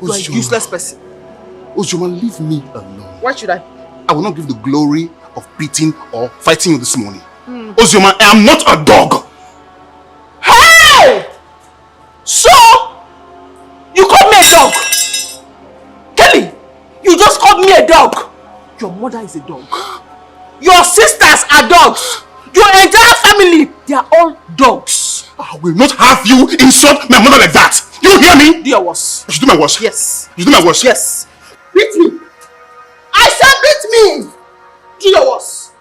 You are a useless person. Ozuma, leave me alone. Why should I? I will not give the glory of beating or fighting you this morning. Ozuma, I am not a dog! Hey! So, you called me a dog? Kelly, you just called me a dog. Your mother is a dog. Your sisters are dogs. Your entire family, they are all dogs. I will not have you insult my mother like that. You hear me? Do your worst. You should do my worst. Yes. You should do my worst. Yes. Beat me. I said beat me. Do your worst.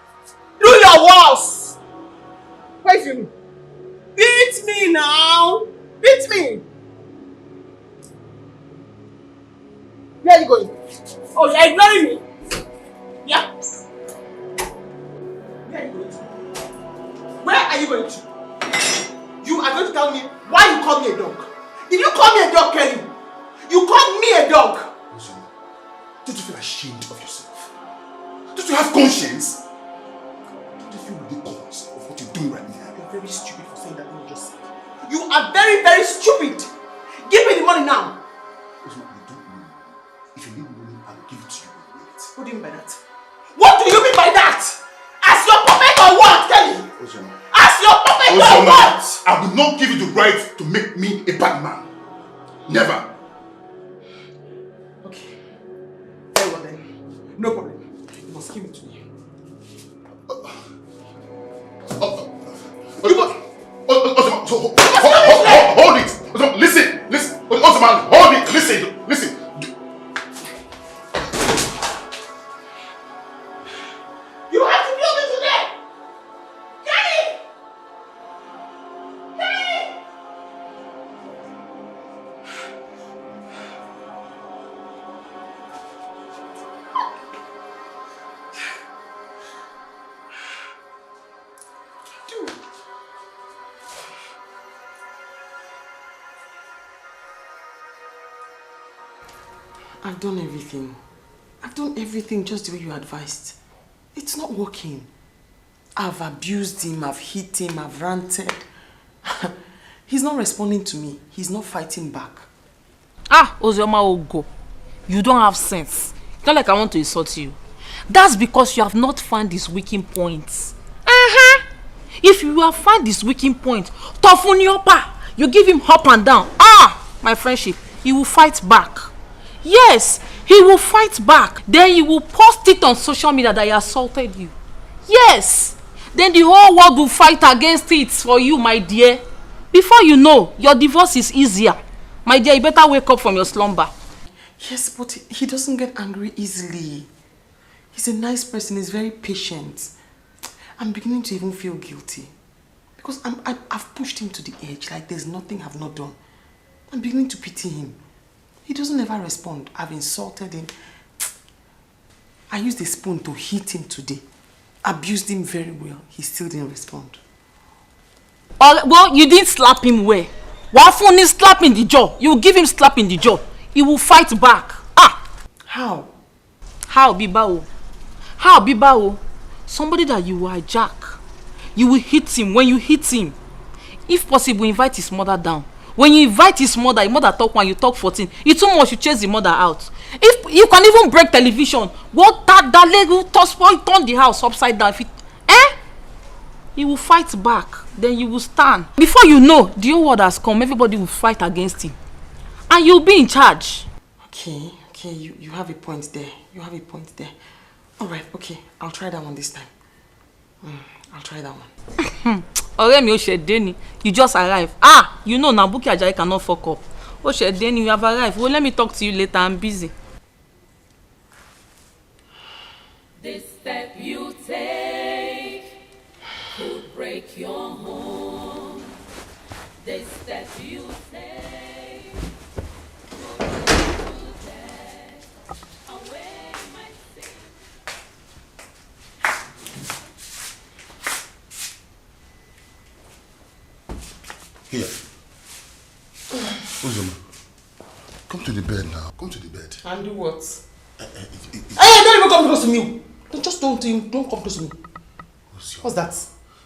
Do your worst. Why is you? Beat me now. Beat me. Where are you going? Oh, you're ignoring me? Yeah? Where are you going to? Where are you going to? You are going to tell me why you called me a dog. Did you call me a dog, Kelly? You called me a dog. Ozuma, don't you feel ashamed of yourself? Don't you have conscience? Don't you feel ridiculous of what you're doing right now? You're very stupid for saying that you just said. You are very, very stupid. Give me the money now. Ozuma, I don't know. If you need money, I'll give it to you in a minute. What do you mean by that? What do you mean by that? As your puppet or what, Kelly? Ozuma. As your puppet or what? I will not give you the right to make me a bad man. Never. Okay. Very well then. No problem. You must give it to me. Hold it. Ozuma, listen. Ozuma, hold it. Listen. You have to kill me today. Kelly! I've done everything. I've done everything just the way you advised. It's not working. I've abused him, I've hit him, I've ranted. He's not responding to me. He's not fighting back. Ah, Ozioma Ogo, you don't have sense. It's not like I want to insult you. That's because you have not found his weakening points. If you have found his weakening point, toughen your pa, you give him up and down. Ah, my friendship, he will fight back. Yes, he will fight back. Then he will post it on social media that he assaulted you. Yes, then the whole world will fight against it for you, my dear. Before you know, your divorce is easier. My dear, you better wake up from your slumber. Yes, but he doesn't get angry easily. He's a nice person, he's very patient. I'm beginning to even feel guilty. Because I've pushed him to the edge, like there's nothing I've not done. I'm beginning to pity him. He doesn't ever respond. I've insulted him. I used a spoon to hit him today. Abused him very well. He still didn't respond. Well, you didn't slap him where? Wafuni slap in the jaw. You give him slap in the jaw. He will fight back. Ah! How? How, Bibao? How, Bibao? Somebody that you hijack. You will hit him. When you hit him, if possible, invite his mother down. When you invite his mother talk 1, you talk 14. It's too much, you chase the mother out. If you can even break television, what that leg will turn the house upside down. He will fight back. Then you will stand. Before you know, the whole world has come. Everybody will fight against him. And you'll be in charge. Okay, you have a point there. You have a point there. Alright, okay. I'll try that one this time. I'll try that one. You just arrived. Ah, you know Nabuki Ajayi cannot fuck up. Oshedeni, you have arrived. Well, let me talk to you later. I'm busy. This step you take could break your home. This step you take could bring you death. Away my sin. Here. Uzoma, come to the bed now. Come to the bed. And do what? Hey, don't even come close to me. Don't come close to me. What's that?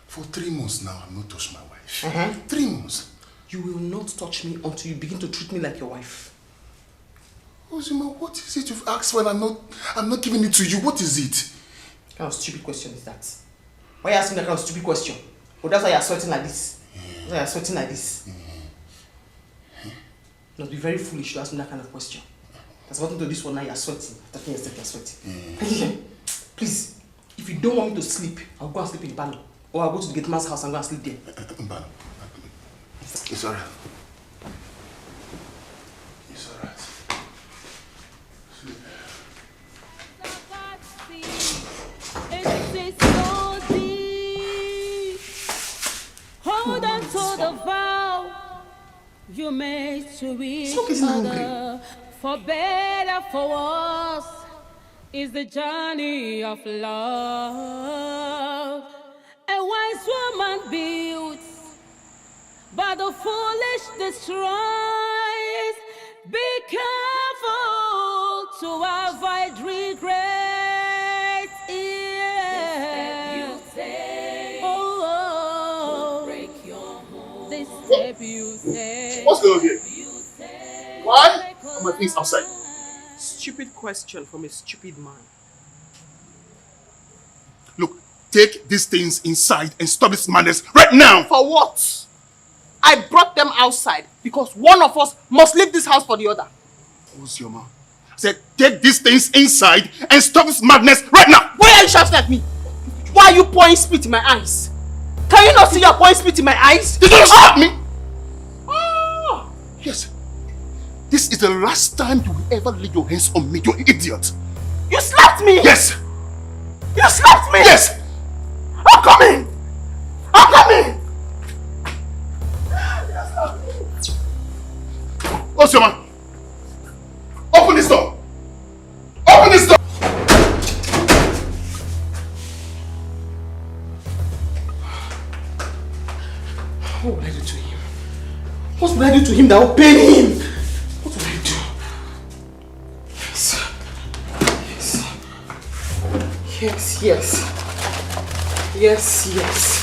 For 3 months now, I've not touched my wife. 3 months. You will not touch me until you begin to treat me like your wife. Uzoma, what is it you've asked for and I'm not giving it to you? What is it? What kind of stupid question is that? Why are you asking that kind of stupid question? Oh, that's why you're sweating like this. That's why you're sweating like this. You must be very foolish to ask me that kind of question. There's nothing to this one now, you're sweating. Talking yourself, you're sweating. Please, if you don't want me to sleep, I'll go and sleep in the parlor. Or I'll go to the gate man's house and go and sleep there. It's alright. It's alright. Hold on to the vow you made to each other. For better, for worse, is the journey of love. A wise woman builds, but the foolish destroys. Be careful to avoid regret. Yeah. Step you take. What's going on here? Why are my things outside? Stupid question from a stupid man. Look, take these things inside and stop this madness right now! For what? I brought them outside because one of us must leave this house for the other. Who's your mom? I said, take these things inside and stop this madness right now! Why are you shouting at me? Why are you pouring spit in my eyes? Can you not see you're pouring spit in my eyes? Did you slap me? Oh. Yes. This is the last time you will ever lay your hands on me, you idiot. You slapped me? Yes. You slapped me? Yes. I'm coming. I'm coming. Osioma, open this door. Open this door. What would I do to him? What would I do to him that will pain him? What would I do? Yes, yes. Yes, yes.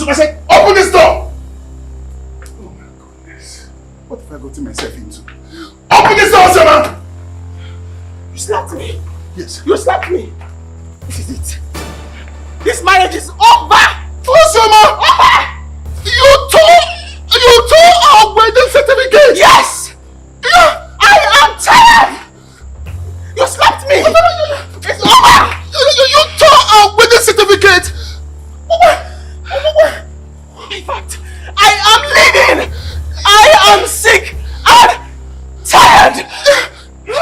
I said, open this door! Oh my goodness. What have I gotten myself into? Open this door, Osama! You slapped me. Yes. You slapped me. This is it. This marriage is over! Osama! You tore our wedding certificate! Yes! Yeah. I am tired! You slapped me! It's over! You tore our wedding certificate! In fact, I am leaving! I am sick and tired! You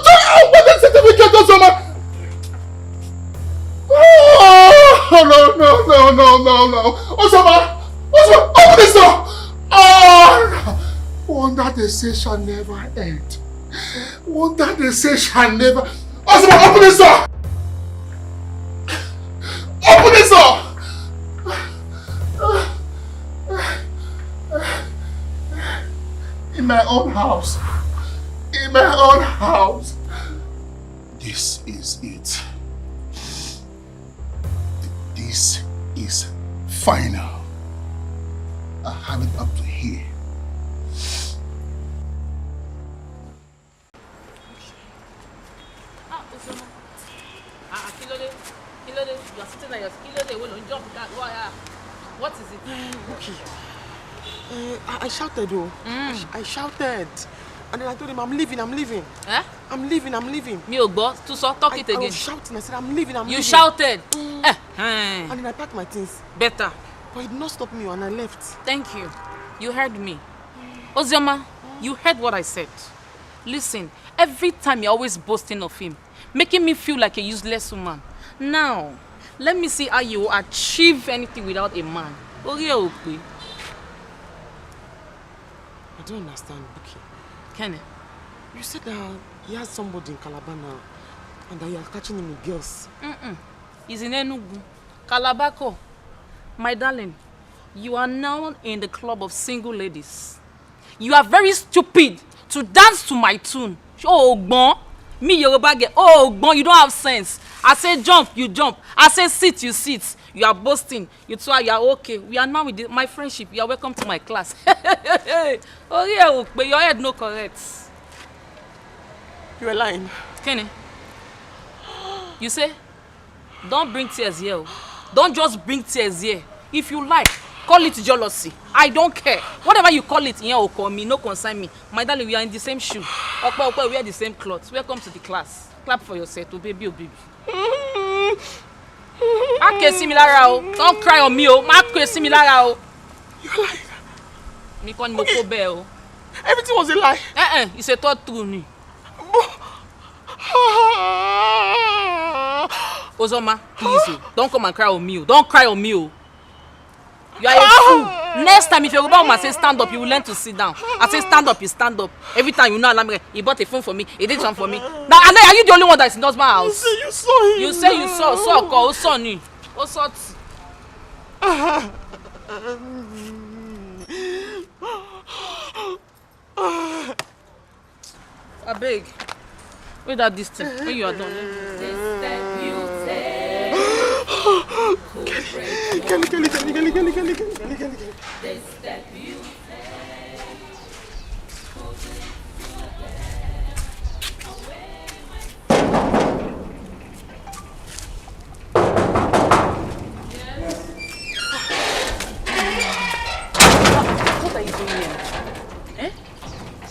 tore our wedding certificate, Osama! Oh, no. Osama, open this door! Oh, wonder they say shall never end. Wonder they say shall never... Osama, open this door! Open this door! In my own house. In my own house. This is it. This is final. I have it up to here. You are sitting at your jump. What is it? Okay. I shouted though. I shouted. And then I told him, I'm leaving. Eh? I'm leaving. Me ogbo, to so talk it again. I was shouting. I said, I'm leaving. You shouted. And then I packed my things. Better. But it did not stop me and I left. Thank you. You heard me. Ozioma, you heard what I said. Listen, every time you're always boasting of him, making me feel like a useless woman. Now, let me see how you achieve anything without a man. I don't understand, Buki. Kenny? You said that he has somebody in Calabar now and that you are catching him with girls. He's in Enugu. Calabako. My darling, you are now in the club of single ladies. You are very stupid to dance to my tune. Oh, Gbon. Me, Yoruba girl. Oh, Gbon, you don't have sense. I say jump, you jump. I say sit, you sit. You are boasting. You two are okay. We are now with my friendship. You are welcome to my class. Oh, yeah, but your head no correct. You are lying. Kenny, you say, don't bring tears here. Don't just bring tears here. If you like, call it jealousy. I don't care. Whatever you call it, here or call me, no concern me. My darling, we are in the same shoe. Okay, we are the same clothes. Welcome to the class. Clap for yourself, oh baby, oh baby. Okay, similar. Don't cry on me, oh. Okay, similar. You're lying. Me con moko bell. Everything was a lie. It's a thought true. Ozoma, please, don't come and cry on me. Don't cry on me. You are a fool. Next time, if your woman say stand up, you will learn to sit down. I say stand up, you stand up. Every time you know, he bought a phone for me. He did something for me. Now, are you the only one that's in husband's house? You saw him. You say you saw. So, son. I beg. Wait that this thing. When you are done. Kelly.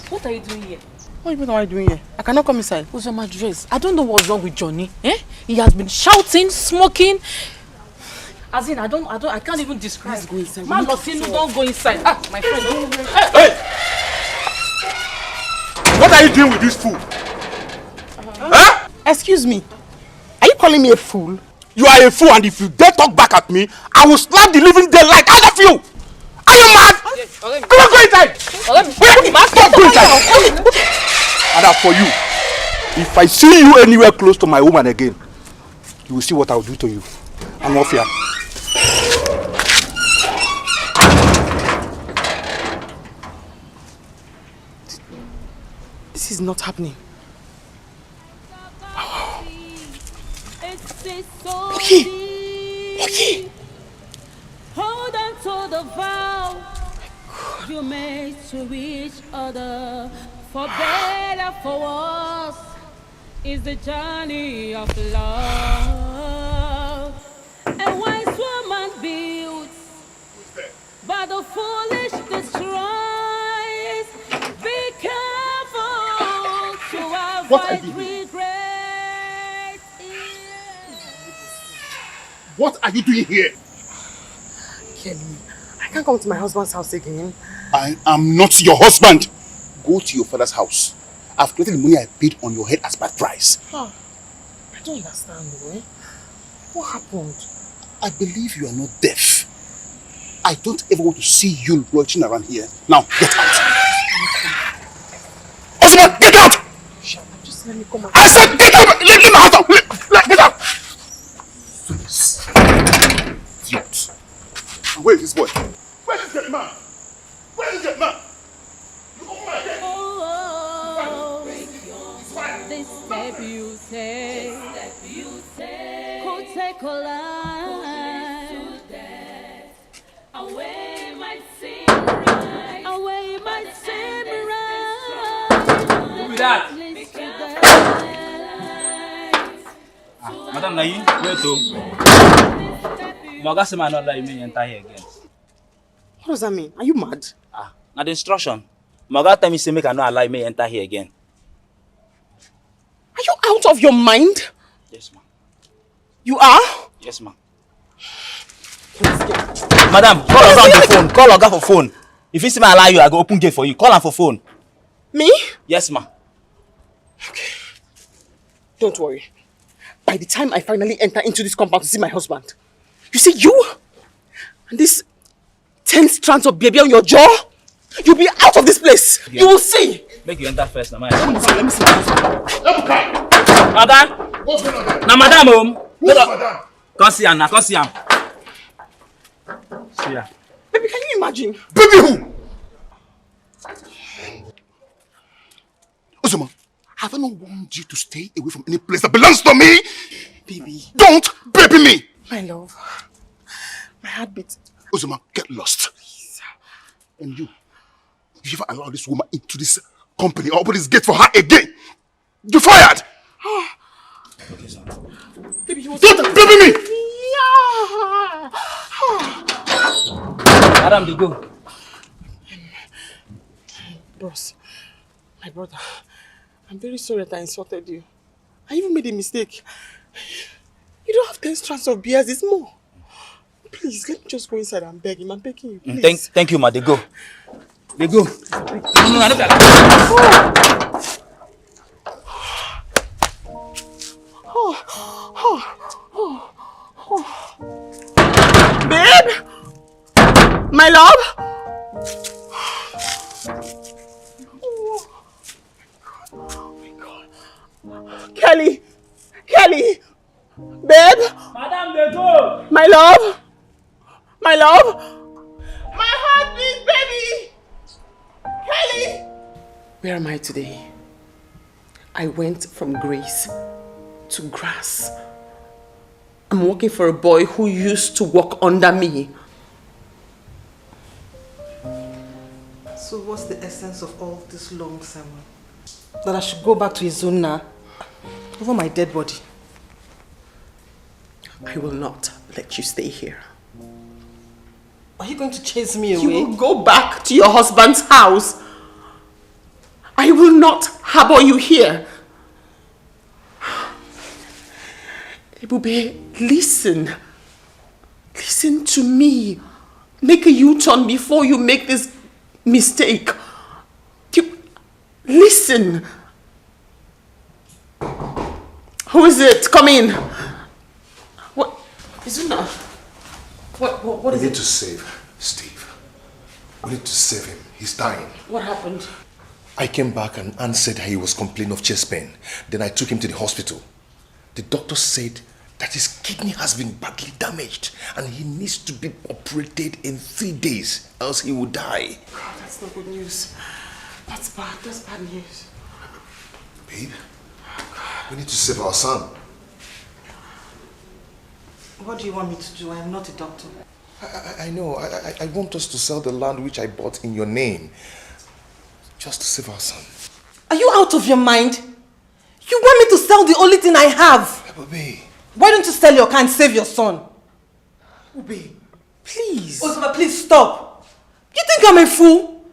What are you doing here? What am I doing here? I cannot come inside. Who's on my dress? I don't know what's wrong with Johnny. He has been shouting, smoking. As in, I can't even describe. Let's go inside. Man, don't go inside. My friend. Hey! What are you doing with this fool? Huh? Excuse me. Are you calling me a fool? You are a fool, and if you dare talk back at me, I will slap the living daylight out of you! Are you mad? Come on, go inside! Go inside! And as for you, if I see you anywhere close to my woman again, you will see what I will do to you. I'm off here. is not happening. Okay. Hold on to the vow you made to each other. For better, for worse, is the journey of love. A wise woman builds, but the foolish destroys. Be careful to avoid regret. What are you doing here? Kelly, I can't come to my husband's house again. I am not your husband. Go to your father's house. I've collected the money I paid on your head as bad price. Oh, I don't understand, boy. What happened? I believe you are not deaf. I don't ever want to see you roaching around here. Now, get out. Osman, get out! Shut up, just let me come out. I said get out! Leave my house out! Get out! Please. Idiot. And where is this boy? Where is this dead man? Where is this dead man? You open my head. This step you take could take a life. Away might seem right. Away might seem right. Who be that? Madam Nayi, wait to. Moga say man not let me enter here again. What does that mean? Are you mad? Now the instruction. Moga tell me say make I not allow me enter here again. Are you out of your mind? Yes, ma'am. You are? Yes, ma'am. Madam, call Oga on the phone. Call Oga for phone. If you see me allow you, I go open gate for you. Call him for phone. Me? Yes, ma'am. Okay. Don't worry. By the time I finally enter into this compound to see my husband, you see you and this 10 strands of baby on your jaw, you'll be out of this place. Yeah. You will see. Make you enter first, now. Let me see. Madam? What's going on there? Now, madam, Who's madam? Come see him now, come see him. See ya. Baby, can you imagine? Baby who? Ozoma, have I not warned you to stay away from any place that belongs to me? Baby. Don't baby me! My love. My heartbeat. Ozoma, get lost. Please. And you, if you ever allow this woman into this company or open this gate for her again, you're fired! Okay, sir. Baby, you don't baby me! Yeah. Madam, they go. Boss, my brother, I'm very sorry that I insulted you. I even made a mistake. You don't have 10 strands of beers, it's more. Please, let me just go inside and beg him. I'm begging you, please. Thank you, ma. They go. They go. No, I don't Babe? My love? Oh my God. Kelly! Kelly! Babe? Madam, they go! My love? My love? My heartbeat, baby! Kelly! Where am I today? I went from grace to grass. I'm working for a boy who used to work under me. So what's the essence of all this long sermon? That I should go back to Izuna over my dead body. I will not let you stay here. Are you going to chase me away? You will go back to your husband's house. I will not harbor you here. Ebube, listen. Listen to me. Make a U-turn before you make this mistake. Listen. Who is it? Come in. What? Izuna. What is it? We need to save Steve. We need to save him. He's dying. What happened? I came back and Anne said he was complaining of chest pain. Then I took him to the hospital. The doctor said that his kidney has been badly damaged and he needs to be operated in 3 days, else he will die. God, that's not good news. That's bad. That's bad news. Babe, we need to save our son. What do you want me to do? I am not a doctor. I know. I want us to sell the land which I bought in your name. Just to save our son. Are you out of your mind? You want me to sell the only thing I have? Babe. Why don't you sell your car and save your son? Babe, please. Ozoma, please stop. You think I'm a fool?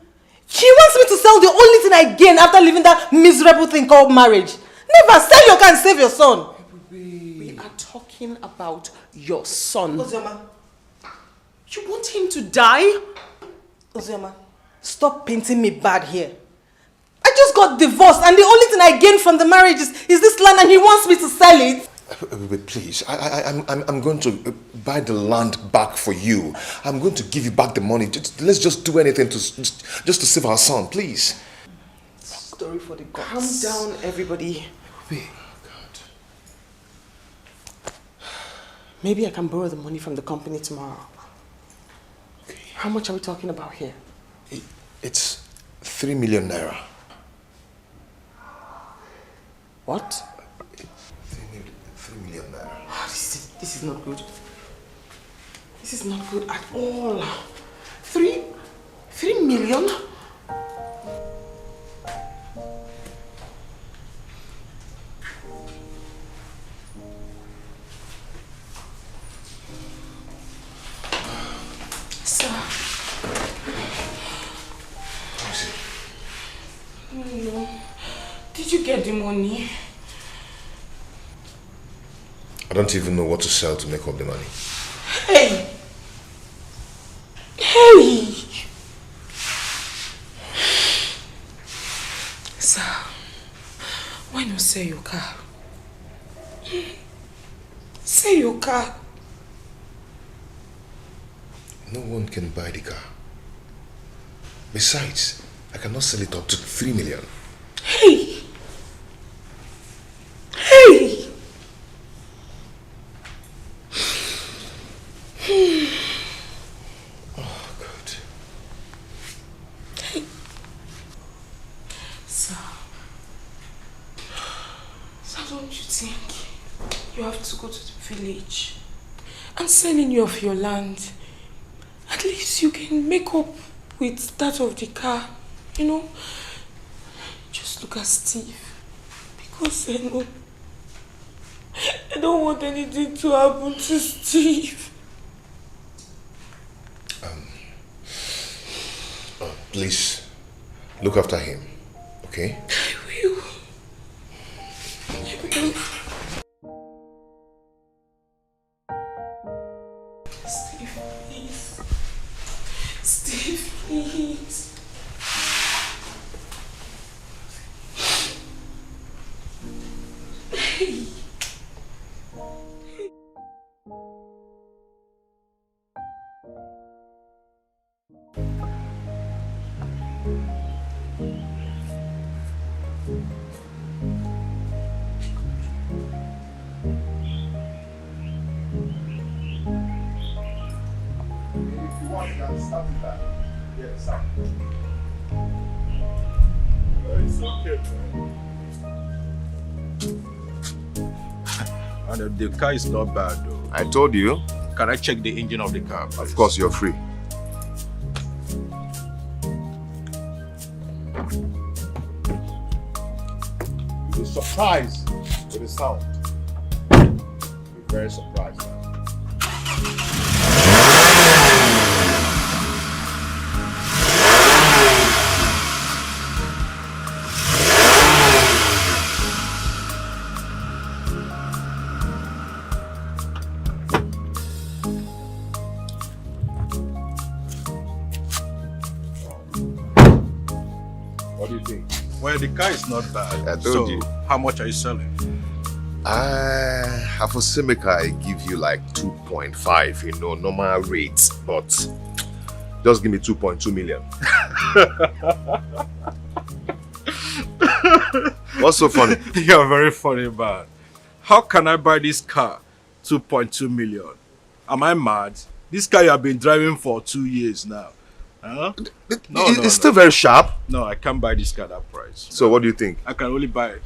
She wants me to sell the only thing I gain after leaving that miserable thing called marriage. Never. Sell your car and save your son. We are talking about your son. Ozoma. You want him to die? Ozoma, stop painting me bad here. I just got divorced and the only thing I gained from the marriage is this land and he wants me to sell it. Please, I'm going to buy the land back for you. I'm going to give you back the money. Let's just do anything just to save our son, please. Story for the gods. Calm down, everybody. Maybe I can borrow the money from the company tomorrow. Okay. How much are we talking about here? It's 3 million naira. What? 3 million naira. This is not good. This is not good at all. 3 million? Sir. No. Did you get the money? I don't even know what to sell to make up the money. Hey! Hey! Sir, why not sell your car? Sell your car. No one can buy the car. Besides, I cannot sell it up to 3 million. Hey! Hey! Oh, God. Hey. Sir, don't you think you have to go to the village and sell any of your land? At least you can make up with that of the car, you know? Just look at Steve. Because I know I don't want anything to happen to Steve. Please, look after him, okay? I will. Steve, please. Steve, please. Hey. It's okay, and the car is not bad though. I told you. Can I check the engine of the car, please? Of course, you're free. You'll be surprised with the sound. You'll be very surprised. What do you think? Well, the car is not bad. I told you. How much are you selling? For Simeka, I give you like 2.5, you know, normal rates, but just give me 2.2 million. What's so funny? You're very funny, man. How can I buy this car 2.2 million? Am I mad? This car you have been driving for 2 years now. Huh? It's still very sharp. No, I can't buy this car that price. So what do you think? I can only buy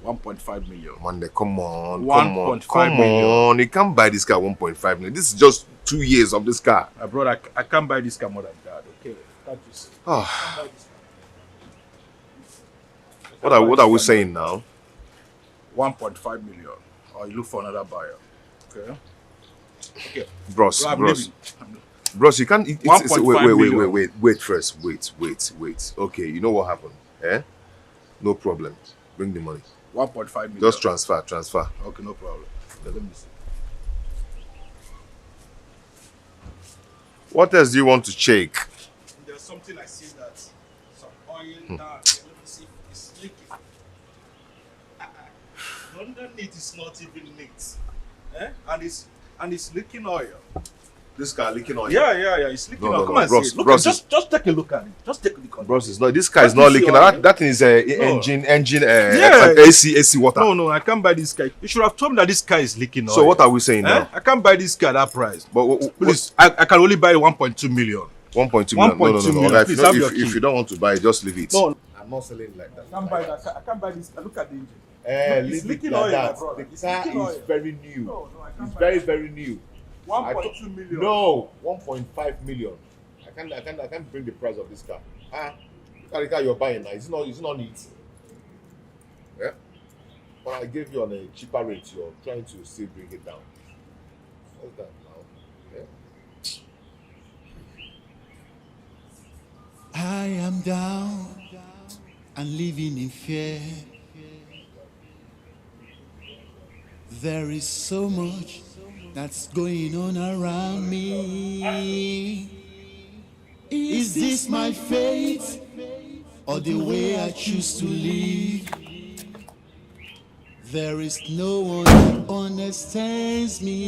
1.5 million. Man, come on, 1.5 million. on. You can't buy this car 1.5 million. This is just 2 years of this car. Brother, I can't buy this car more than that, okay? Can't you see? Oh. What are we saying now? 1.5 million. Or you look for another buyer. Okay? Okay. Bros, you can't. Wait first. Wait. Okay, you know what happened? Eh? No problem. Bring the money. 1.5 million. Just transfer. Okay, no problem. Let me see. What else do you want to check? There's something I see that some oil down. Let me see if it's leaking. Underneath is not even neat. Eh? And it's leaking oil. This car leaking oil? Yeah, it's leaking oil. Come and bros, see it. Bros, just take a look at it. Just take a look at it. Bros, it's not. This car is not leaking. That thing is engine. AC water. No, I can't buy this car. You should have told me that this car is leaking oil. So what are we saying now? I can't buy this car at that price. But please, I can only buy 1.2 million. 1.2 million. No. If you don't want to buy it, just leave it. No, I'm not selling like that. I can't buy that. I can't buy this. Look at the engine. It's leaking like that. The car is very new. No, it's very, very new. 1.2 million. No, 1.5 million. I can't bring the price of this car. Look at the car you're buying now. It's not neat. Yeah. But I gave you on a cheaper rate. You're trying to still bring it down. What's that now? Yeah. I am down and living in fear. There is so much that's going on around me. Is this my fate or the way I choose to live? There is no one who understands me.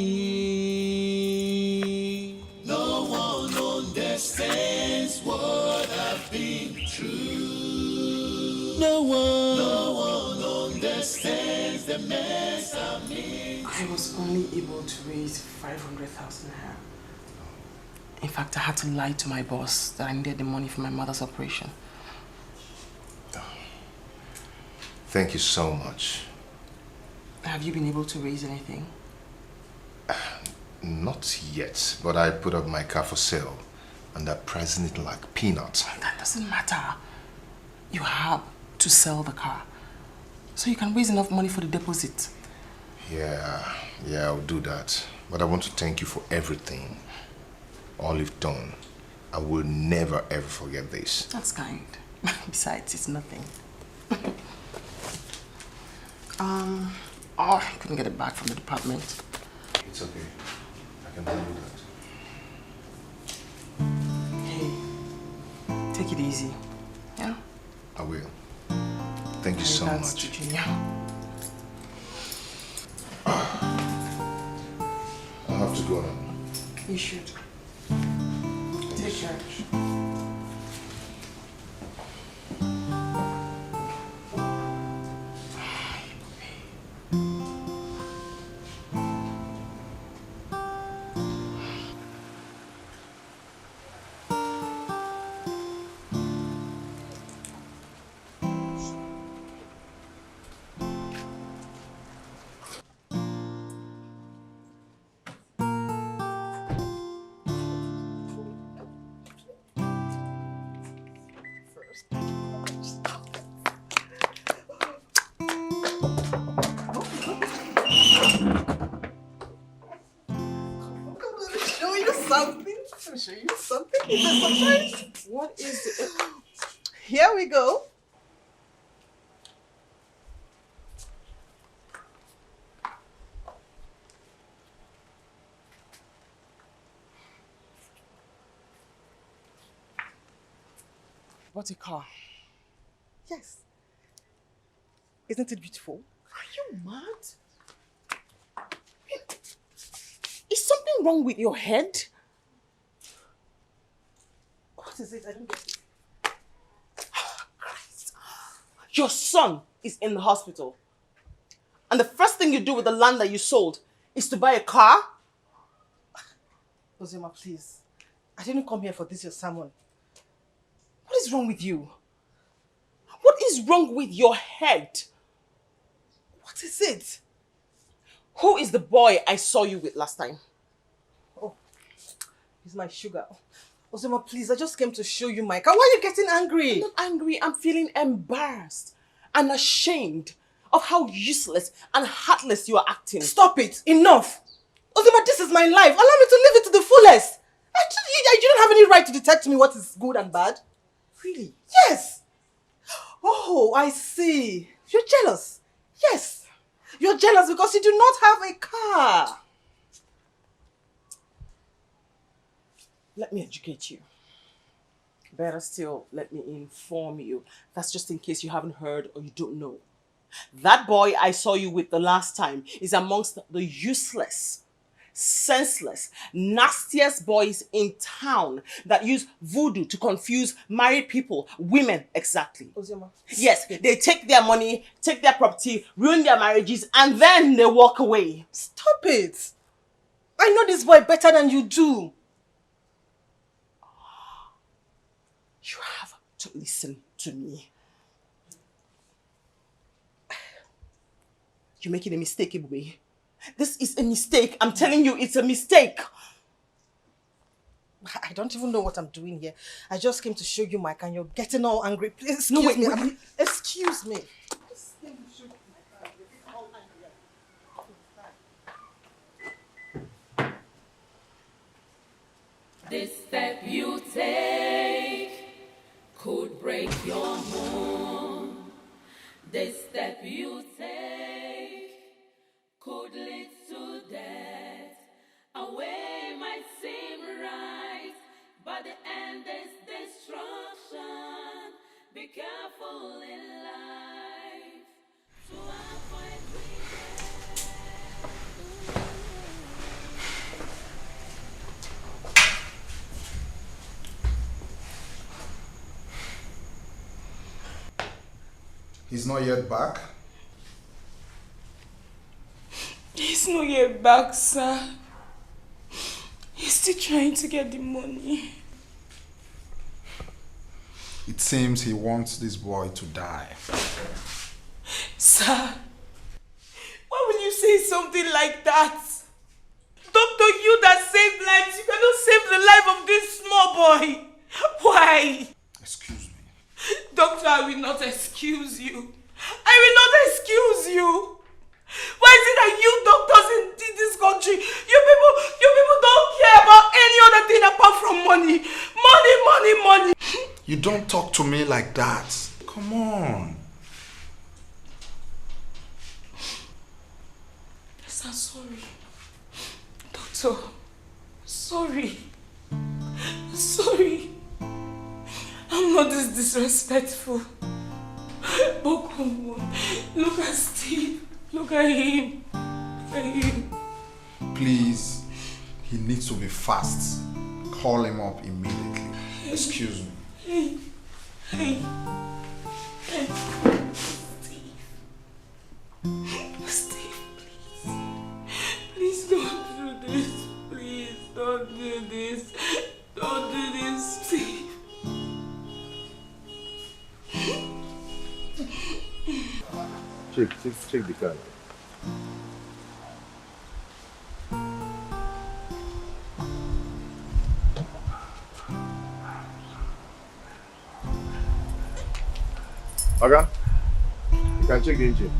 No one understands what I've been through. No one understands the mess I'm in. I was only able to raise 500,000 naira. In fact, I had to lie to my boss that I needed the money for my mother's operation. Thank you so much. Have you been able to raise anything? Not yet, but I put up my car for sale and they're pricing it like peanuts. That doesn't matter. You have to sell the car so you can raise enough money for the deposit. Yeah, I'll do that. But I want to thank you for everything. All you've done. I will never ever forget this. That's kind. Besides, it's nothing. I couldn't get it back from the department. It's okay. I can handle that. Hey, take it easy. Yeah? I will. Thank you so much. To Junior. I have to go now. You should. Take care. Show you something. Is that surprise? What is it? Here we go. What's a car? Yes. Isn't it beautiful? Are you mad? Is something wrong with your head? What is it? I don't get it. Christ. Your son is in the hospital. And the first thing you do with the land that you sold is to buy a car? Ozema, please. I didn't come here for this, your sermon. What is wrong with you? What is wrong with your head? What is it? Who is the boy I saw you with last time? Oh, he's my sugar. Ozoma, please, I just came to show you my car. Why are you getting angry? I'm not angry. I'm feeling embarrassed and ashamed of how useless and heartless you are acting. Stop it. Enough. Ozoma, this is my life. Allow me to live it to the fullest. You don't have any right to detect me what is good and bad. Really? Yes. Oh, I see. You're jealous. Yes. You're jealous because you do not have a car. Let me educate you. Better still, let me inform you. That's just in case you haven't heard or you don't know. That boy I saw you with the last time is amongst the useless, senseless, nastiest boys in town that use voodoo to confuse married people, women exactly. Ozoma. Yes, they take their money, take their property, ruin their marriages, and then they walk away. Stop it. I know this boy better than you do. You have to listen to me. You're making a mistake, Ibwe. This is a mistake. I'm telling you, it's a mistake. I don't even know what I'm doing here. I just came to show you my car and you're getting all angry. Please excuse No, wait, me. wait. Excuse me. This step you take could break your home. This step you take could lead to death. A way might seem right, but the end is destruction. Be careful in life to avoid He's not yet back. He's not yet back, sir. He's still trying to get the money. It seems he wants this boy to die. Sir, why will you say something like that? Doctor, you that saved lives, you cannot save the life of this small boy. Why? Excuse me. Doctor, I will not excuse you. I will not excuse you. Why is it that you doctors in this country, you people don't care about any other thing apart from money? Money, money, money. You don't talk to me like that. Come on. Yes, I'm sorry. Doctor, sorry. Sorry. I'm not this disrespectful. But come on. Look at Steve. Look at him. Look at him. Please, he needs to be fast. Call him up immediately. Excuse me. Hey. Hey. Hey. Steve. Steve, please. Please don't do this. Please don't do this. Don't do this, Steve. Check the car. Okay, you can check the engine.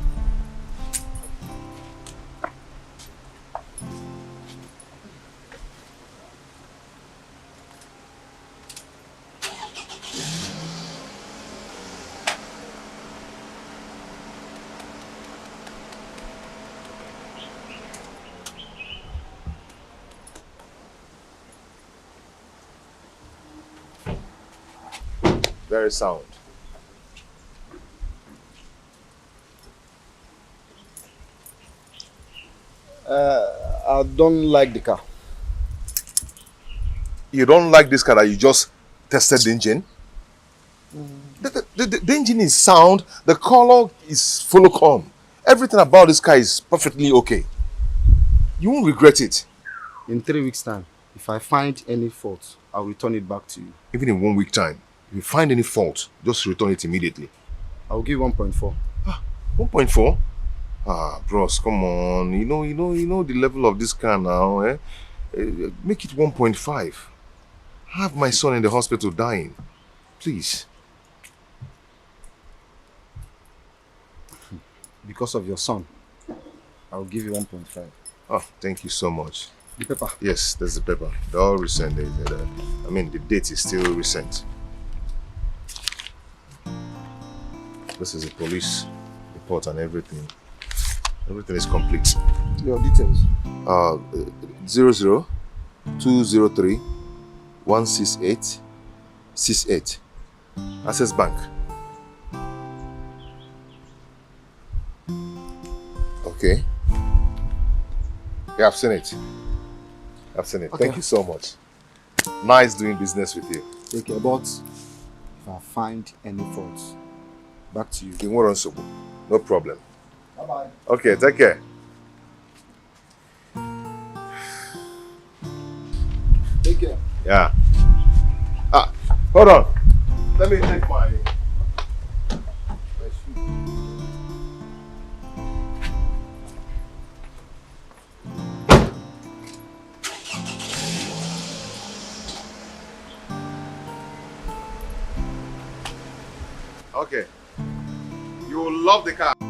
Very sound. I don't like the car. You don't like this car that you just tested the engine? The engine is sound, the color is full of calm. Everything about this car is perfectly okay. You won't regret it. In 3 weeks' time, if I find any fault, I'll return it back to you. Even in 1 week time, if you find any fault, just return it immediately. I'll give 1.4. 1.4? Ah, bros, come on. You know the level of this car now, eh? Make it 1.5. Have my son in the hospital dying. Please. Because of your son, I'll give you 1.5. Oh, thank you so much. The paper? Yes, there's the paper. They're all recent. I mean, the date is still recent. This is a police report and everything. Everything is complete. Your details? 00203 168 68. Access Bank. Okay. Yeah, I've seen it. I've seen it. Okay. Thank you so much. Nice doing business with you. Take care, but if I find any faults, back to you. No problem. Bye-bye. Okay, take care. Take care. Yeah. Ah, hold on. Let me take my shoe. Okay. You will love the car. You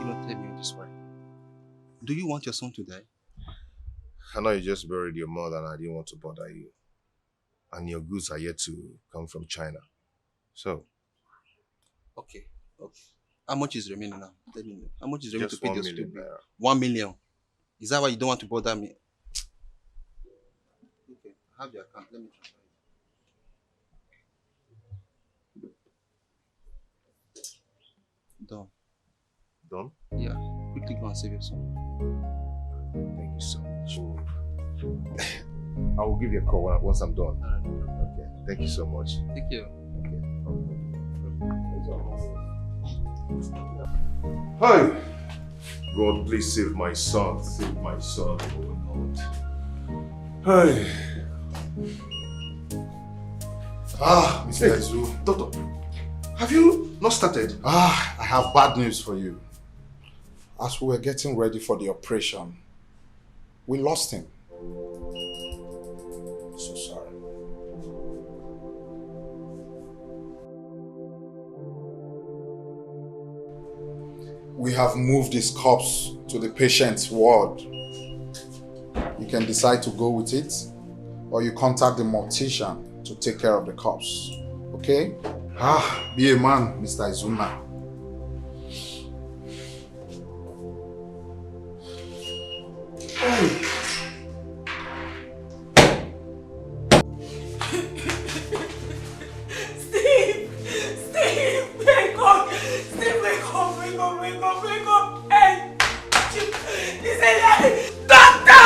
not tell me this way. Do you want your son to die? I know you just buried your mother and I didn't want to bother you. And your goods are yet to come from China. So. Okay. How much is remaining now? Tell me. How much is remaining to Just pay 1 the million school bill? naira. 1 million. Is that why you don't want to bother me? Okay, I have your account. Let me transfer it. Done. Done? Yeah. Quickly go and save your son. Thank you so much. I will give you a call once I'm done. Okay. Thank you so much. Take care. Hi. God, please save my son. Save my son, oh Lord. Hi. Mr. Izu. Doctor, have you not started? I have bad news for you. As we were getting ready for the operation, we lost him. So sorry. We have moved his corpse to the patient's ward. You can decide to go with it, or you contact the mortician to take care of the corpse. Okay? Be a man, Mr. Izuna. Steve, wake up! Steve, wake up! Hey! This is a lie! Doctor!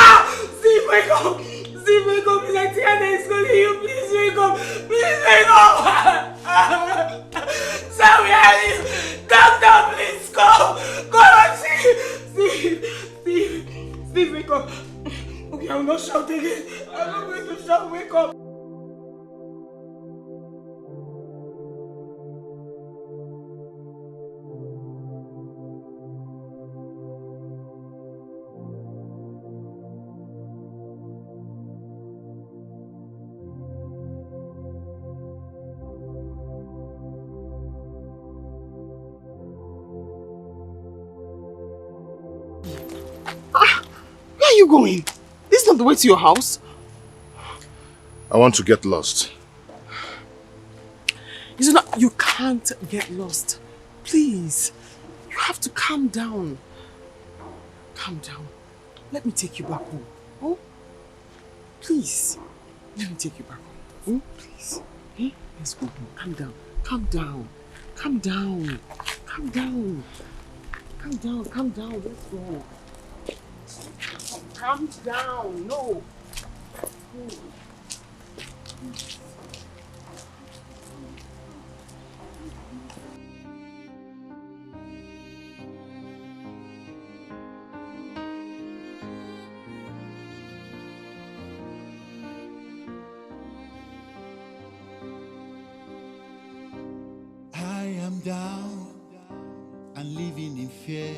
Steve, wake up! Steve, wake up! It's like Tiana is calling you. Please wake up! Please wake up! Sir, where are you? Doctor, please come! Come and see! Steve, wake up! Okay, I will not shout again. I'm not going to shout. Wake up! Where are you going? This is not the way to your house. I want to get lost. You can't get lost. Please. You have to calm down. Calm down. Let me take you back home. Oh? Please. Let me take you back home. Oh, please. Hey, let's go home. Calm down. Calm down. Calm down. Calm down. Calm down. Calm down. Let's go. Calm down. No. I down and living in fear.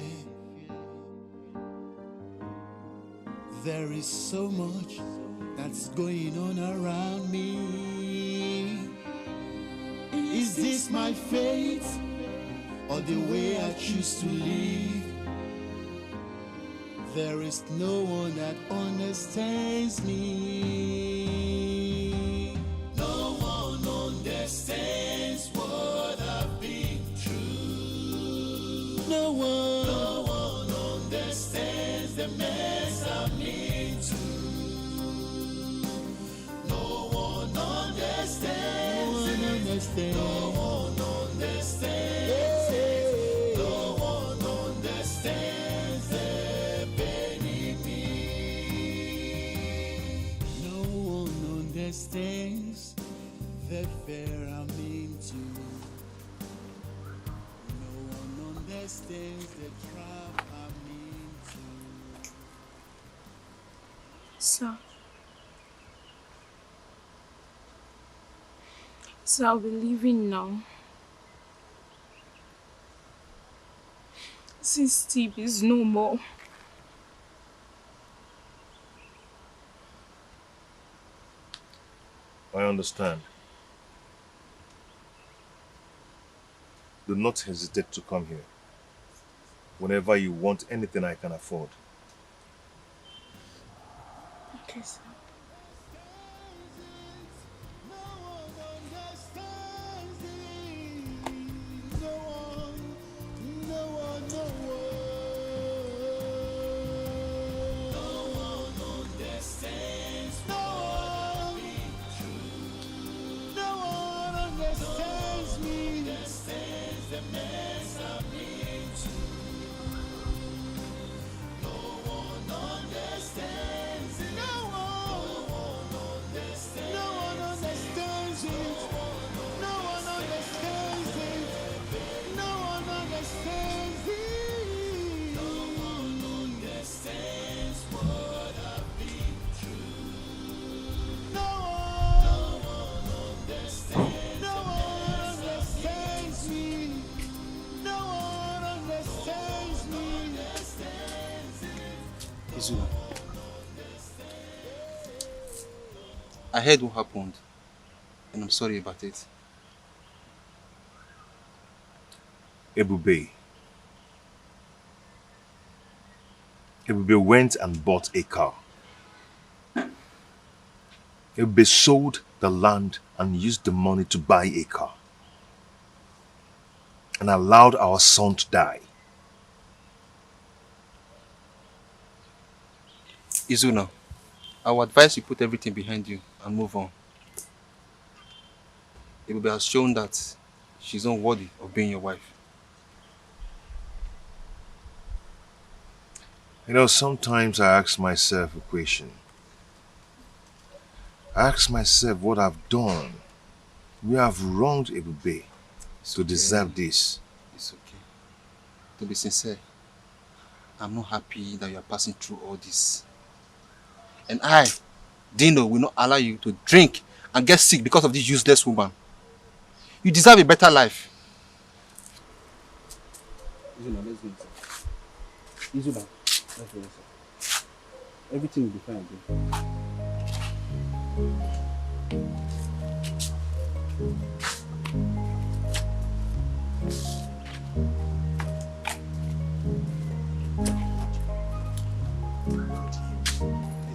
There is so much that's going on around me. Is this my fate or the way I choose to live? There is no one that understands me. No one understands what I've been through. No one understands the mess I'm into. No one understands. No one understands. No one understands. No one understands the pain in me. No one understands the fear I'm into. No one understands the trap I'm into. Sir. So I'll be leaving now. Since Steve is no more. I understand. Do not hesitate to come here. Whenever you want anything I can afford. Okay, sir. I heard what happened, and I'm sorry about it. Ebube went and bought a car. Ebube sold the land and used the money to buy a car. And allowed our son to die. Izuna, I would advise you put everything behind you and move on. Ebube has shown that she's not worthy of being your wife. You know, sometimes I ask myself a question. I ask myself what I've done. We have wronged Ebube to deserve this. It's okay. To be sincere, I'm not happy that you are passing through all this. And I, Dino, will not allow you to drink and get sick because of this useless woman. You deserve a better life. Izuna, let's go inside. Izuna, let's go inside. Everything will be fine, bro.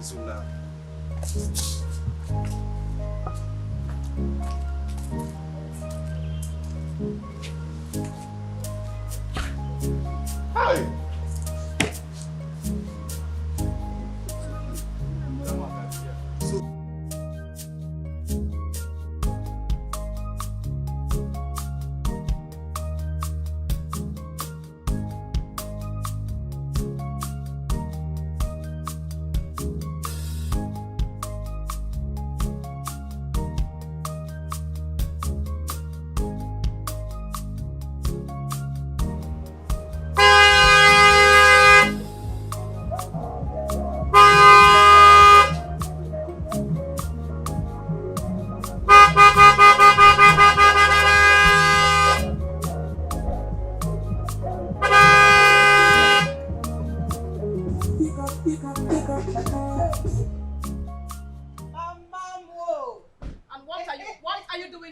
Izuna. Hi.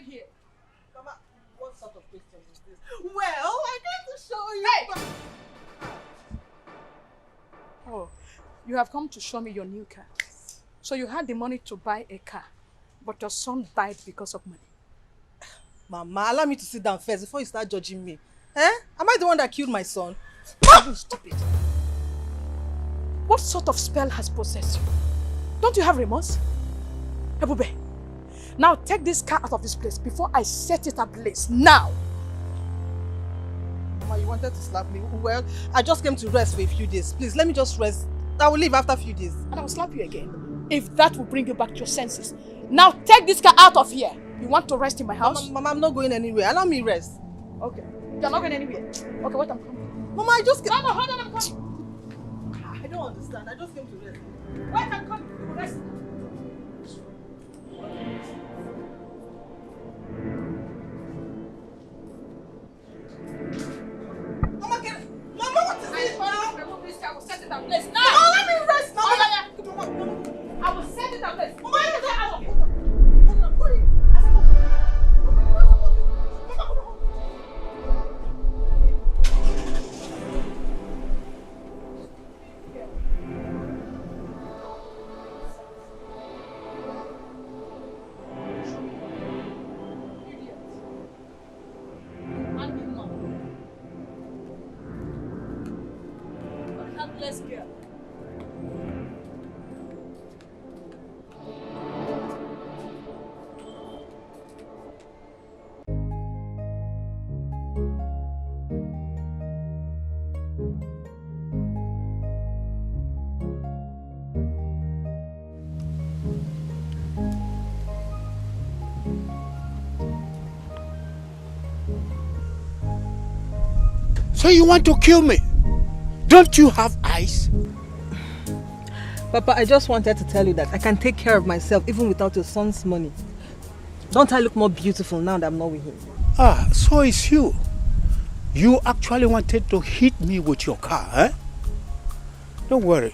doing here? Mama, what sort of question is this? Well, I got to show you. Hey! Oh, you have come to show me your new car. So you had the money to buy a car, but your son died because of money. Mama, allow me to sit down first before you start judging me. Eh? Am I the one that killed my son? You stupid. What sort of spell has possessed you? Don't you have remorse? Ebube, now take this car out of this place before I set it ablaze. Now! Mama, you wanted to slap me? Well, I just came to rest for a few days. Please, let me just rest. I will leave after a few days. And I will slap you again, if that will bring you back to your senses. Now take this car out of here. You want to rest in my house? Mama, I'm not going anywhere. Allow me rest. Okay. You're not going anywhere. Okay, wait, I'm coming. Mama, I just... No, hold on, I'm coming. I don't understand. I just came to rest. Wait, I'm coming. You will rest. Mama, what is this now? Remove this car. I will set it ablaze now. No, let me rest now. I will set it ablaze. Mama, Get it out of here. hold on. What are you... So you want to kill me? Don't you have eyes? Papa, I just wanted to tell you that I can take care of myself even without your son's money. Don't I look more beautiful now that I'm not with him? Ah, so it's you. You actually wanted to hit me with your car, eh? Don't worry.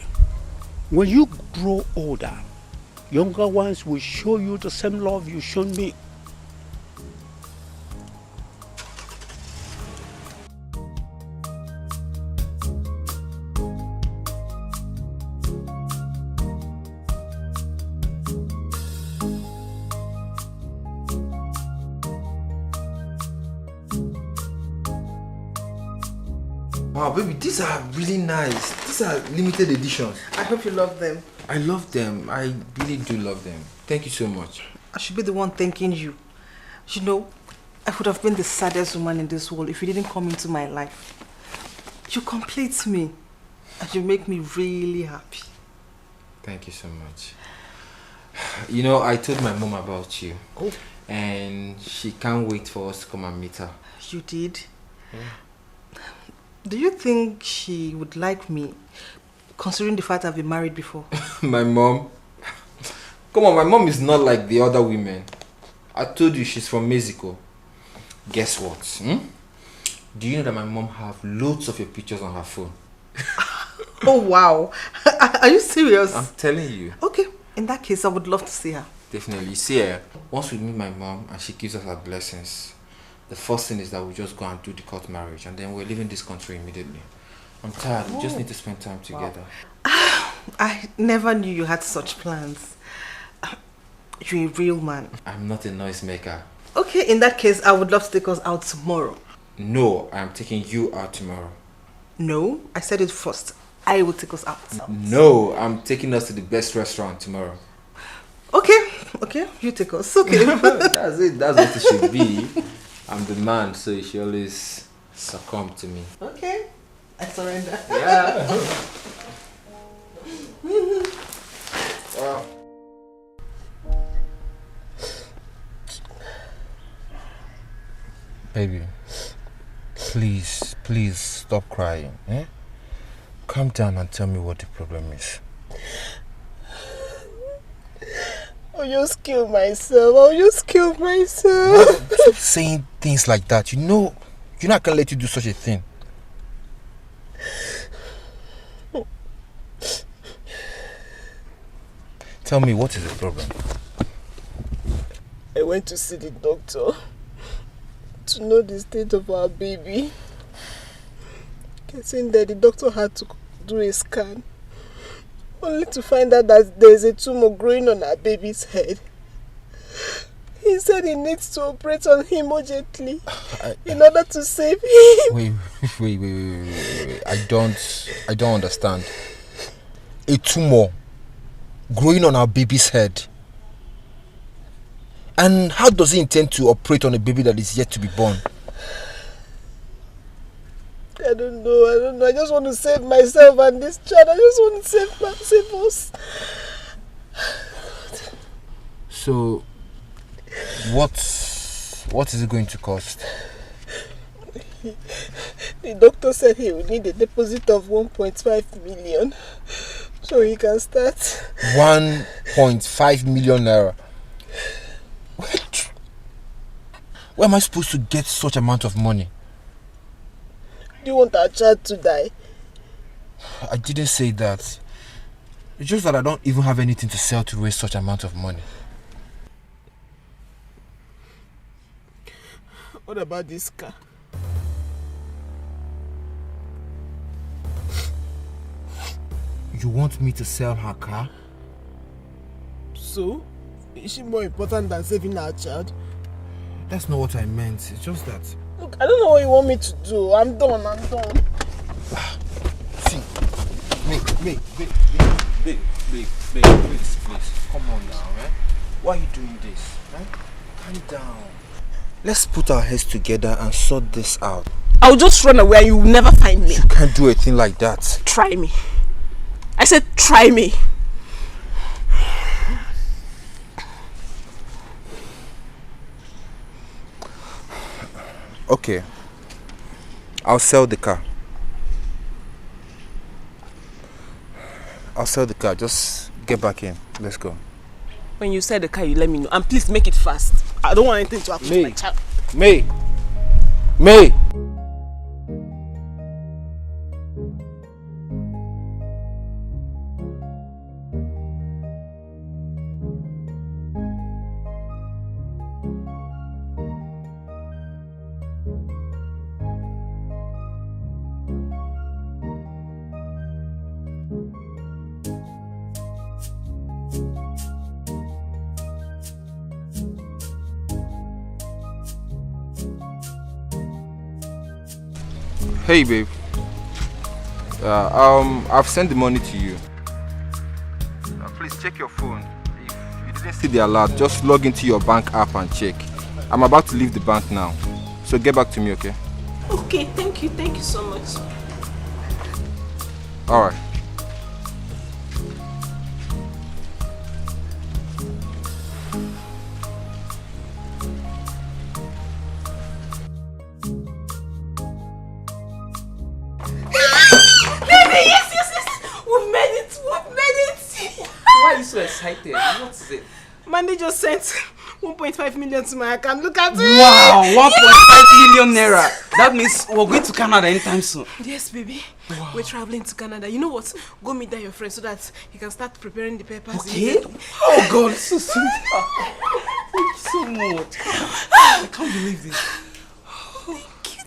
When you grow older, younger ones will show you the same love you shown me. Wow, baby, these are really nice. These are limited editions. I hope you love them. I love them. I really do love them. Thank you so much. I should be the one thanking you. You know, I would have been the saddest woman in this world if you didn't come into my life. You complete me. And you make me really happy. Thank you so much. You know, I told my mom about you. Oh. And she can't wait for us to come and meet her. You did? Yeah. Do you think she would like me, considering the fact I've been married before? My mom? Come on, my mom is not like the other women. I told you she's from Mexico. Guess what? Do you know that my mom have loads of your pictures on her phone? Oh wow. Are you serious? I'm telling you. Okay, in that case I would love to see her. Definitely. See her. Once we meet my mom and she gives us her blessings, the first thing is that we just go and do the court marriage and then we're leaving this country immediately. I'm tired. We just need to spend time together. Wow. I never knew you had such plans. You're a real man. I'm not a noisemaker. Okay, in that case, I would love to take us out tomorrow. No, I'm taking you out tomorrow. No, I said it first. I will take us out. No, I'm taking us to the best restaurant tomorrow. Okay, you take us. Okay. That's it. That's what it should be. I'm the man, so you should always succumb to me. Okay, I surrender. Yeah. Wow. Baby, please stop crying. Eh? Calm down and tell me what the problem is. I'll just kill myself. Stop saying things like that. You know I can't let you do such a thing. Tell me, what is the problem? I went to see the doctor to know the state of our baby. Getting there, the doctor had to do a scan, only to find out that there's a tumor growing on our baby's head. He said he needs to operate on him urgently in order to save him. Wait. I don't understand. A tumor growing on our baby's head. And how does he intend to operate on a baby that is yet to be born? I don't know. I just want to save myself and this child. I just want to save us. So, what is it going to cost? The doctor said he will need a deposit of 1.5 million so he can start. 1.5 million naira. Where am I supposed to get such amount of money? Do you want our child to die? I didn't say that. It's just that I don't even have anything to sell to raise such amount of money. What about this car? You want me to sell her car? So? Is she more important than saving our child? That's not what I meant. It's just that... Look, I don't know what you want me to do. I'm done. See, babe, please. Come on now, eh? Why are you doing this? Eh? Calm down. Let's put our heads together and sort this out. I'll just run away and you will never find me. You can't do a thing like that. Try me. I said try me. Okay. I'll sell the car. Just get back in. Let's go. When you sell the car, you let me know. And please make it fast. I don't want anything to happen to my child. May! Hey babe, I've sent the money to you. Please check your phone. If you didn't see the alert, just log into your bank app and check. I'm about to leave the bank now, so get back to me, okay? Okay, thank you so much. Alright. Why are you so excited? What is it? Mandy just sent 1.5 million to my account. Look at it. Wow, 1.5 million naira. That means we're going to Canada anytime soon. Yes, baby. Wow. We're traveling to Canada. You know what? Go meet there your friend so that he can start preparing the papers. Okay. Oh God, so sweet. Thank you so much. I can't believe this.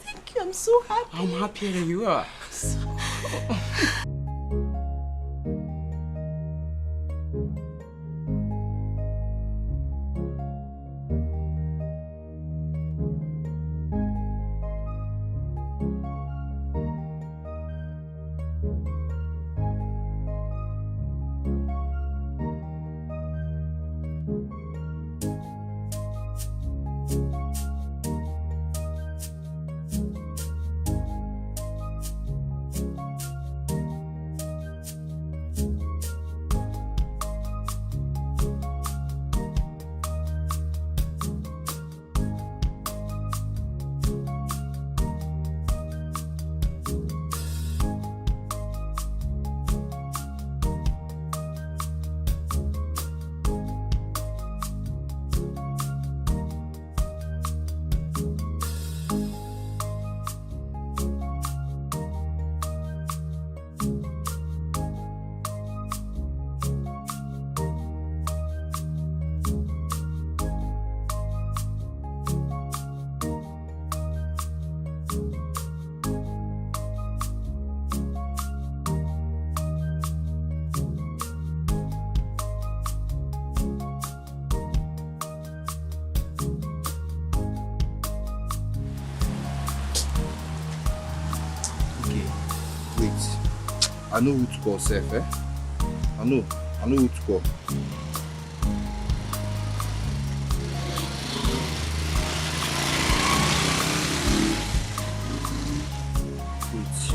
Thank you. I'm so happy. I'm happier than you are. I know who to call, Seth, eh? I know who to call. Wait.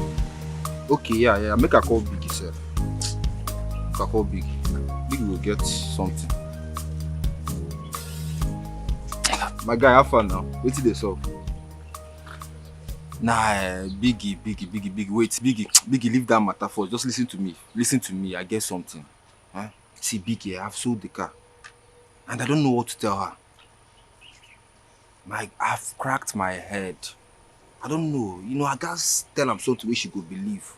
Okay, yeah. Make a call Biggie, Seth. Make a call Biggie. Biggie will get something. My guy, have fun now. Wait till they solve. Nah, Biggie. Wait, Biggie, leave that matter first. Just listen to me. I get something. Huh? See, Biggie, I've sold the car. And I don't know what to tell her. I've cracked my head. I don't know. You know, I gotta tell her something where she could believe.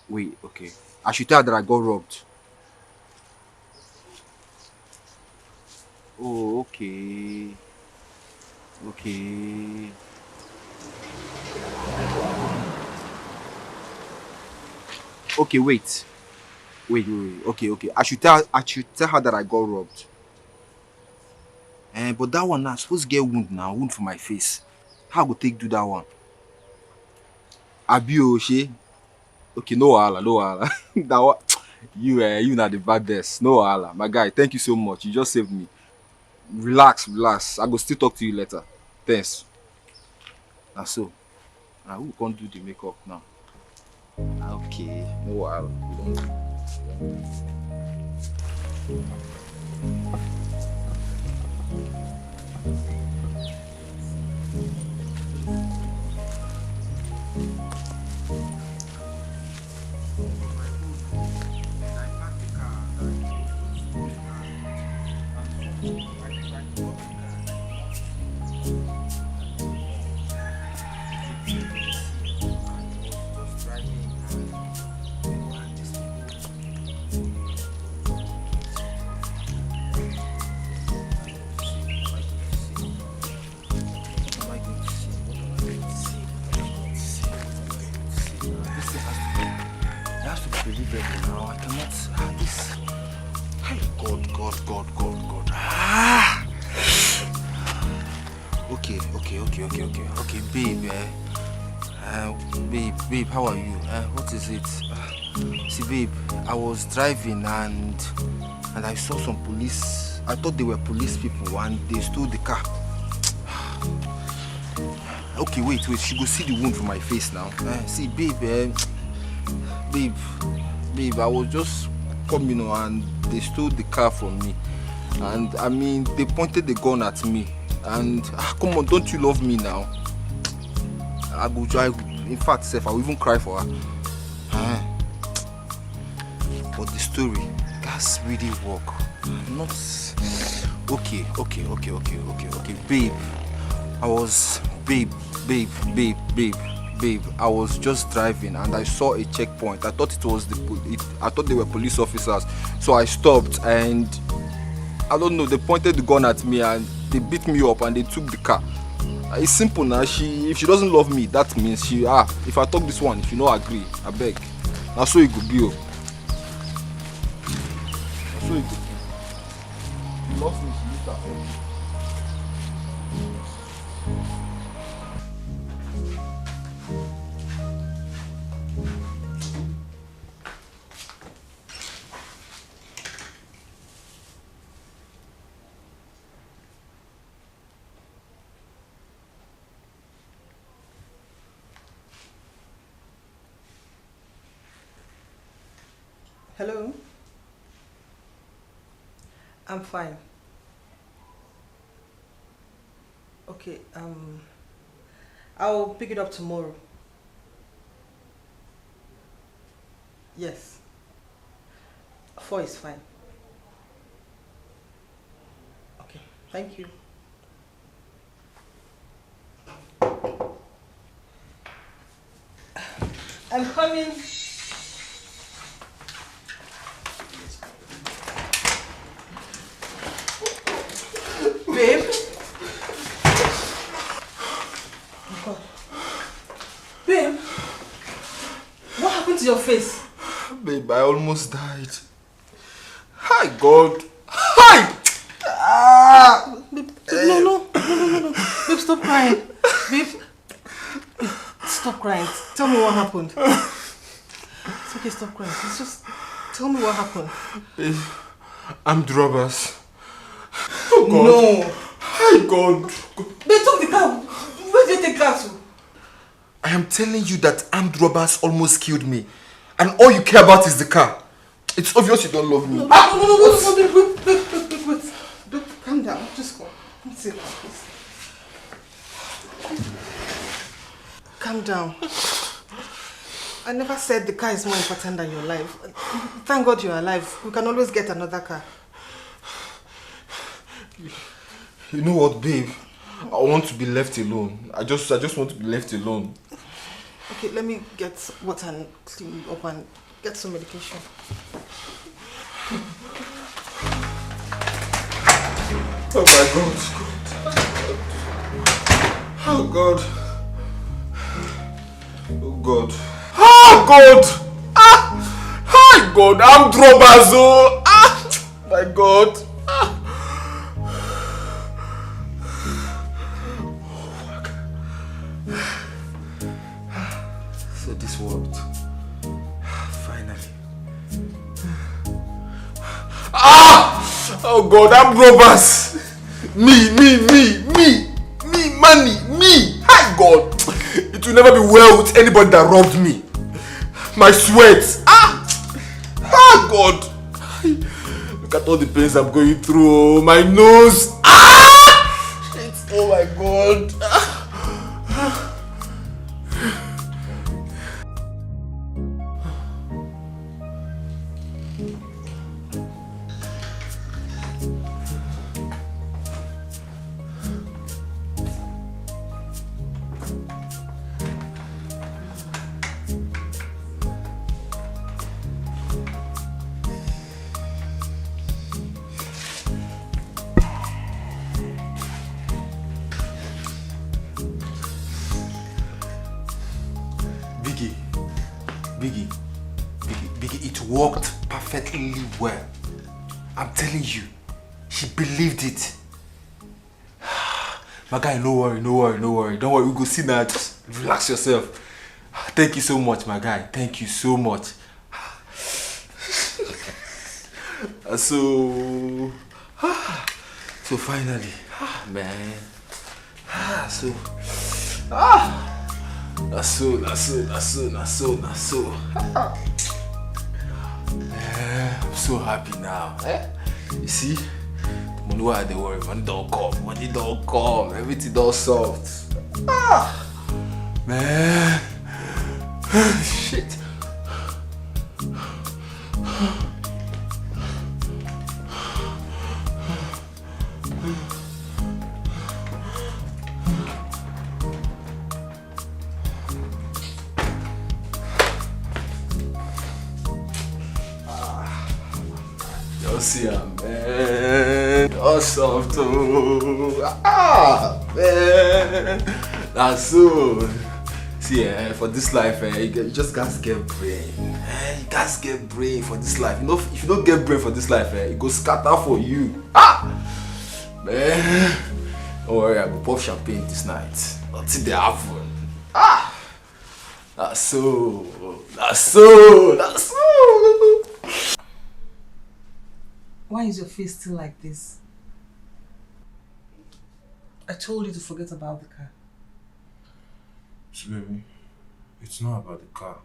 Wait, okay. I should tell her that I got robbed. Oh, okay. Okay, wait. Okay. I should tell her that I got robbed. But that one now, supposed to get wound for my face. How I go take do that one? Abi Oshe. Okay, no wahala. That one, you not the baddest. No wahala. My guy, thank you so much. You just saved me. Relax. I go still talk to you later. Thanks. Now so, who can't do the makeup now? Okay, no wahala. Now I cannot. This. Hey, God. Okay, babe. Babe, how are you? What is it? See, babe, I was driving and I saw some police. I thought they were police people and they stole the car. Okay, wait. She go see the wound from my face now. See, babe. Babe, I was just coming, and they stole the car from me. And I mean, they pointed the gun at me. And come on, don't you love me now? I go drive. In fact, Seth, I will even cry for her. But the story, that's really work. Not okay. Babe, I was just driving and I saw a checkpoint. I thought I thought they were police officers. So I stopped and I don't know, they pointed the gun at me and they beat me up and they took the car. It's simple now. If she doesn't love me, that means if I talk this one, if you don't agree, I beg. That's so it could be. That's so it could be. She loves me, she used that for me. Hello? I'm fine. Okay, I'll pick it up tomorrow. Yes. 4 is fine. Okay, thank you. I'm coming. Babe? Oh God. Babe? What happened to your face? Babe, I almost died. Hi, God. Hi! Babe, no. Babe, stop crying. Babe, stop crying. Tell me what happened. It's okay, stop crying. It's just... Tell me what happened. Babe, armed robbers. Oh God. No. Oh God. They took the car. Where did they take the car to? I am telling you that armed robbers almost killed me. And all you care about is the car. It's obvious you don't love me. No, wait. Calm down. Just go. Let's sit down, please. Calm down. I never said the car is more important than your life. Thank God you're alive. We can always get another car. You know what, babe? I want to be left alone. I just want to be left alone. Okay, let me get water and clean you up and get some medication. Oh my God. Oh God. Oh God. Oh God. Oh God. I'm robbers. Oh. My God. So this worked. Finally. Oh God, I'm robbers. Me, money, me. Hi God. It will never be well with anybody that robbed me. My sweat. God. Look at all the pains I'm going through. My nose. Shit. Oh my God. Biggie, it worked perfectly well. I'm telling you, she believed it. My guy, no worry. Don't worry, we go see now. Just relax yourself. Thank you so much, my guy. Thank you so much. So finally, man. That's so. I'm so happy now. You see, the money why they worry, money don't come, everything don't solved. Man, shit. See ya, man. Awesome too. Man. That's so. See, for this life, you just gotta get brain. You gotta get brain for this life. You know, if you don't get brain for this life, it go scatter for you. Man. Don't worry, I go pop champagne this night. Until they happen. That's so. Why is your face still like this? I told you to forget about the car. So baby, it's not about the car.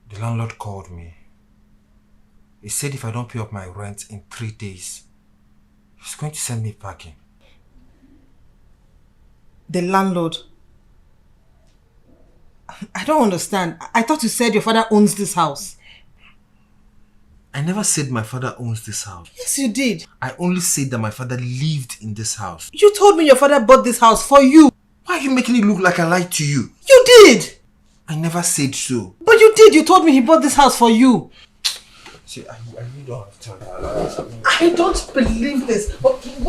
The landlord called me. He said if I don't pay up my rent in 3 days, he's going to send me packing. The landlord? I don't understand. I thought you said your father owns this house. I never said my father owns this house. Yes, you did. I only said that my father lived in this house. You told me your father bought this house for you. Why are you making it look like I lied to you? You did. I never said so. But you did. You told me he bought this house for you. See, I really don't have time. I don't believe this. Hold it.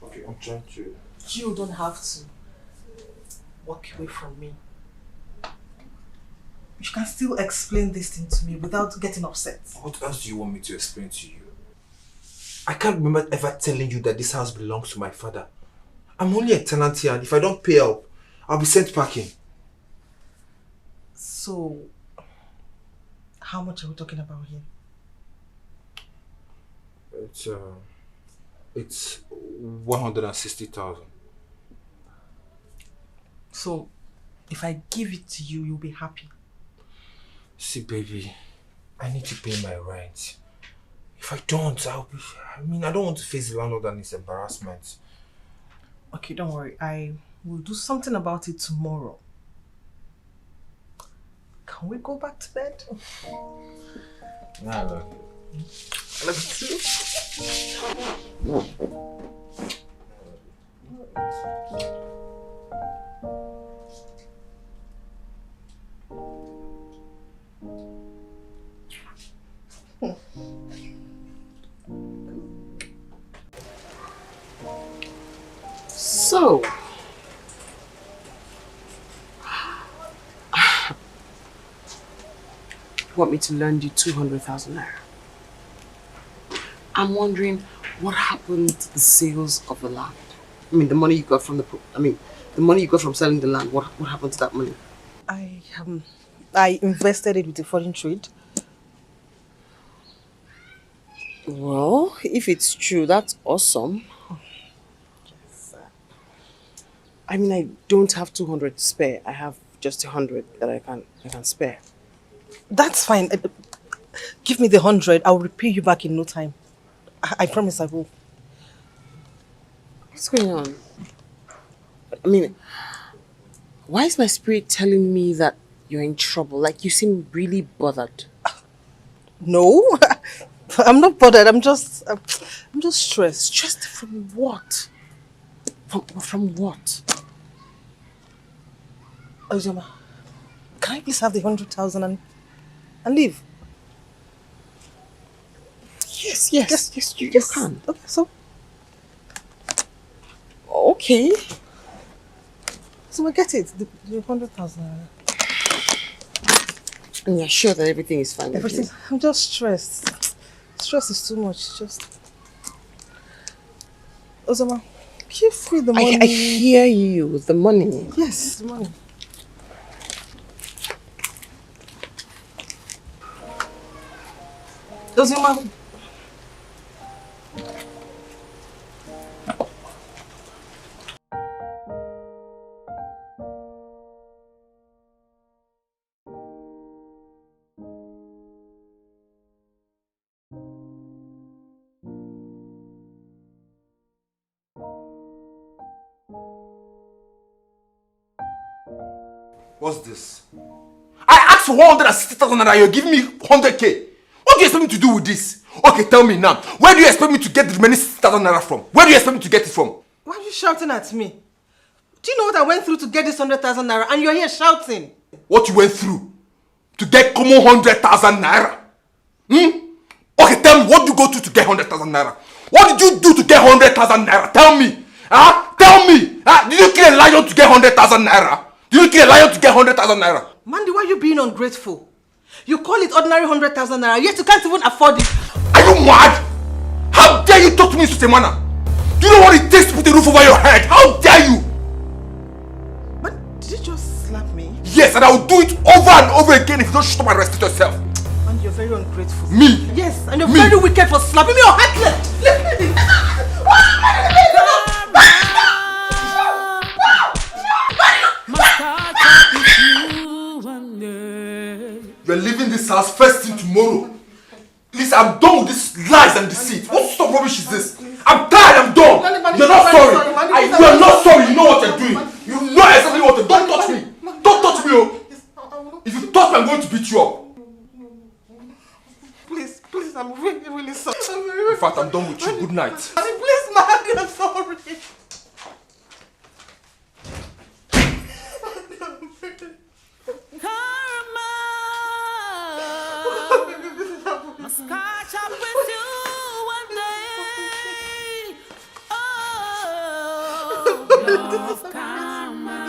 Okay, I'm trying to. You don't have to walk away from me. You can still explain this thing to me without getting upset. What else do you want me to explain to you? I can't remember ever telling you that this house belongs to my father. I'm only a tenant here, and if I don't pay up, I'll be sent packing. So, how much are we talking about here? It's 160,000. So, if I give it to you, you'll be happy. See, baby, I need to pay my rent. If I don't, I don't want to face the landlord and his embarrassment. Okay, don't worry. I will do something about it tomorrow. Can we go back to bed? Nah, I love you. I love you too. So, want me to lend you 200,000 naira? I'm wondering what happened to the sales of the land. I mean, the money you got from the money you got from selling the land. What happened to that money? I invested it with the foreign trade. Well, if it's true, that's awesome. I mean, I don't have 200 to spare. I have just 100 that I can spare. That's fine. Give me the 100. I'll repay you back in no time. I promise I will. What's going on? I mean, why is my spirit telling me that you're in trouble? Like, you seem really bothered. No, I'm not bothered. I'm just stressed. Stressed from what? From what? Ozoma, can I please have the 100,000 and leave? Yes, you can. Okay, so. Okay. So I get it. The 100,000. And you're sure that everything is fine? Everything. I'm just stressed. Stress is too much. Just. Ozoma, give me the money. I hear you. The money. Yes, the money. Ozoma. What's this? I asked for 160,000 and you're giving me 100k. What do you expect me to do with this? Okay, tell me now. Where do you expect me to get the remaining 60,000 naira from? Where do you expect me to get it from? Why are you shouting at me? Do you know what I went through to get this 100,000 naira and you're here shouting? What you went through to get common 100,000 naira? Okay, tell me, what did you go through to get 100,000 naira? What did you do to get 100,000 naira? Tell me. Tell me. Did you kill a lion to get 100,000 naira? Did you kill a lion to get 100,000 naira? Mandy, why are you being ungrateful? You call it ordinary 100,000 naira, yet you can't even afford it. Are you mad? How dare you talk to me in such a manner? Do you know what it takes to put a roof over your head? How dare you? But did you just slap me? Yes, and I will do it over and over again if you don't shut up and respect yourself. And you're very ungrateful. Me? Yes, and you're very wicked for slapping me or heartless. Let me. You're leaving this house first thing tomorrow. Listen, I'm done with this lies and deceit. What sort of rubbish is this? I'm tired, I'm done. You're not sorry. You're not sorry. You know what you're doing. You know exactly what you're doing. Don't touch me. Don't touch me, oh. If you touch me, I'm going to beat you up. Please, I'm really sorry. In fact, I'm done with you. Good night. Please, Mandy, I'm sorry. Must catch up with you one day. Oh, love karma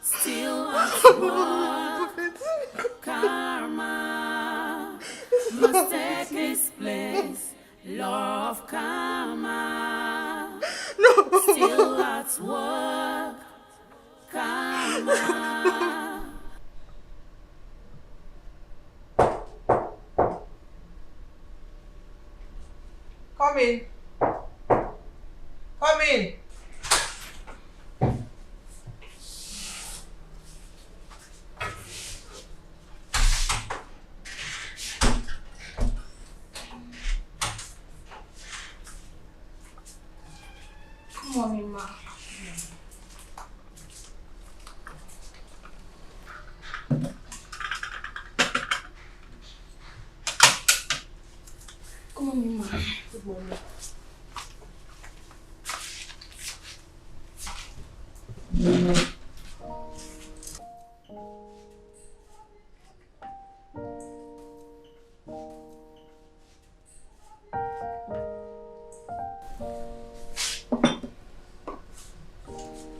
still at work. must take its place. Law of karma. Still at work. Karma. Come in. Come in. Good morning, ma. Good morning, ma. Good morning.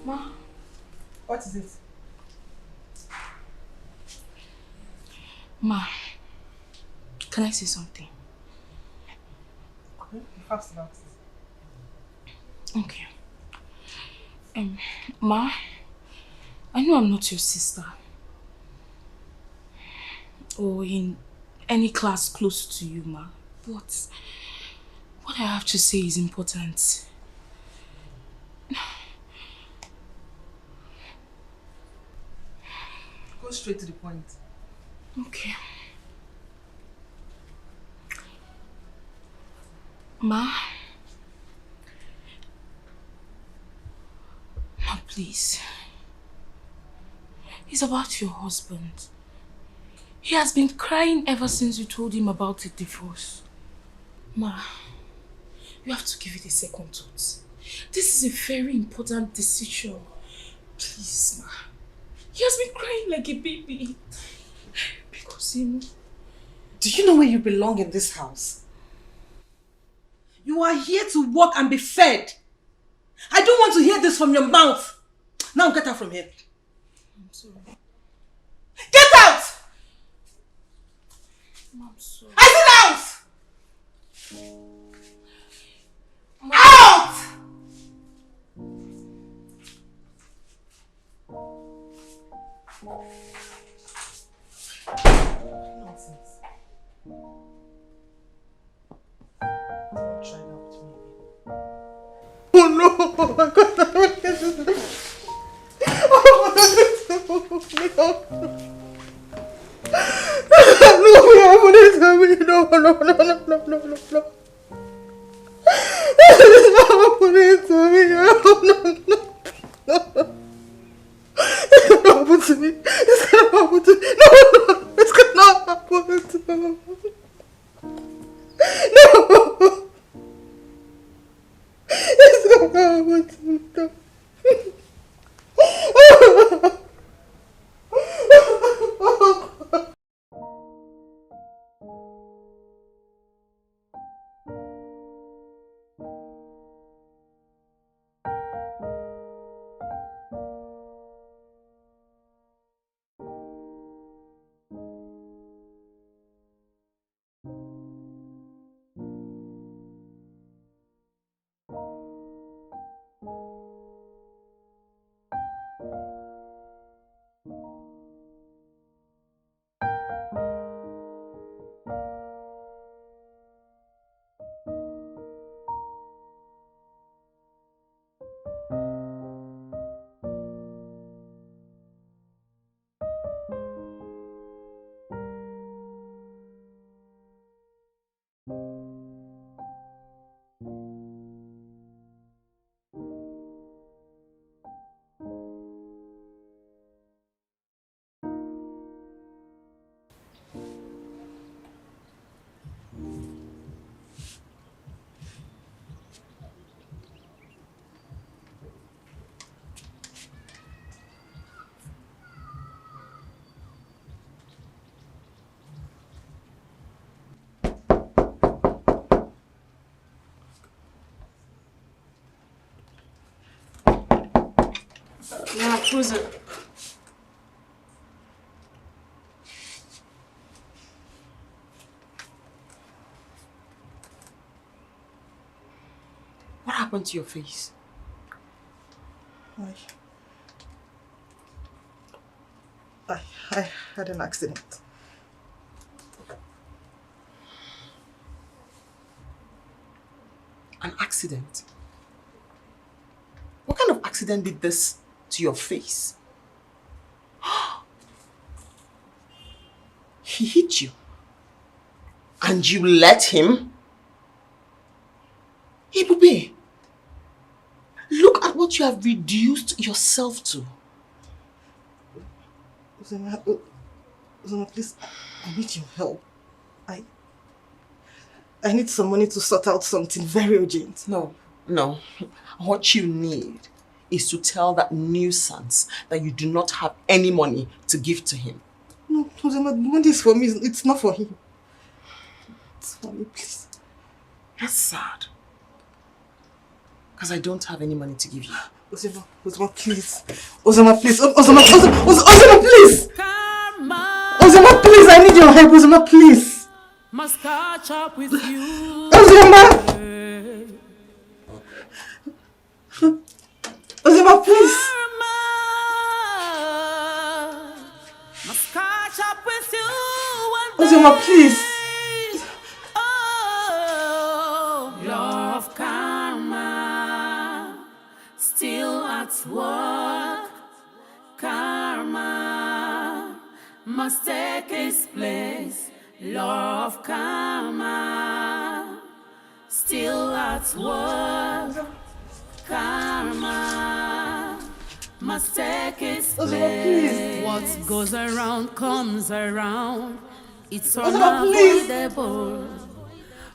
Ma. What is it? Ma, can I say something? Okay, be fast about it. Okay. Ma, I know I'm not your sister. Or in any class close to you, ma. But what I have to say is important. Go straight to the point. Okay. Ma, please. It's about your husband. He has been crying ever since you told him about the divorce. Ma, you have to give it a second thought. This is a very important decision. Please, ma. He has been crying like a baby. Because, you know... Do you know where you belong in this house? You are here to work and be fed. I don't want to hear this from your mouth. Now get out from here. I'm sorry. Get out! I'm sorry. I said out! Ma. Out! Nonsense. Don't try that with me. Oh no! Oh my God! Yeah, cruise it. happened to your face? I had an accident. An accident? What kind of accident did this to your face? He hit you. And you let him? Ibube, look at what you have reduced yourself to. Uzoma, please, I need your help. I need some money to sort out something very urgent. No. What you need is to tell that nuisance that you do not have any money to give to him. No, Uzoma, the money is for me. It's not for him. It's for me, please. That's sad. Because I don't have any money to give you. Uzoma, please. Uzoma, please. Uzoma, please. Uzoma, please. I need your help. Uzoma, please. Must catch up with you. Uzoma, please. Must catch up with you. Uzoma, please. Oh, love karma, still at work. Karma must take its place. Love karma, still at work. Karma must take its place. What goes around comes around. It's unavoidable.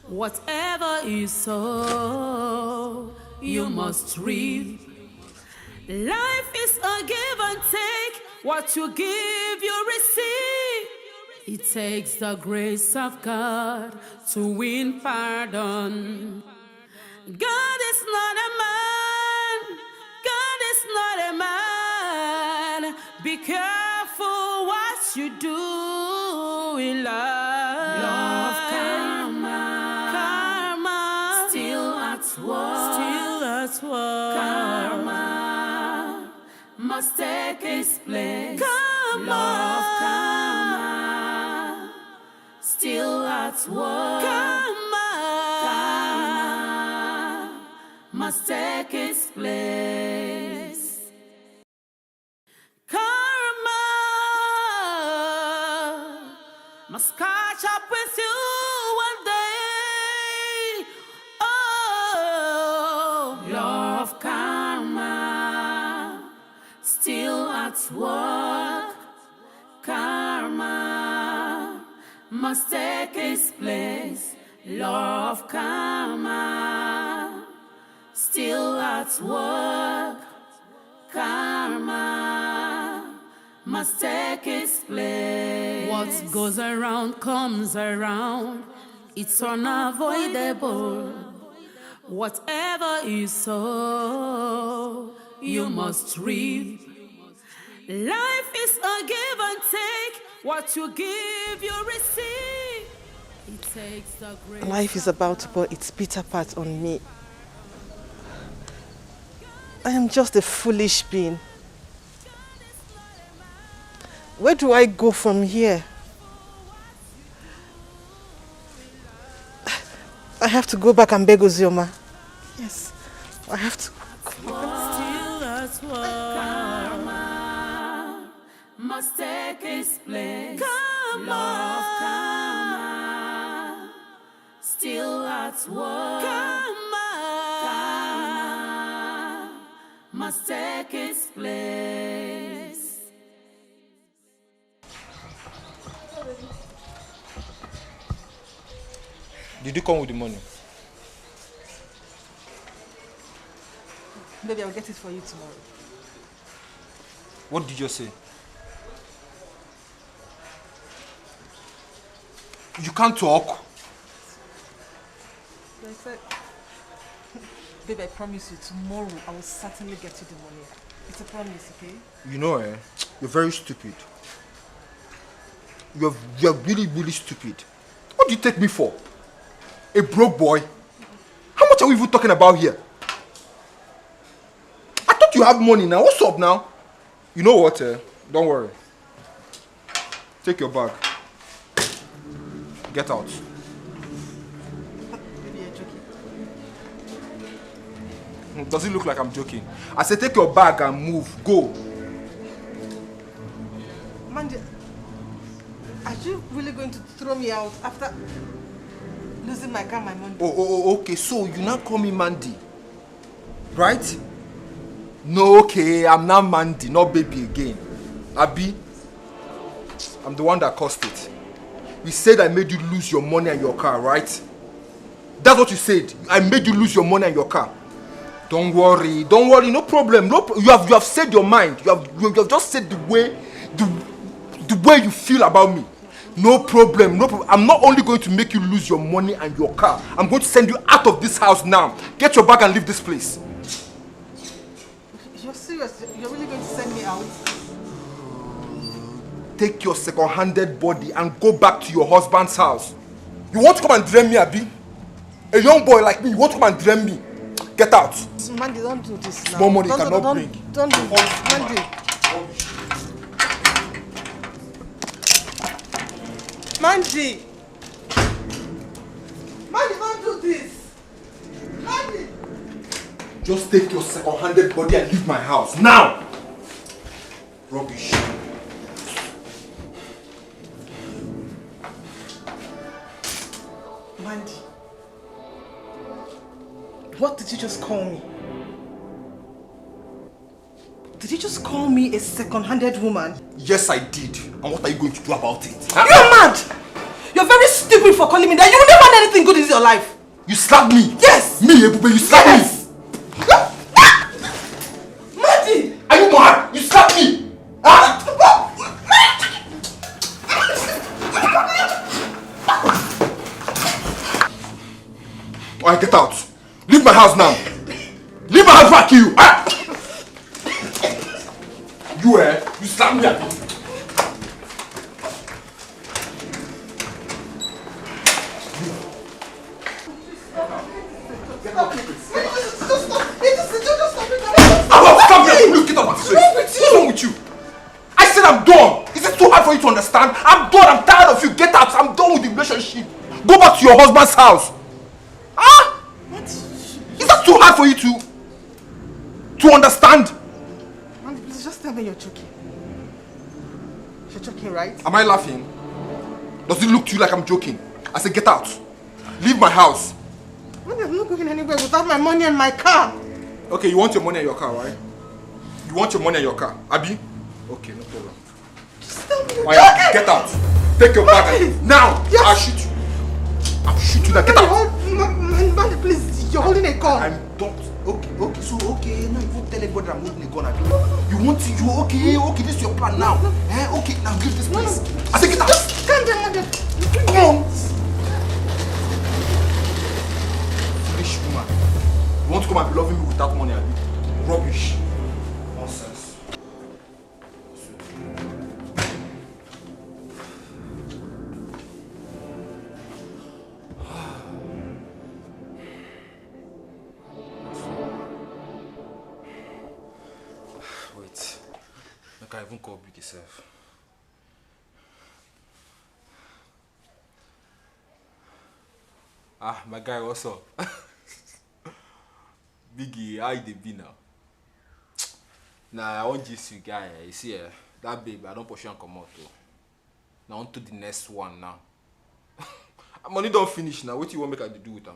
Whatever you sow, you must reap. Life is a give and take. What you give, you receive. It takes the grace of God to win pardon. God is not a man. God is not a man. Be careful what you do in love. Love karma. Karma. Still at work. Still at work. Karma must take its place. Love karma. Still at work. Karma must take its place. Karma must catch up with you one day. Oh, love karma, still at work. Karma must take its place. Love karma, still at work. Karma must take its place. What goes around comes around. It's unavoidable. Whatever you sow, you must reap. Life is a give and take. What you give, you receive. It takes the grace. Life is about to pour its bitter part on me. I am just a foolish being. Where do I go from here? I have to go back and beg Uzioma. Yes, I have to. Karma must take its place. Love karma, still at work. Karma must take its place. Did you come with the money? Baby, I'll get it for you tomorrow. What did you say? You can't talk. I said, baby, I promise you, tomorrow I will certainly get you the money. It's a promise, okay? You know, you're very stupid. You're really, really stupid. What do you take me for? A broke boy? How much are we even talking about here? you have money now. What's up now? You know what? Don't worry. Take your bag. Get out. Does it look like I'm joking? I said take your bag and move. Go. Mandy, are you really going to throw me out after losing my car, my money? Oh, okay. So you now call me Mandy, right? No, okay. I'm not Mandy, not baby again. Abi, I'm the one that caused it. You said I made you lose your money and your car, right? That's what you said. I made you lose your money and your car. Don't worry, no problem. You have said your mind. You have just said the way you feel about me. No problem. I'm not only going to make you lose your money and your car. I'm going to send you out of this house now. Get your bag and leave this place. You're serious? You're really going to send me out? Take your second-handed body and go back to your husband's house. You want to come and drain me, Abi? A young boy like me, you want to come and drain me? Get out. Mandy, don't do this now. More money cannot bring. Don't do this, Mandy. Mandy! Mandy, don't do this! Mandy! Just take your second-handed body and leave my house, now! Rubbish. Mandy, what did you just call me? Did you just call me a second-handed woman? Yes, I did. And what are you going to do about it? Huh? You're mad! You're very stupid for calling me that. You will never have anything good in your life. You slapped me? Yes! Me, Ebube, you slapped me? Mandy! Are you mad? You slapped me! Huh? Alright, get out. Leave my house now. Leave my house back to you. Ah! You slapped me. What's wrong with you? I said I'm done. Is it too hard for you to understand? I'm done. I'm tired of you. Get out. I'm done with the relationship. Go back to your husband's house. Ah? What? Is that too hard for you to understand? Mandy, please just tell me you're joking. You're joking, right? Am I laughing? Does it look to you like I'm joking? I said get out. Leave my house. Mandy, I'm not going anywhere without my money and my car. Okay, you want your money and your car, right? You want your money and your car, Abi? Okay, no problem. Just tell me you're joking. Get out. Take your bag and now. Yes. I'll shoot you. I'll shoot you now. Get out. Mandy, please. You're holding a gun. I'm not. Okay. Now you won't tell everybody I'm holding a gun, Abi. You want to? Okay. This is your plan now. Okay, now leave this place. I said get out. Just calm down, Mandy. Come on. Foolish woman. You want to come and be loving me without money, Abi? Rubbish. Nonsense. Wait. Make I even call Big yourself. Ah, my guy, what's up? Biggie, how you dey be now? Nah, I want this you guy. You see, that babe, I don't push and come out too. Now on to the next one now. Money don't finish now. What do you want me to do with her?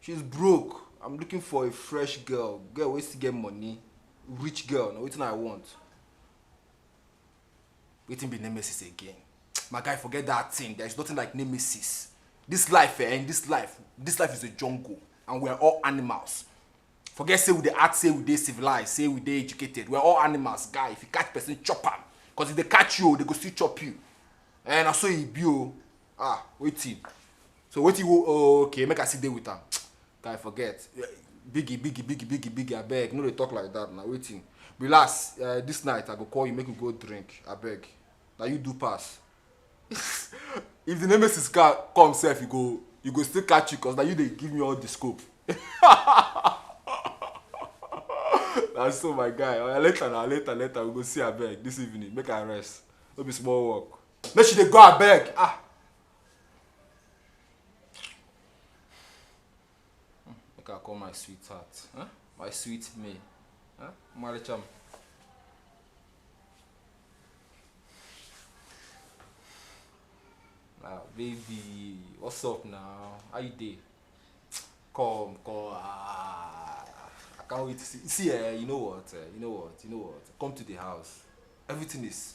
She's broke. I'm looking for a fresh girl. Girl ways to get money. Rich girl. Now waiting I want. Waiting be nemesis again. My guy, forget that thing. There's nothing like nemesis. This life, this life is a jungle, and we're all animals. Forget say we dey act, say we dey civilized, say we dey educated. We're all animals, guy. If you catch person, chop am. Cause if they catch you, they go still chop you. And I saw you be waiting. So waiting. Oh, okay, make I sit there with her. Guy, forget. Biggie. I beg. No, they talk like that now. Waiting. Relax. This night I go call you, make you go drink. I beg. Now you do pass. If the nemesis come self, you go still catch you, cause now you they give me all the scope. That's so my guy. Later now, later. We go see her beg this evening. Make her rest. No be small work. Make she dey go her beg. Make her call my sweetheart. Huh? My sweet May. Huh? Maricham. Now, baby, what's up now? How you dey? Come. I can't wait to see. See, you know what? Come to the house. Everything is.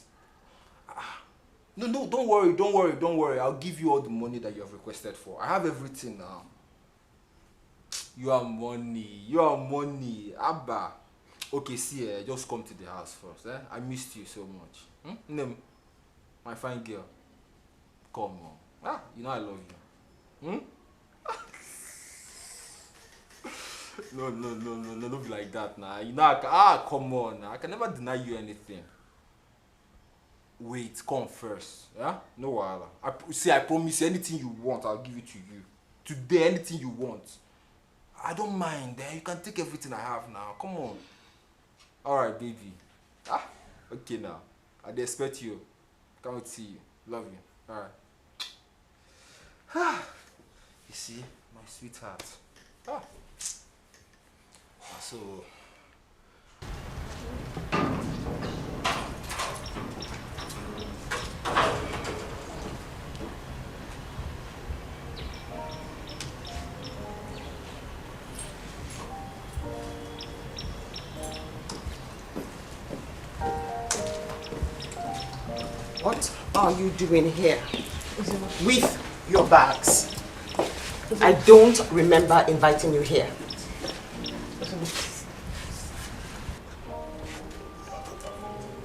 No, don't worry. I'll give you all the money that you have requested for. I have everything now. You are money. Abba. Okay, see, just come to the house first. I missed you so much. Name, my fine girl. Come on. You know I love you. No, don't be like that now. You know come on. I can never deny you anything. Wait, come first. Yeah? No wahala. I promise you anything you want, I'll give it to you. Today, anything you want. I don't mind. You can take everything I have now. Come on. Alright, baby. Okay now. I expect you. Can't wait to see you. Love you. Alright. You see, my sweetheart. So what are you doing here with your bags? I don't remember inviting you here.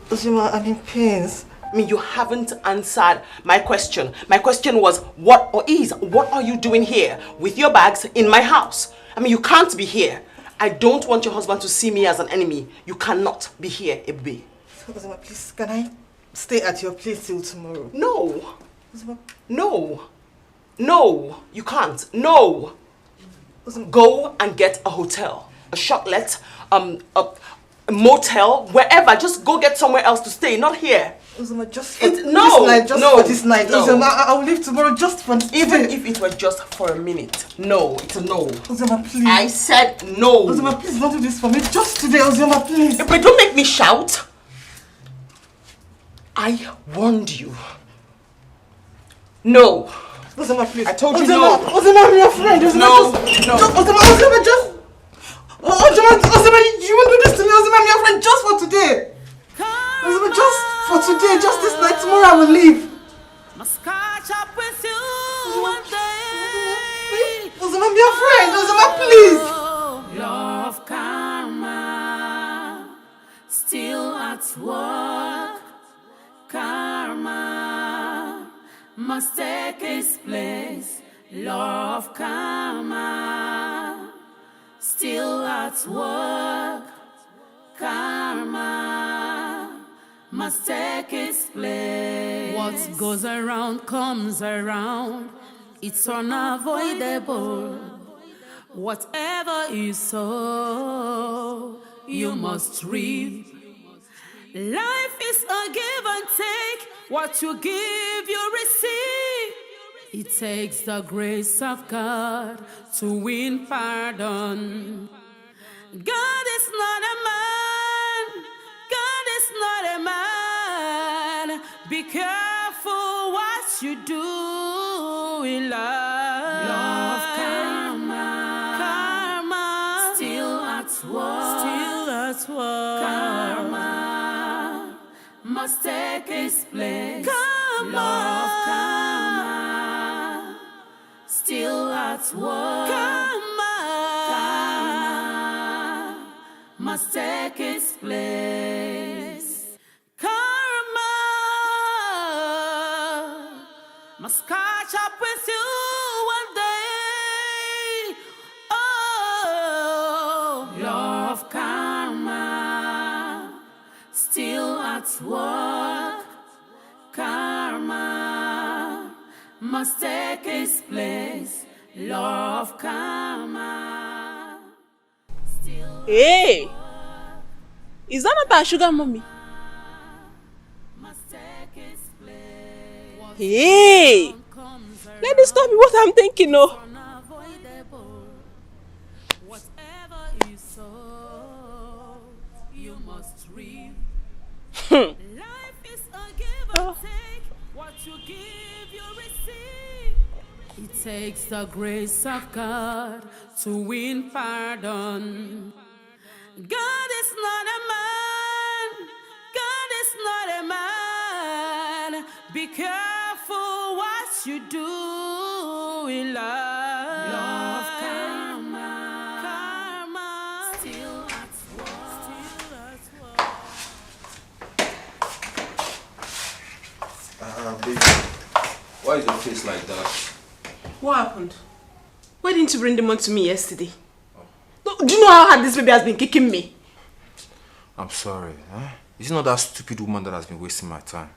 Ozima, I'm in pains. You haven't answered my question. My question was, what are you doing here with your bags in my house? You can't be here. I don't want your husband to see me as an enemy. You cannot be here, Ebe. Ozima, please, can I stay at your place till tomorrow? No. Ozima. No, you can't. No. Ozima. Go and get a hotel, a shotlet, a motel, wherever. Just go get somewhere else to stay, not here. Uzuma, just for this night. For this night. Uzuma, I'll leave tomorrow just for this Even if it were just for a minute. No, it's a no. Uzuma, please. I said no. Uzuma, please don't do this for me. Just today, Uzuma, please. But don't make me shout. I warned you. No. Uzuma, please. I told you no. Uzuma, I'm your friend. Uzuma, no. Uzuma, just. Uzuma, you won't do this to me. Uzuma, I'm your friend just for today. Uzuma, just for today, just this night. Tomorrow I will leave. Must catch up with you one day. Uzuma, I'm your friend. Uzuma, please. Love karma, still at work. Karma must take its place. Love karma, still at work. Karma must take its place. What goes around comes around. It's unavoidable. Whatever you sow, you must reap. Life is a give and take. What you give, you receive. It takes the grace of God to win pardon. God is not a man. God is not a man. Be careful what you do in love. Love karma. Karma. Still at work. Still at work. Karma must take its place. Love karma. Still at work. Karma must take its place. Karma must catch up with you one day. Oh, love karma, still at work. Karma must take its place. Love karma. Hey, Is that not our sugar mommy? Hey! Let me stop me what I'm thinking, no. It takes the grace of God to win pardon. God is not a man. God is not a man. Be careful what you do in love. Love karma. Karma. Still at work. Still at work. Baby, why is your face like that? What happened? Why didn't you bring the money to me yesterday? Do you know how hard this baby has been kicking me? I'm sorry. It's not that stupid woman that has been wasting my time.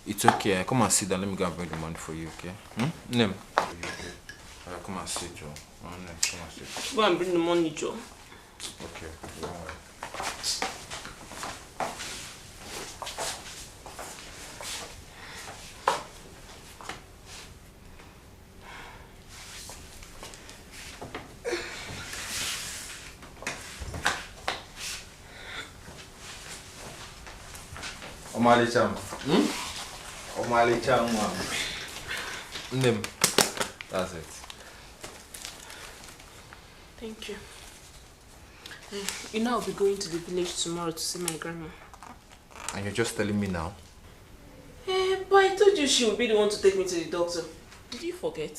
It's okay. Come and sit down. Let me go and bring the money for you, okay? Name. Come and sit, Joe. Come and sit. Go and bring the money, Joe. Okay. Don't worry. Omali Cham. Omali Cham. Name. That's it. Thank you. You know I'll be going to the village tomorrow to see my grandma. And you're just telling me now? But I told you she would be the one to take me to the doctor. Did you forget?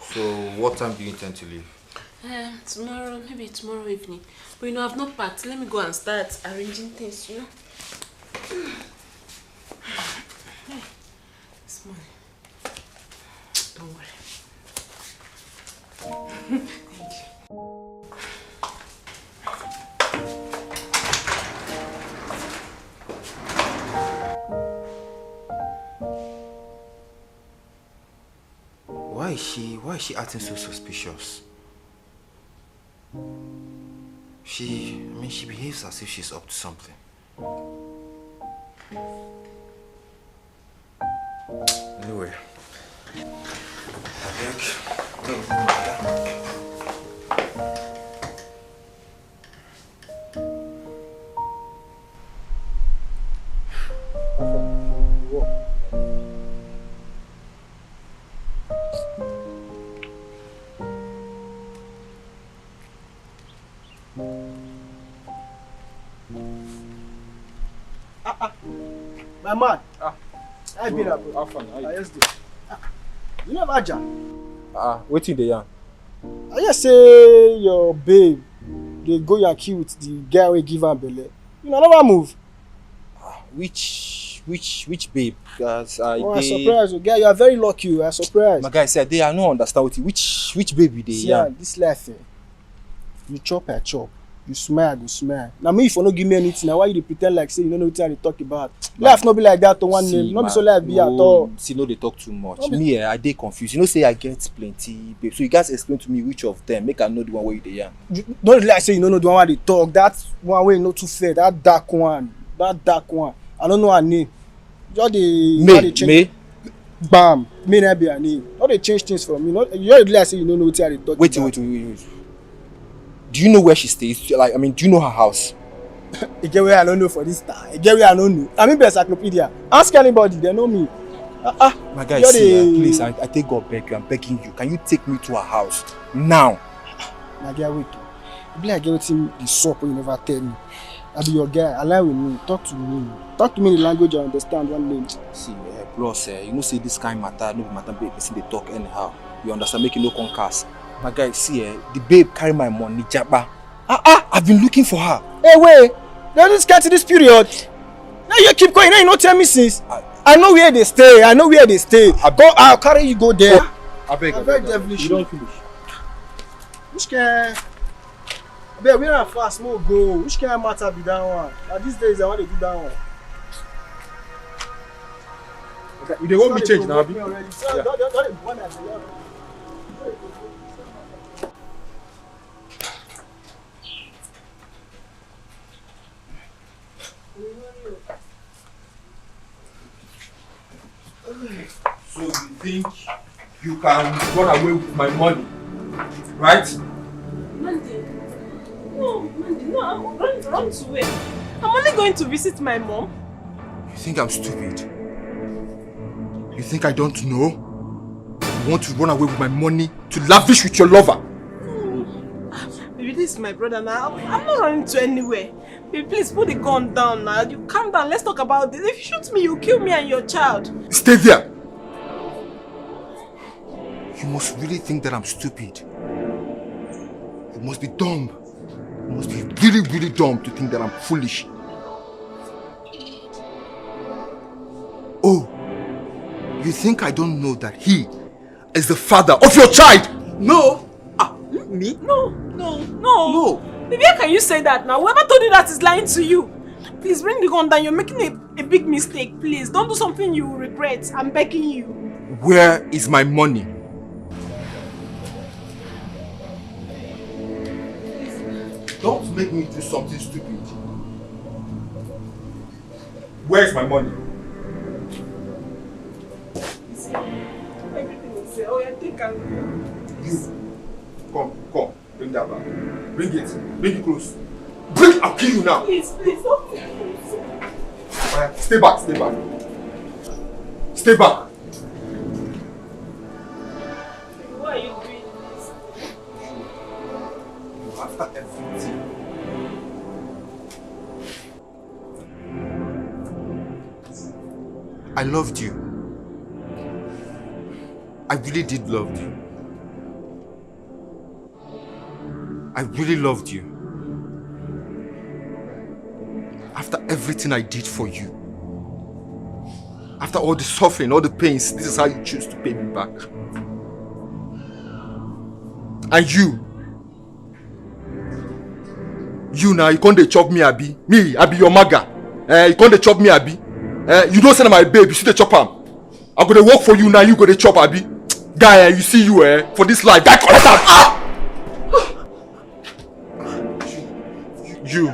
So what time do you intend to leave? Tomorrow, maybe tomorrow evening. But you know, I've not packed. Let me go and start arranging things, you know. This money. Don't worry. Thank you. Why is she acting so suspicious? She behaves as if she's up to something. Anyway, I think my man. I been up. How fun? Yes, you never Aja. Waiting the yarn. I just say your babe, they go Yankee with the guy we give her belly. You know, never move. Which babe? I'm surprised. You guy, you are very lucky. I'm surprised. My guy said I don't understand which baby they see, this life, you chop, I chop. You smile, go smile. Now me, if you don't give me anything, now why you pretend like say you don't know what you talk about? Life not be like that to one name. Not be so life be at all. See, no, they talk too much. Me, I dey confused. You know, say I get plenty, babe. So you guys explain to me which of them. Make I know the one where you dey yarn. Don't like say you don't know the one where they talk. That one way not too fair. That dark one. I don't know her name. Just the May. Bam. May not be her name. Not they change things for me. Not you don't like say you don't know what they talk about. Wait. Do you know where she stays? Like, I mean, do you know her house? Again, where I don't know for this time. Again, where I don't know. I mean, encyclopedia. Ask anybody, they know me. My guy, see, please, I take God beg you. I'm begging you. Can you take me to her house now? My guy, wait. You be like getting the soap when you never tell me. I be your guy. Align with me. Talk to me. Talk to me in the language I understand. One name. See, bros, you know, say this kind matter. No matter, babe. Person they talk anyhow. You understand? Making no concast. My guy, see, the babe carry my money, Jabba. I've been looking for her. Hey, wait. Now just get to this period. Now you keep going. Now you not tell me since. I know where they stay. I'll carry you go there. I beg. Very devilish. You don't finish. Which can? Babe, we not fast. More go. Which can matter be that one? Now these days I want to do that one. Okay, you don't want me change now, Abi? you can run away with my money. Right? Mandy. No, I'm run to where? I'm only going to visit my mom. You think I'm stupid? You think I don't know? You want to run away with my money to lavish with your lover? Baby, this is my brother now. I'm not running to anywhere. Baby, please put the gun down now. You calm down. Let's talk about this. If you shoot me, you kill me and your child. Stay there. You must really think that I'm stupid. You must be dumb. You must be really, really dumb to think that I'm foolish. Oh, you think I don't know that he is the father of your child? No. Me? No. Baby, how can you say that now? Whoever told you that is lying to you. Please bring the gun down. You're making a big mistake. Please, don't do something you will regret. I'm begging you. Where is my money? Don't make me do something stupid. Where is my money? See, everything is there. Oh, yeah, take a look. You. Come. Bring that back. Bring it close. I'll kill you now. Please, don't. Alright, stay back. Stay back. Why are you doing this? After everything. I loved you. I really did love you. I really loved you. After everything I did for you, after all the suffering, all the pains, this is how you choose to pay me back. And you now, you can't chop me, Abi. Me, I be your maga. You can't chop me, Abi. You don't send my babe, you see the chop am. I'm gonna work for you now, you go to chop, Abi. Guy, you see you, for this life. Guy, collect am. You.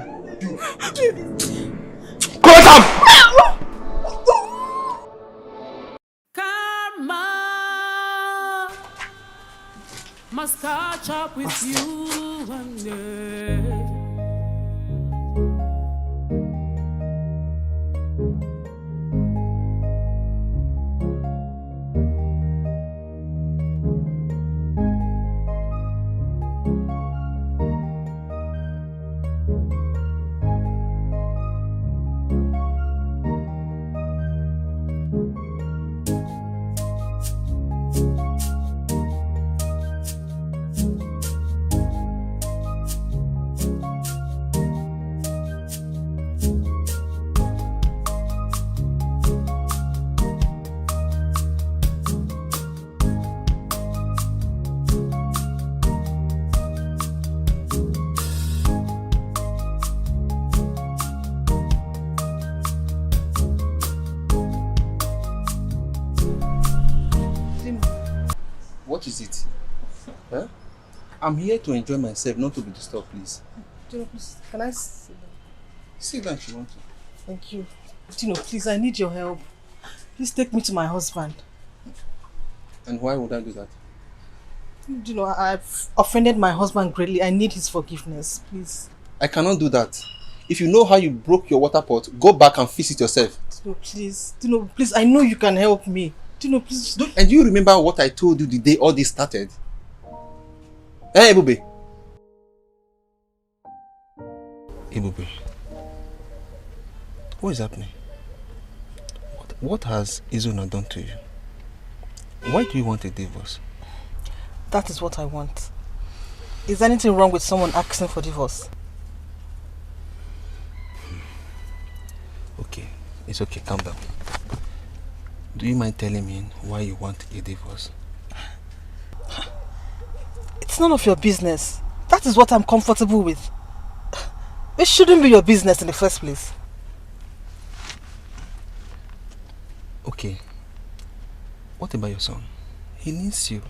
Collect am. Karma must catch up with you one day. What is it? Huh? I'm here to enjoy myself, not to be disturbed, please. Tino, please, can I sit down? Sit down if you want to. Thank you. Tino, please, I need your help. Please take me to my husband. And why would I do that? You know, I've offended my husband greatly. I need his forgiveness, please. I cannot do that. If you know how you broke your water pot, go back and fix it yourself. Tino, please. Tino, please, I know you can help me. Tino, please. And do you remember what I told you the day all this started? Hey, Ebube. Ebube. What is happening? What has Izuna done to you? Why do you want a divorce? That is what I want. Is there anything wrong with someone asking for divorce? Okay, it's okay, calm down. Do you mind telling me why you want a divorce? It's none of your business. That is what I'm comfortable with. It shouldn't be your business in the first place. Okay. What about your son? He needs you.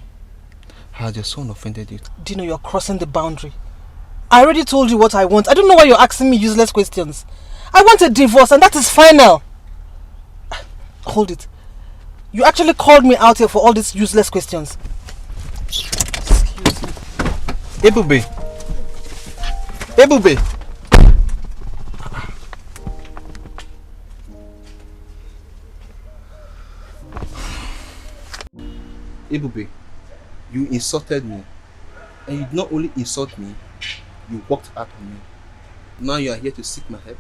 Has your son offended you? Dino, you're crossing the boundary. I already told you what I want. I don't know why you're asking me useless questions. I want a divorce and that is final. Hold it. You actually called me out here for all these useless questions. Ebube. Ebube. Ebube, you insulted me. And you did not only insult me, you walked out on me. Now you are here to seek my help.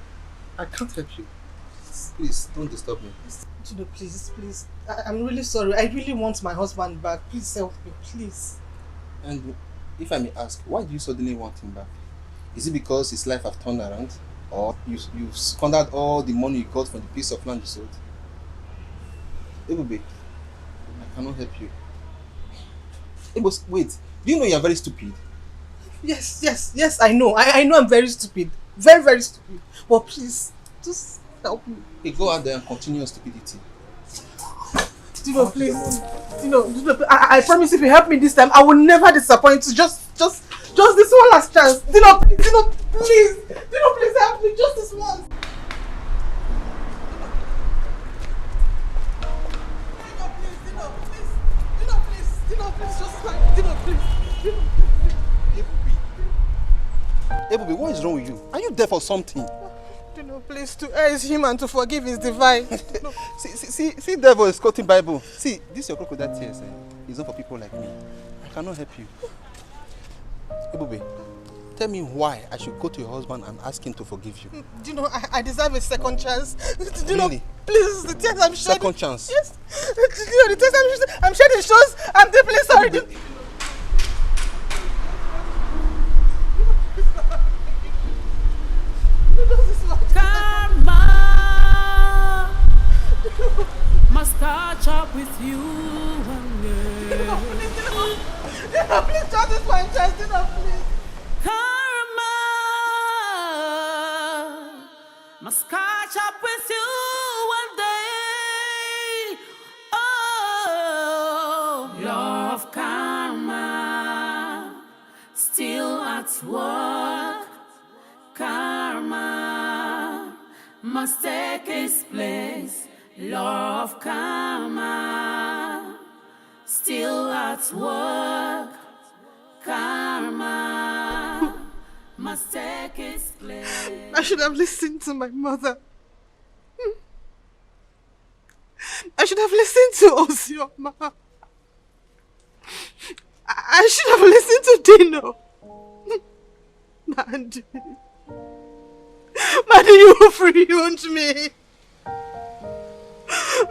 I can't help you. Please, don't disturb me. Juno, please, please. I'm really sorry. I really want my husband back. Please help me, please. And if I may ask, why do you suddenly want him back? Is it because his life has turned around? Or you've squandered all the money you got from the piece of land you sold? Ebube, I cannot help you. Ebube, wait. Do you know you are very stupid? Yes, I know. I know I'm very stupid. Very, very stupid. But please, just help me. Hey, go out there and continue your stupidity. Dino, please. Dino, I promise if you help me this time, I will never disappoint you. Just this one last chance. Dino, please. Dino, please help me. Just this once. Ebube, what is wrong with you? Are you there for something? Dino, please, to err is human, to forgive is divine. No. See, devil is quoting Bible. See, this your crocodile tears is not for people like me. I cannot help you. Ebube, tell me why I should go to your husband and ask him to forgive you. Dino, I deserve a second chance. Dino, really? Please, the tears I'm shedding. Second chance? Yes. Dino, the tears I'm shedding shows I'm deeply sorry. Ebube. Karma must catch up with you one day. Dino, please, just this one chance. Dino, please. Karma must catch up with you one day. Oh, law of karma still at work. Karma must take its place. Law of karma still at work. Karma must take its place. I should have listened to my mother. I should have listened to Osioma. I should have listened to Dino. Mandy, you freed me.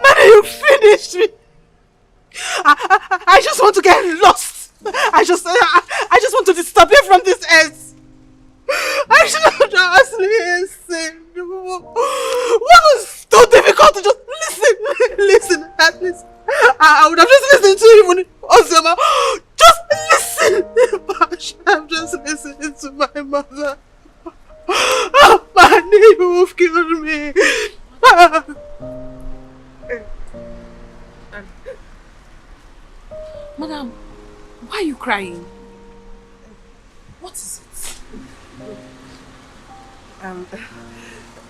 Mandy, you finished me. I just want to get lost. I just want to disappear from this earth. I should have just listened. What was so difficult to just listen at least. I would have just listened to even Osioma. Just listen. I should have just listened to my mother. Oh, Mandy, you've killed me. Madam, why are you crying? What is it?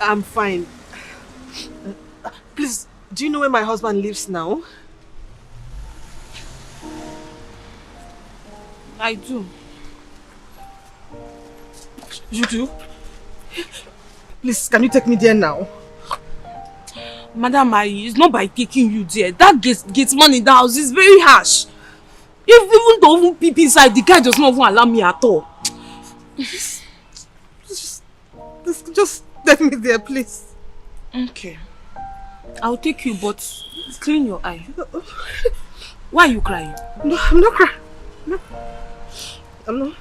I'm fine. Please, do you know where my husband lives now? I do. You do? Please, can you take me there now? Madam, it's not by taking you there. That gate man in the house is very harsh. Even though even peep inside, the guy does not even allow me at all. Just let me there, please. Okay. I'll take you, but clean your eye. Why are you crying? No, I'm not crying. No. I'm not.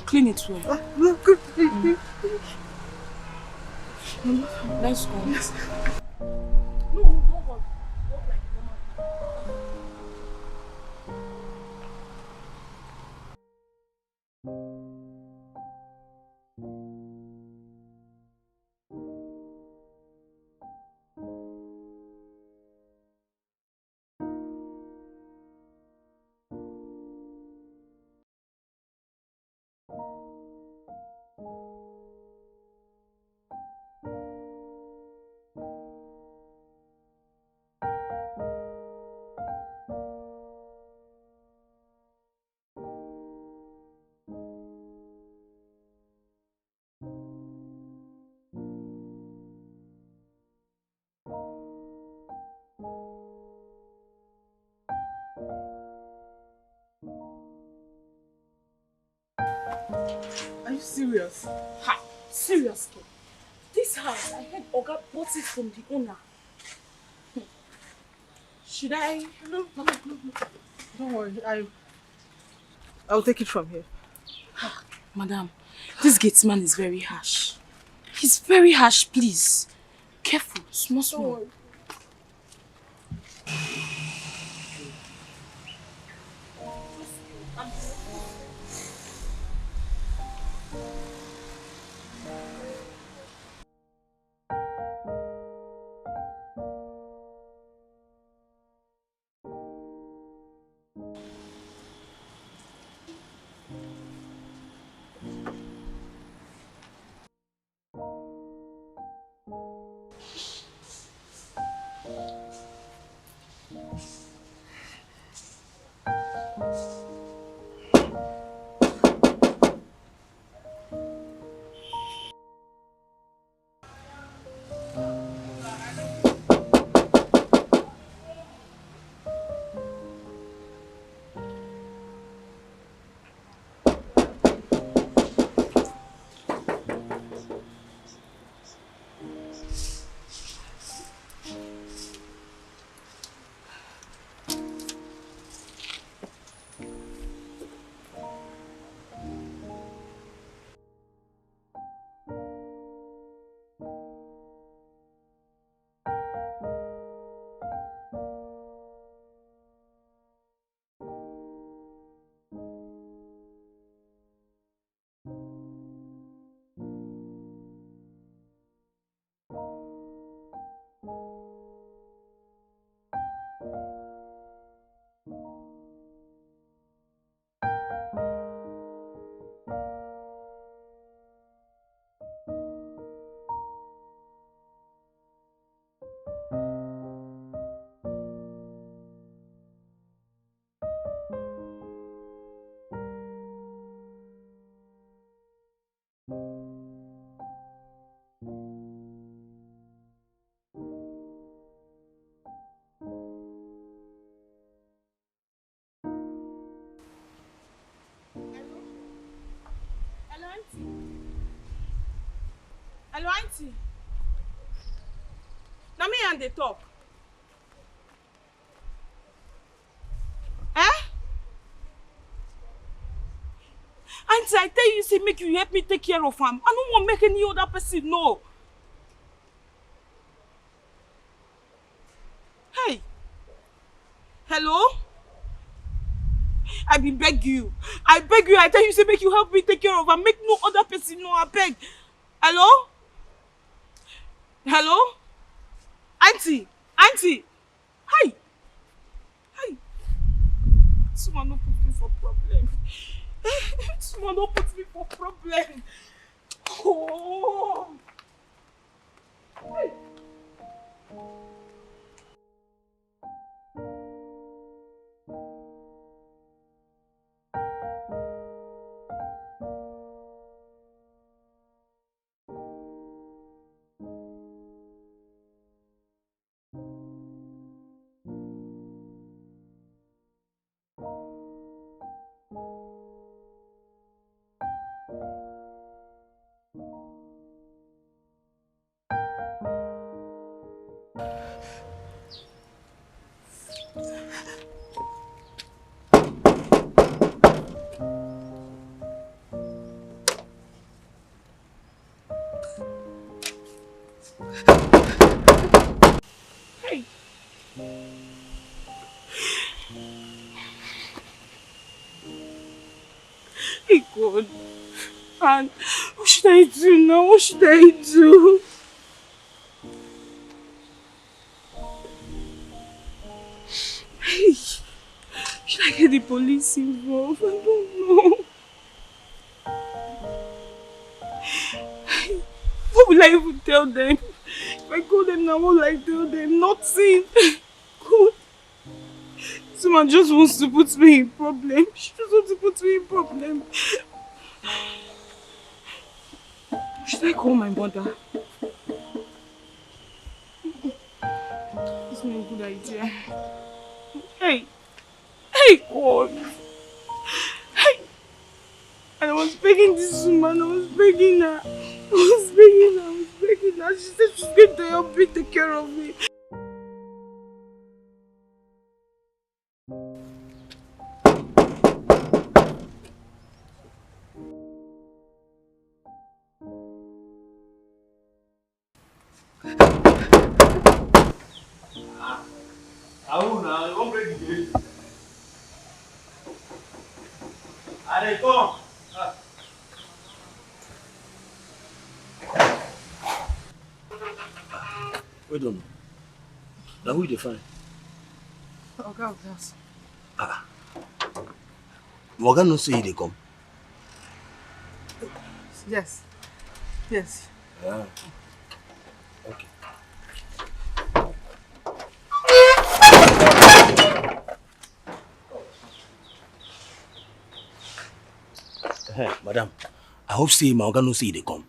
Clean it well. I'm not crying. Let's go. Yes. No, don't worry. Walk like you serious? Ha! Serious, kid. This house, I heard Oga bought it from the owner. Should I? No. Don't worry. I'll take it from here. Madam, this gatesman is very harsh. He's very harsh, please. Careful, small. Don't worry. Hello, auntie. Now me and they talk. Eh? Auntie, I tell you, say make you help me take care of him. I don't want to make any other person know. Hey. Hello? I beg you. I beg you. I tell you, say make you help me take care of him. Make no other person know. I beg. Hello? Hello? Auntie! Auntie! Hi! Hi! Someone don't put me for problem. Someone don't put me for problem. Oh! Hi! Hey God, and what should I do now? What should I do? Hey, should I get the police involved? I don't know. What will I even tell them? If I call them now, what will I tell them? Nothing. God. Someone just wants to put me in problem. She just wants to put me in problem. Should I call my mother? It's not a good idea. Hey! Hey, God! Hey! I don't was begging this woman. I was begging her. I was begging her. She said she's going to help me take care of me. Wait on. Now who you find? Oga of house. Morgan no say they come. Yes. Yes. Ah. Okay. Hey, madam, I hope say Morgan no say they come.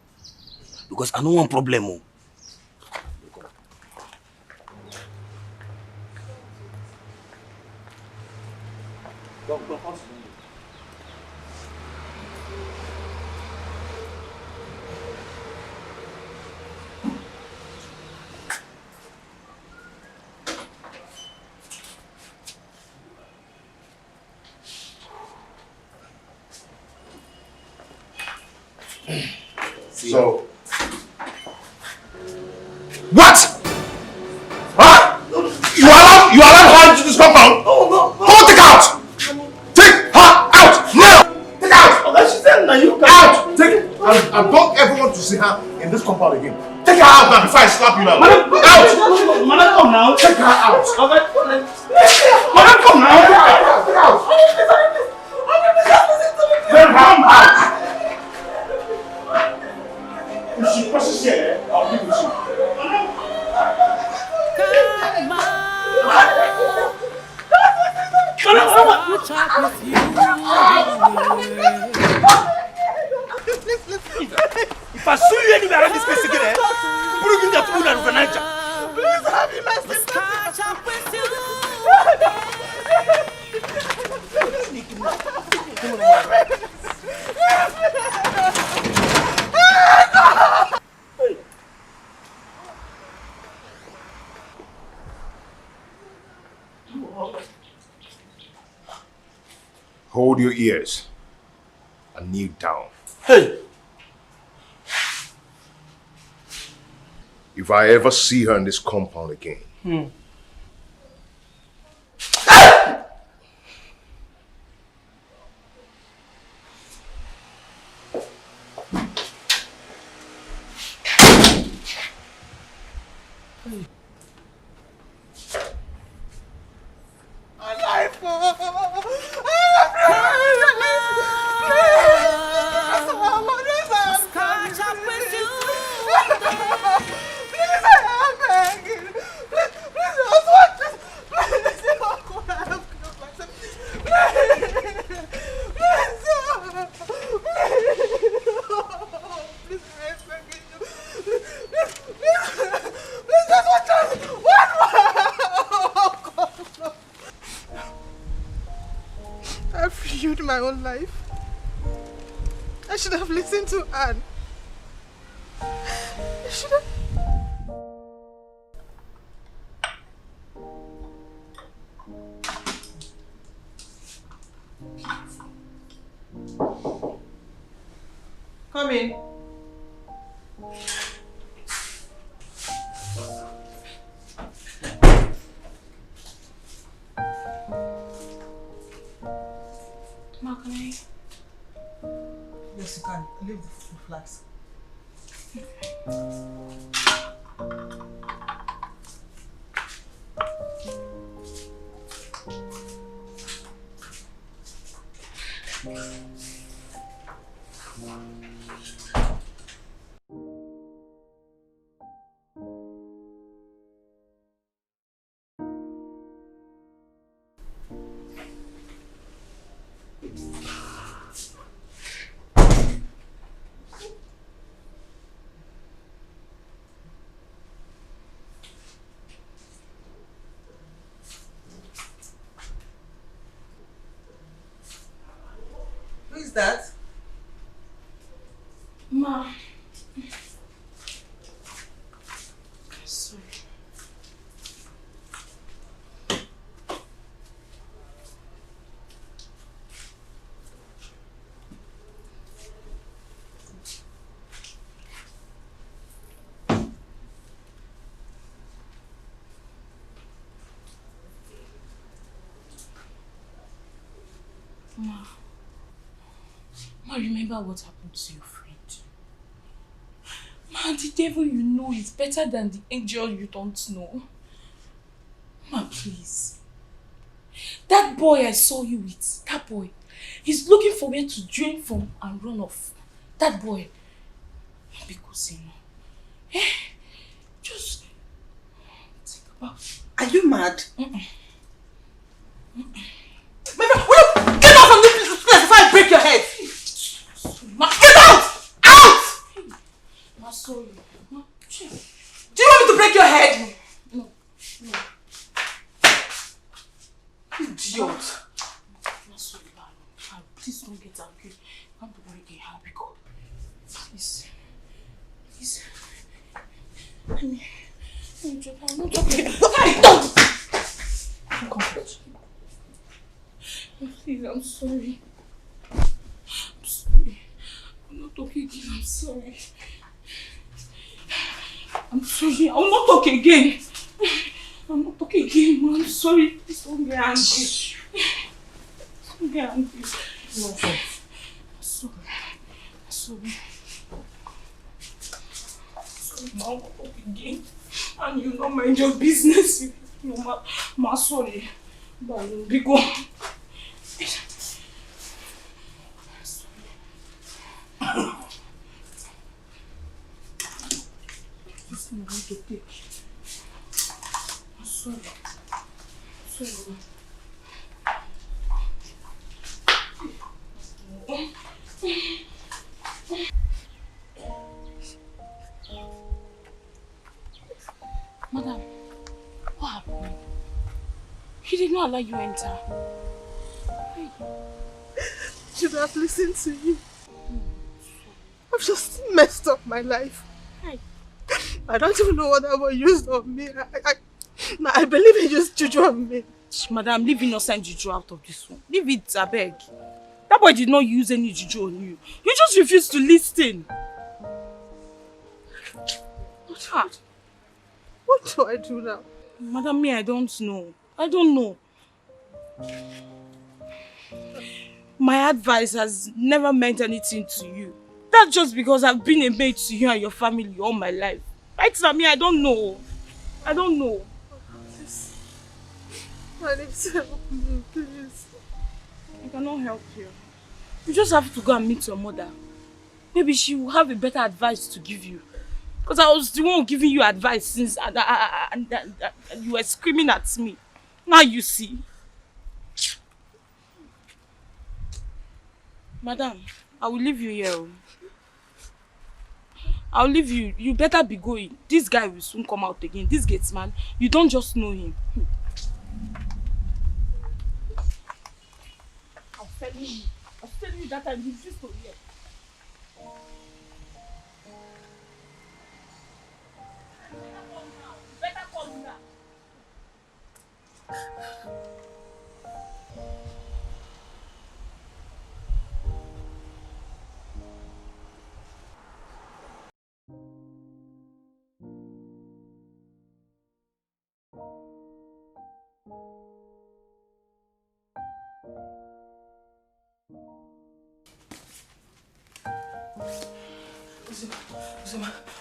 Because I don't want problem. Oh. So, what? Huh? You allow her into this compound? No. Come on, take her out! Take her out! Now! Take her out! Okay, she said now you can out! Take it! And don't ever want to see her in this compound again. Take her out now before I slap you now. Madam, out! Madam, come now. Take her out! Okay. Madam, come now. Take her out! Then come out! If she passes here, I'll give it to you. If I sue you anywhere around this place again, put you in the pool and Niger. Please have me mercy. Hold your ears and kneel down. Hey! If I ever see her in this compound again, I've ruined my own life. I should have listened to Anne. I should have... Come in. Ma, can I? Yes, you can. Leave the flask. Who is that? Ma. Sorry. Ma, remember what happened to your friend. Ma, the devil you know is better than the angel you don't know. Ma, please. That boy I saw you with, that boy, he's looking for where to drain from and run off. That boy. Because, you know, just think about it. Are you mad? Get out from this place before I break your head! Ma, get out! Out! Ma, sorry. Ma, do you want me to break your head? No. Idiot. Ma, sorry, Ma. Please don't get angry. I'm not going to get happy. Please. Please. I'm not joking. Don't comfort. Please, I'm sorry. I'm sorry. I'm not talking again. I'm sorry. I'm sorry. I will not talk again. I'm not talking again, man. I'm sorry. Please don't get angry. Don't get angry. No offense. I'm sorry. I'm sorry. Sorry, ma. I will not talk again. And you not mind your business. No, ma, sorry. But be gone. This thing I want to take. I'm sorry. Sorry. Madam, what happened? He did not allow you enter. Hey. Should have listened to you. I've just messed up my life. Hey. I don't even know what that boy used on me. I believe he used juju on me. Madam, leave innocent juju out of this one. Leave it, I beg. That boy did not use any juju on you. You just refused to listen. What do I do now? Madam, me, I don't know. I don't know. My advice has never meant anything to you. That's just because I've been a maid to you and your family all my life. Right now, me, I don't know. I don't know. I need to help me, please. I cannot help you. You just have to go and meet your mother. Maybe she will have a better advice to give you. Because I was the one giving you advice since and you were screaming at me. Now you see. Madam, I will leave you here. I'll leave you. You better be going. This guy will soon come out again. This gates man, you don't just know him. I'm telling you that time you refused to hear. Better come now.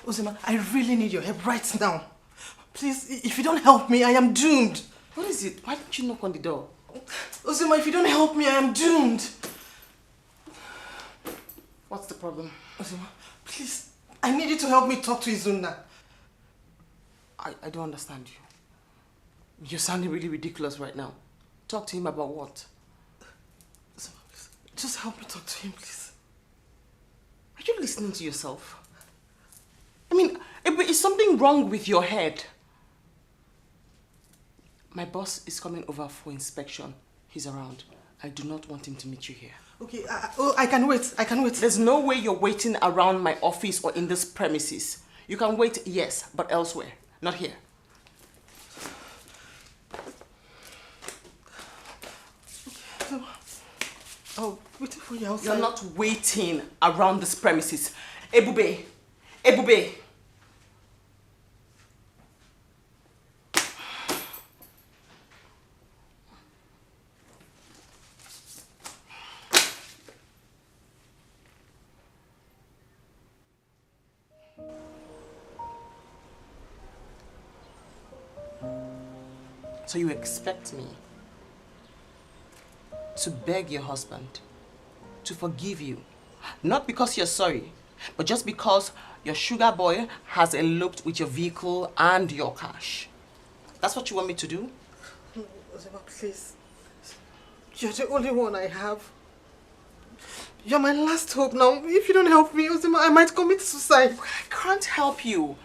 Uzima, I really need your help right now. Please, if you don't help me, I am doomed. What is it? Why don't you knock on the door? Uzima, if you don't help me, I am doomed. What's the problem? Uzima, please, I need you to help me talk to Izuna. I don't understand you. You're sounding really ridiculous right now. Talk to him about what? Uzima, please, just help me talk to him, please. Are you listening to yourself? I mean, is something wrong with your head? My boss is coming over for inspection. He's around. I do not want him to meet you here. Okay, I can wait. I can wait. There's no way you're waiting around my office or in this premises. You can wait, yes, but elsewhere, not here. Oh, waiting for you outside. You're not waiting around this premises. Ebube! Ebube! So you expect me to beg your husband to forgive you, not because you're sorry, but just because your sugar boy has eloped with your vehicle and your cash. That's what you want me to do? Ozema, please. You're the only one I have. You're my last hope now. If you don't help me, Ozema, I might commit suicide. I can't help you.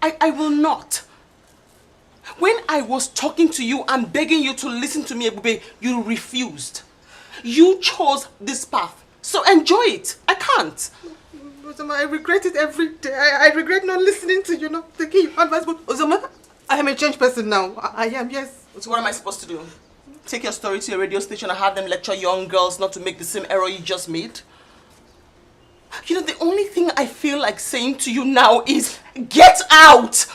I will not. When I was talking to you and begging you to listen to me, Ebube, you refused. You chose this path, so enjoy it. I can't. Ozema, I regret it every day. I regret not listening to you, not taking your advice. But Ozema, I am a changed person now. I am, yes. So what am I supposed to do? Take your story to a radio station and have them lecture young girls not to make the same error you just made? You know, the only thing I feel like saying to you now is, get out!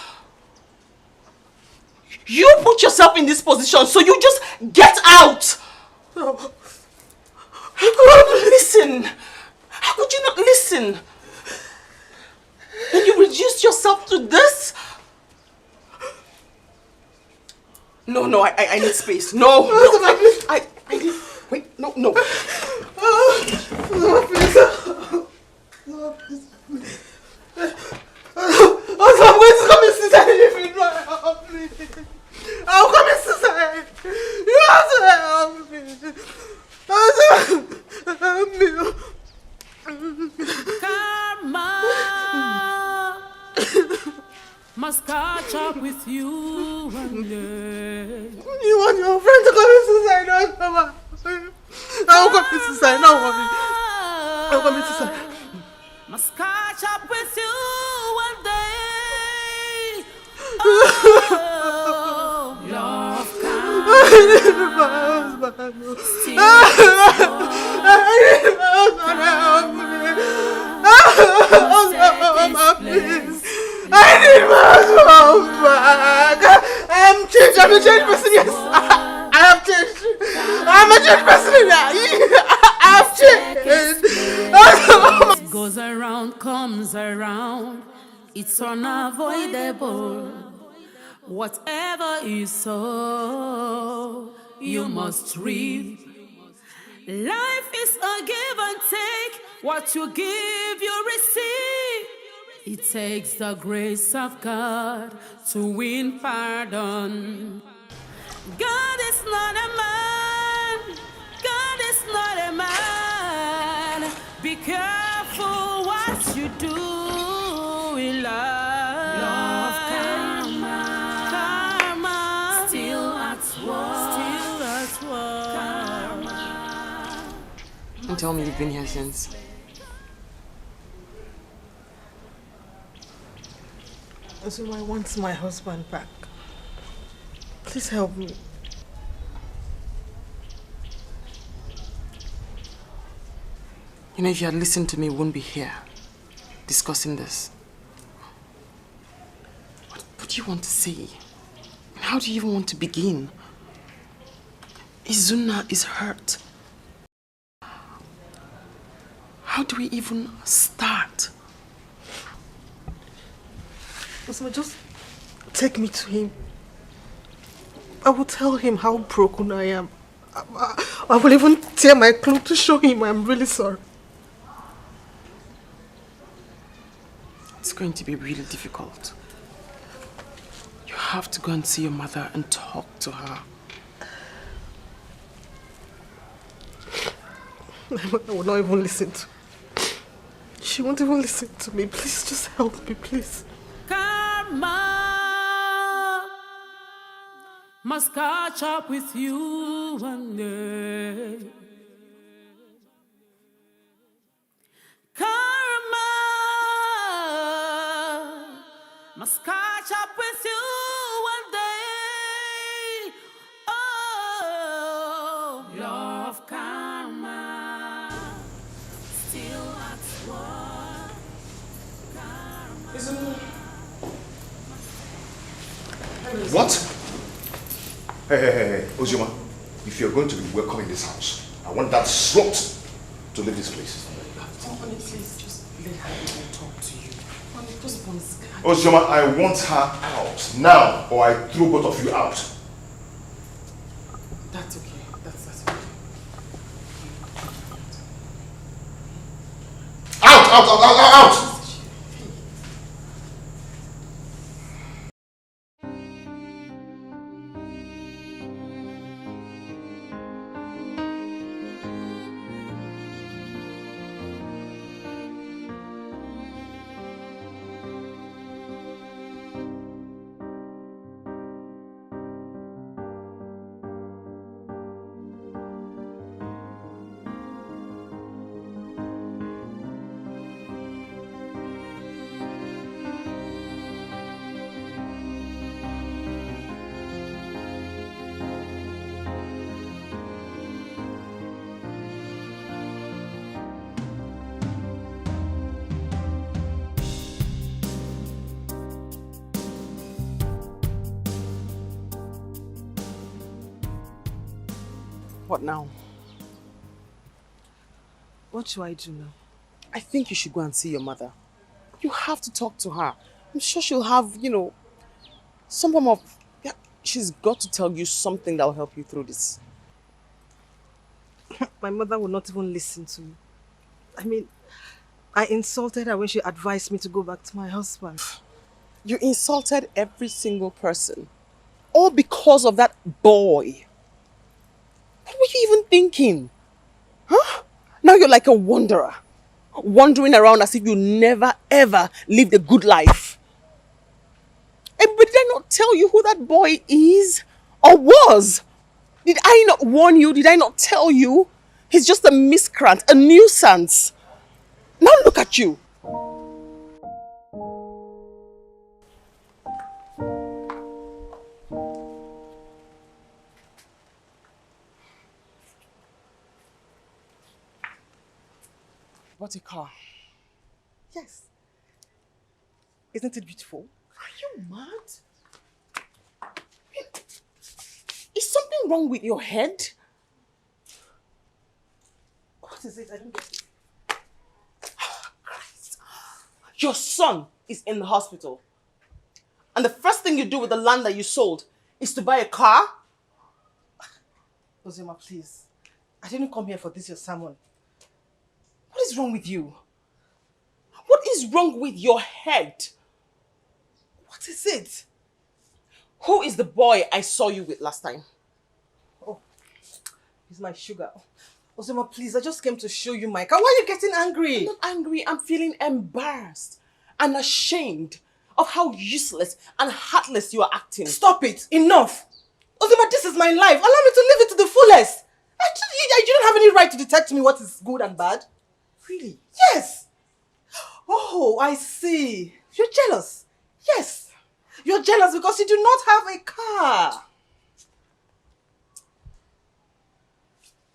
You put yourself in this position, so you just get out! Oh. Listen! How could you not listen? And you reduced yourself to this? No, I need space. No, I need... Wait, no. I'm going to come inside if you don't help me. I'll come inside. You have to help me. Help me. Karma must catch up with you one day. You want your friend to commit suicide? No, come on. I'll commit suicide. No worry. I'll commit suicide. Must catch up with you one day. Oh, love I need my husband. I need my husband. Help me. Please. I need my husband back. I am changed. I'm a changed person. Yes, I have changed. I'm a changed person. I have changed. What goes around comes around. It's unavoidable. Whatever you sow, you must reap. Life is a give and take. What you give, you receive. It takes the grace of God to win pardon. God is not a man. God is not a man. Be careful what you do in life. Love karma. Still at work. Karma. Don't tell me you've been here since. So I want my husband back. Please help me. You know, if you had listened to me, we wouldn't be here discussing this. What do you want to say? How do you even want to begin? Izuna is hurt. How do we even start? Osama, just take me to him. I will tell him how broken I am. I will even tear my clothes to show him I'm really sorry. It's going to be really difficult. You have to go and see your mother and talk to her. My mother will not even listen to me. She won't even listen to me. Please, just help me, please. Karma must catch up with you one day. must catch up with you one day. Oh, love karma, still at work. What? Hey, Ozoma, if you're going to be welcome in this house, I want that slut to leave this place. Honey, please, just let her talk to you. Honey, just once. Ozoma, I want her out now, or I throw both of you out. That's okay. That's okay. Out! What now? What should I do now? I think you should go and see your mother. You have to talk to her. I'm sure she'll have, some form of... Yeah, she's got to tell you something that will help you through this. My mother will not even listen to me. I mean, I insulted her when she advised me to go back to my husband. You insulted every single person. All because of that boy. What were you even thinking? Huh? Now you're like a wanderer. Wandering around as if you never ever lived a good life. But did I not tell you who that boy is? Or was? Did I not warn you? Did I not tell you? He's just a miscreant, a nuisance. Now look at you. What a car. Yes. Isn't it beautiful? Are you mad? Is something wrong with your head? What is it? I don't get it. Christ. Your son is in the hospital. And the first thing you do with the land that you sold is to buy a car? Ozema, please. I didn't come here for this, your sermon. What is wrong with you? What is wrong with your head? What is it? Who is the boy I saw you with last time? Oh, he's my sugar. Ozema, please, I just came to show you my car. Why are you getting angry? I'm not angry. I'm feeling embarrassed and ashamed of how useless and heartless you are acting. Stop it! Enough! Ozema, this is my life. Allow me to live it to the fullest. You don't have any right to detect me what is good and bad. Really? Yes! Oh, I see. You're jealous. Yes. You're jealous because you do not have a car.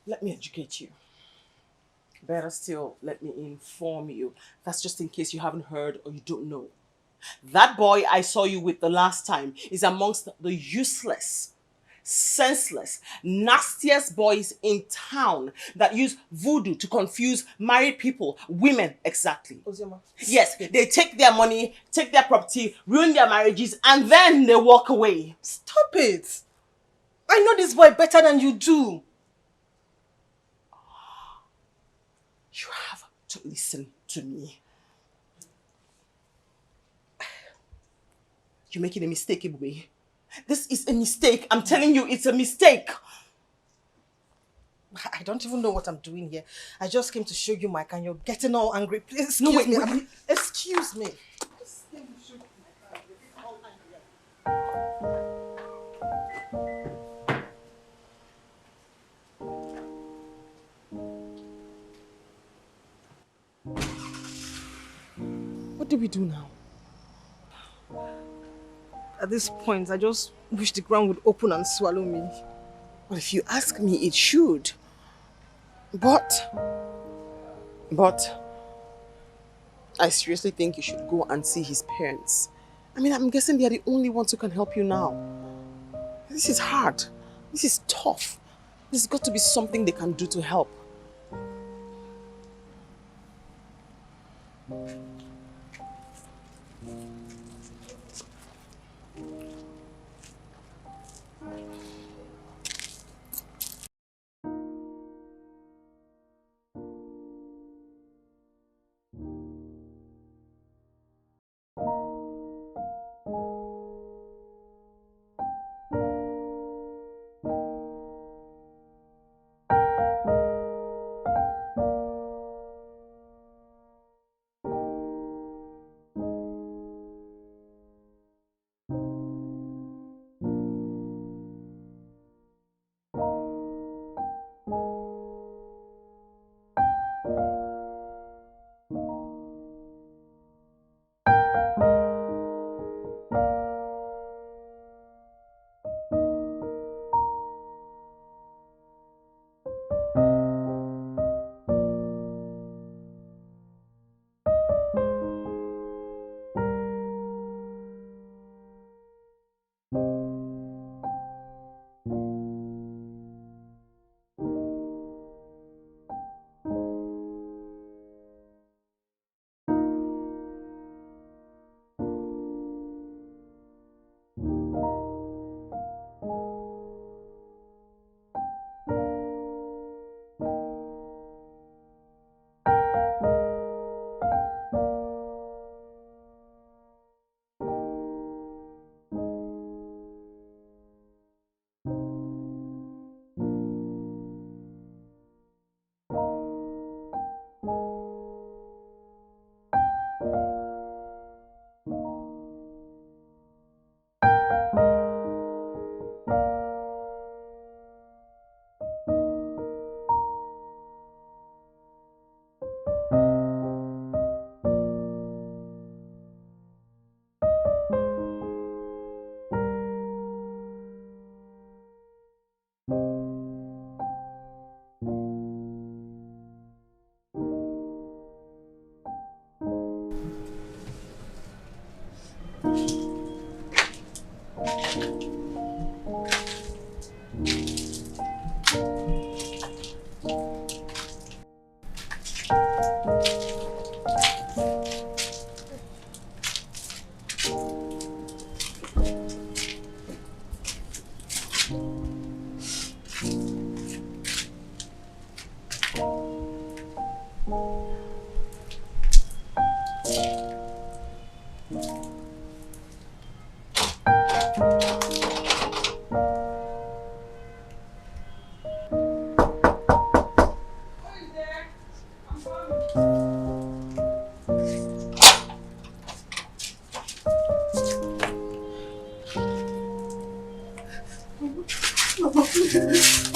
Let me educate you. Better still, let me inform you. That's just in case you haven't heard or you don't know. That boy I saw you with the last time is amongst the useless, senseless, nastiest boys in town that use voodoo to confuse married people, women exactly. Ozema. Yes, they take their money, take their property, ruin their marriages, and then they walk away. Stop it. I know this boy better than you do. You have to listen to me. You're making a mistake, Ibube. This is a mistake. I'm telling you, it's a mistake. I don't even know what I'm doing here. I just came to show you my car and you're getting all angry. Please excuse No, wait, me. wait. Excuse me. What do we do now? At this point, I just wish the ground would open and swallow me. Well, if you ask me, it should. But I seriously think you should go and see his parents. I mean, I'm guessing they are the only ones who can help you now. This is hard. This is tough. There's got to be something they can do to help.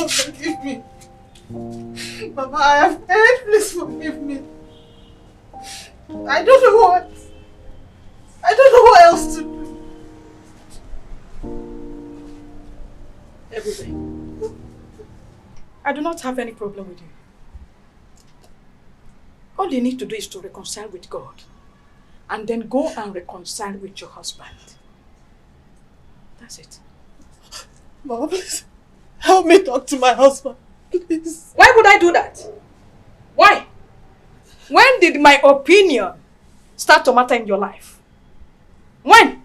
Forgive me. Mama, I have erred. Please forgive me. I don't know what else to do. Everything. I do not have any problem with you. All you need to do is to reconcile with God and then go and reconcile with your husband. That's it. Mama, please help me talk to my husband. Please. Why would I do that? Why? When did my opinion start to matter in your life? When?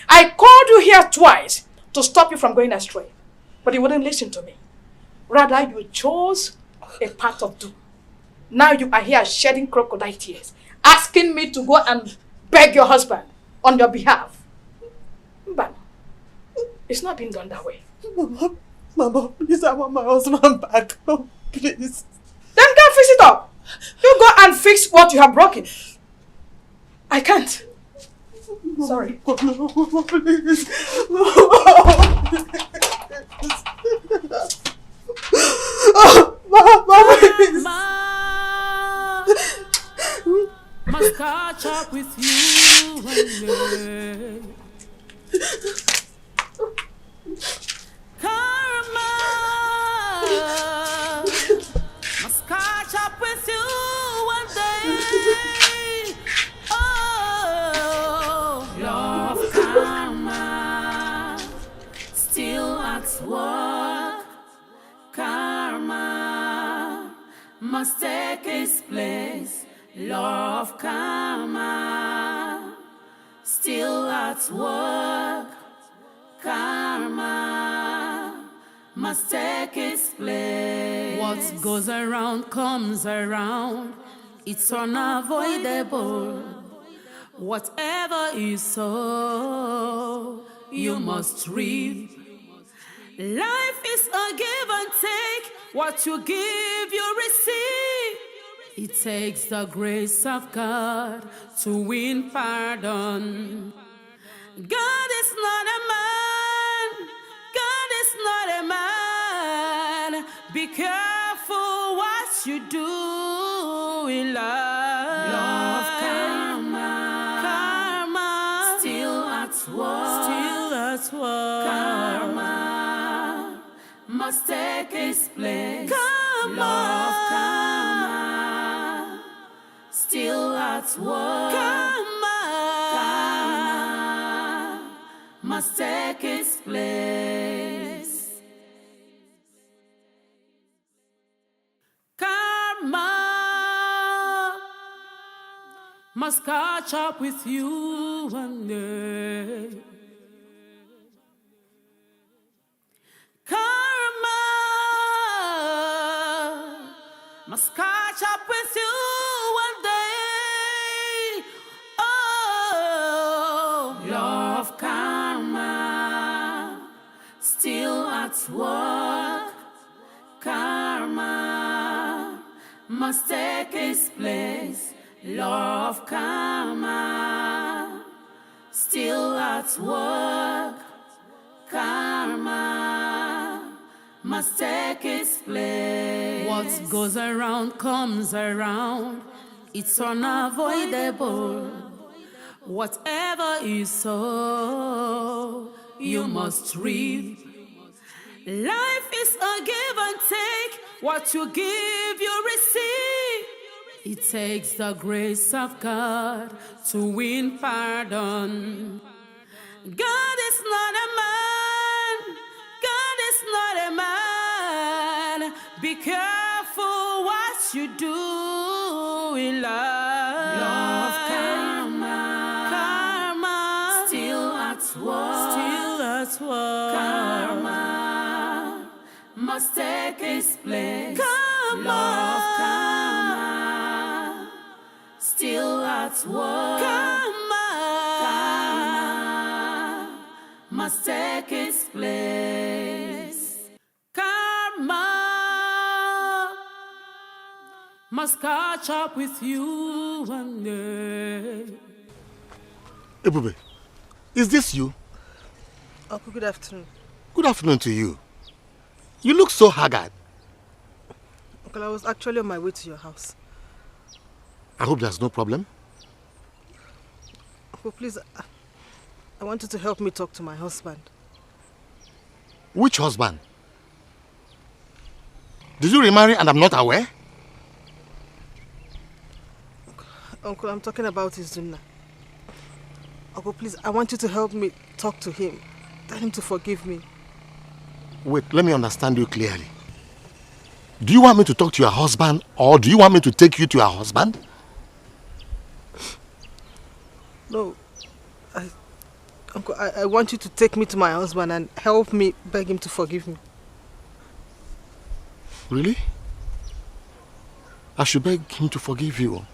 I called you here twice to stop you from going astray, but you wouldn't listen to me. Rather, you chose a path of doom. Now you are here shedding crocodile tears, asking me to go and beg your husband on your behalf. But it's not been done that way. Mama, please, I want my husband back. Oh, please. Then go fix it up. You go and fix what you have broken. I can't. Sorry. No, please. Mama, please. Must catch up with you again. Karma must catch up with you one day. Oh, law of karma, still at work. Karma must take its place. Law of karma, still at work. Karma must take its place. What goes around comes around. It's unavoidable. Whatever you sow, you must reap. Life is a give and take. What you give, you receive. It takes the grace of God to win pardon. God is not a man. God is not a man. Be careful what you do in life. Law of karma. Karma. Still at work. Still at work. Karma must take its place. Karma. Law of karma. Still at work. Karma. Karma must take its place. Karma must catch up with you one day. Karma must catch up with you one day. Oh, law of karma, still at work. Karma must take its place. Law of karma, still at work. Karma must take its place. What goes around comes around. It's unavoidable. Whatever you sow, you must reap. Life is a give and take. What you give, you receive. It takes the grace of God to win pardon. God is not a man. God is not a man. Be careful what you do in life. Law of karma. Karma. Still at work. Still at work. Karma must take its place. Karma. Law of karma. Still at work. Karma. Karma must take its place. Karma must catch up with you one day. Ebube, is this you? Uncle, good afternoon. Good afternoon to you. You look so haggard. Uncle, I was actually on my way to your house. I hope there's no problem. Uncle, please, I want you to help me talk to my husband. Which husband? Did you remarry and I'm not aware? Uncle, I'm talking about Izunna. Uncle, please, I want you to help me talk to him. Tell him to forgive me. Wait, let me understand you clearly. Do you want me to talk to your husband or do you want me to take you to your husband? No, Uncle, I want you to take me to my husband and help me beg him to forgive me. Really? I should beg him to forgive you.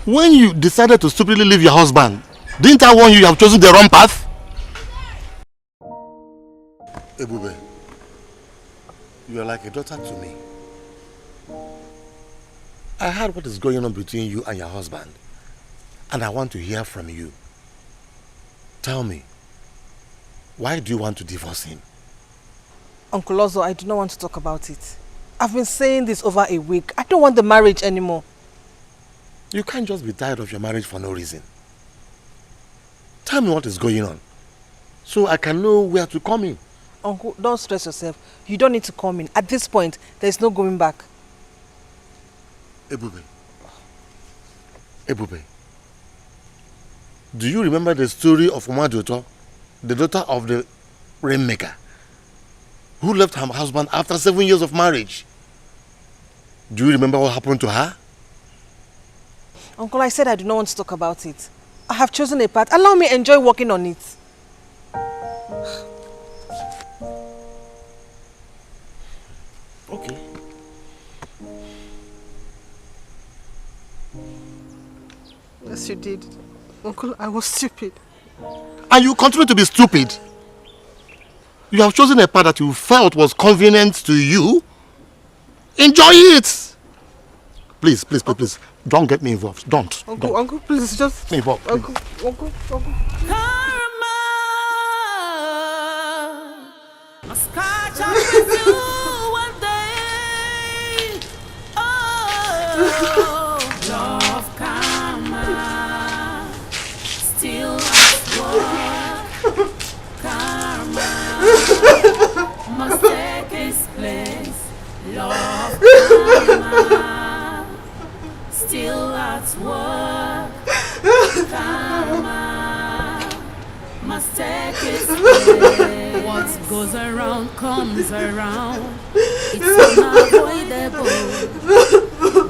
When you decided to stupidly leave your husband, didn't I warn you have chosen the wrong path? Ebube, you are like a daughter to me. I heard what is going on between you and your husband, and I want to hear from you. Tell me, why do you want to divorce him? Uncle Ozo, I do not want to talk about it. I've been saying this over a week. I don't want the marriage anymore. You can't just be tired of your marriage for no reason. Tell me what is going on, so I can know where to come in. Uncle, don't stress yourself. You don't need to come in. At this point, there's no going back. Ebube. Ebube. Do you remember the story of Umajoto, the daughter of the rainmaker, who left her husband after 7 years of marriage? Do you remember what happened to her? Uncle, I said I do not want to talk about it. I have chosen a path. Allow me to enjoy working on it. Okay. Yes, you did. Uncle, I was stupid. And you continue to be stupid. You have chosen a path that you felt was convenient to you. Enjoy it. Please, please, please, please. Don't get me involved. Don't. Uncle, don't. Uncle, please, just... Get me involved. Uncle. Must catch up with you one day. Oh, love karma, still at work. Karma must take its place. Love karma, still at work. Karma must take its place. What goes around comes around. It's unavoidable.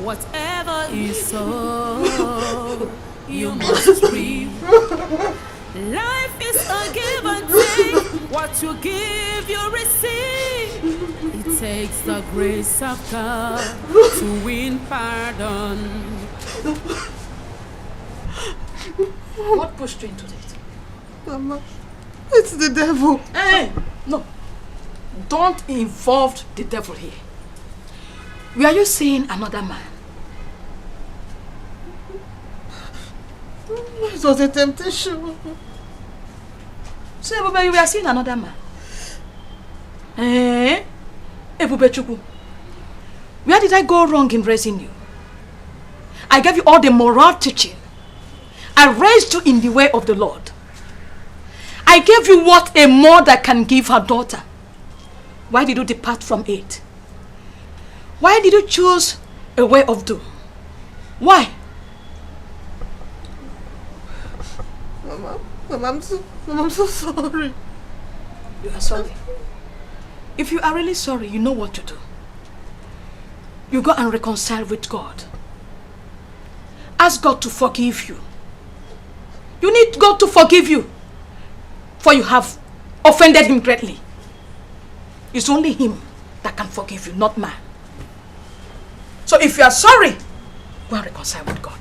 Whatever you sow, you must reap. Life is a give and take. What you give, you receive. It takes the grace of God to win pardon. What pushed you into it? Mama, it's the devil. Hey, no. Don't involve the devil here. Were you seeing another man? It was a temptation. So, Ebube, you were seeing another man? Eh? Ebube Chukwu, where did I go wrong in raising you? I gave you all the moral teaching. I raised you in the way of the Lord. I gave you what a mother can give her daughter. Why did you depart from it? Why did you choose a way of doom? Why? Mama, I'm so sorry. You are sorry. If you are really sorry, you know what to do. You go and reconcile with God. Ask God to forgive you. You need God to forgive you. For you have offended him greatly. It's only him that can forgive you, not man. So if you are sorry, go and reconcile with God.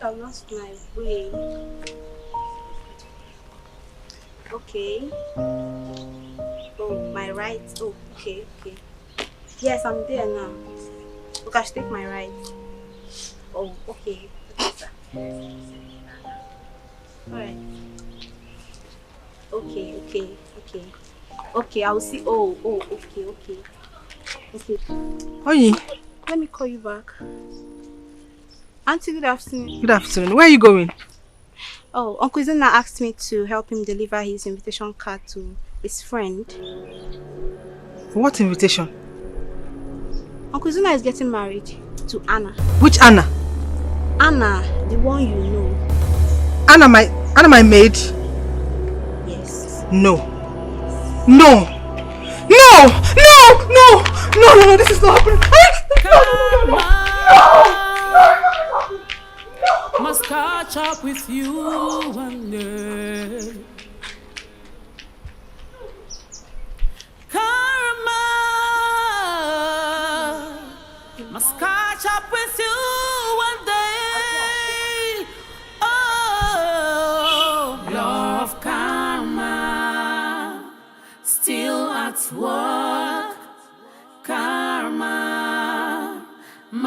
I lost my way. Okay. Oh, my right. Oh, okay. Yes, I'm there now. Okay, I should take my right. Oh, okay. Okay, sir. Alright. Okay, I will see. Oh, okay. Oye. Let me call you back. Auntie, good afternoon. Good afternoon. Where are you going? Oh, Uncle Zena asked me to help him deliver his invitation card to his friend. What invitation? Uncle Zena is getting married to Anna. Which Anna? Anna, the one you know. Anna my maid? Yes. No, this is not happening. No. Must catch up with you one day. Karma must catch up with you one day. Oh, love karma.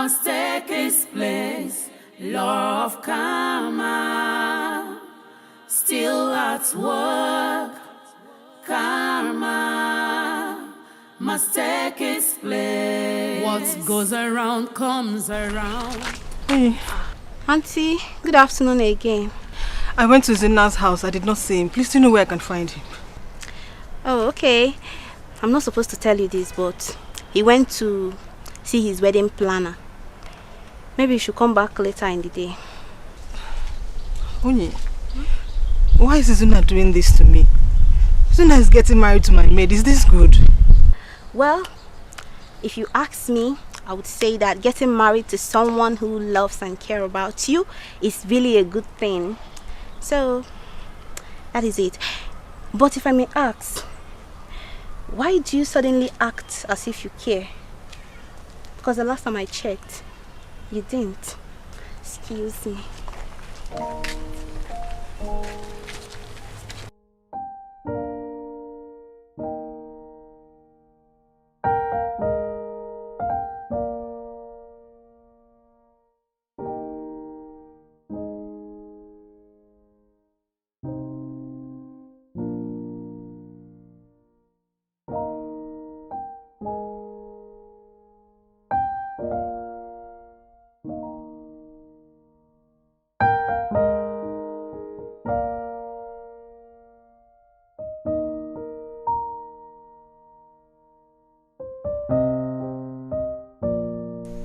must take its place. Law of karma, still at work. Karma must take its place. What goes around comes around. Hey. Auntie, good afternoon again. I went to Zina's house. I did not see him. Please, do you know where I can find him? Oh, okay. I'm not supposed to tell you this, but he went to see his wedding planner. Maybe you should come back later in the day. Onye, why is Zina doing this to me? Zina is getting married to my maid. Is this good? Well, if you ask me, I would say that getting married to someone who loves and cares about you is really a good thing. So, that is it. But if I may ask, why do you suddenly act as if you care? Because the last time I checked, you didn't. Excuse me.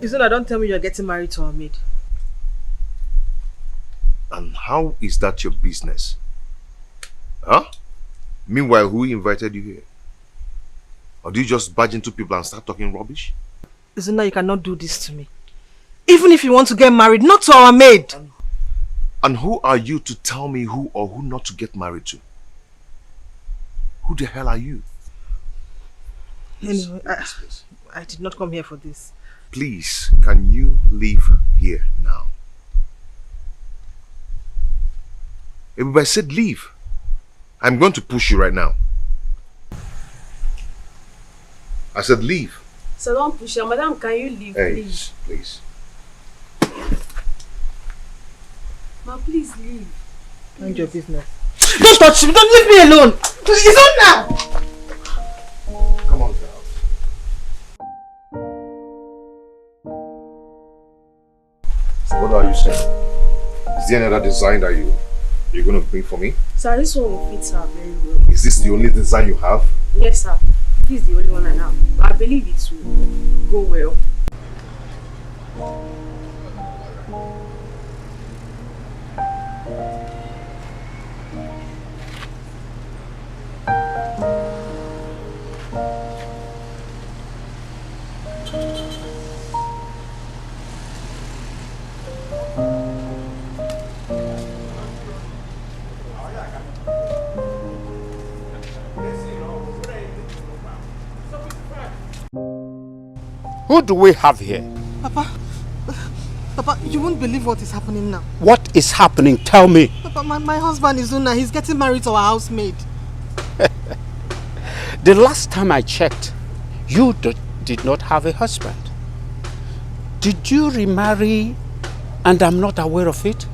Zina, don't tell me you're getting married to our maid. And how is that your business? Huh? Meanwhile, who invited you here? Or do you just barge into people and start talking rubbish? Zina, you cannot do this to me. Even if you want to get married, not to our maid. And who are you to tell me who or who not to get married to? Who the hell are you? Anyway, I did not come here for this. Please, can you leave here now? Everybody said leave. I'm going to push you right now. I said leave. So don't push her. Madam, can you leave, Hey, please? please. Ma, please leave. Mind your business. Don't touch me! Don't leave me alone! It's on now! Come on, girl. So what are you saying? Is there another design that you're going to bring for me? Sir, this one will fit her very well. Is this the only design you have? Yes, sir. This is the only one I have. I believe it will go well. Who do we have here? Papa, you won't believe what is happening now. What is happening? Tell me. Papa, my husband is Zuna. He's getting married to our housemaid. The last time I checked, you did not have a husband. Did you remarry and I'm not aware of it?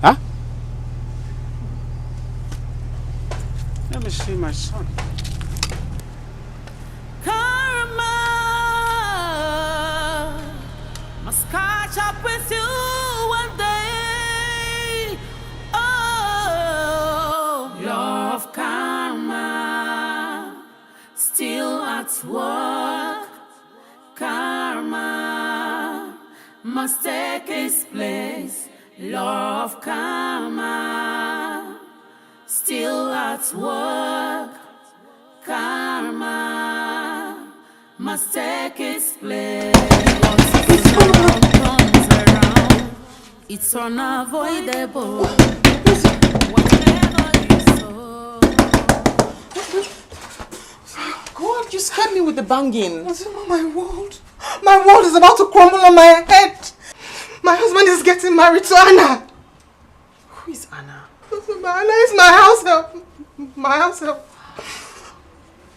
Huh? Let me see my son. Karma must catch up with you one day. Oh, law of karma, still at work. Karma must take its place. Law of karma, still at work. Karma must take its place. What goes around comes around. It's unavoidable. Whatever you sow. God, you scared me with the banging. My world. My world is about to crumble on my head. My husband is getting married to Anna. Who is Anna? Anna is my house help. My house help.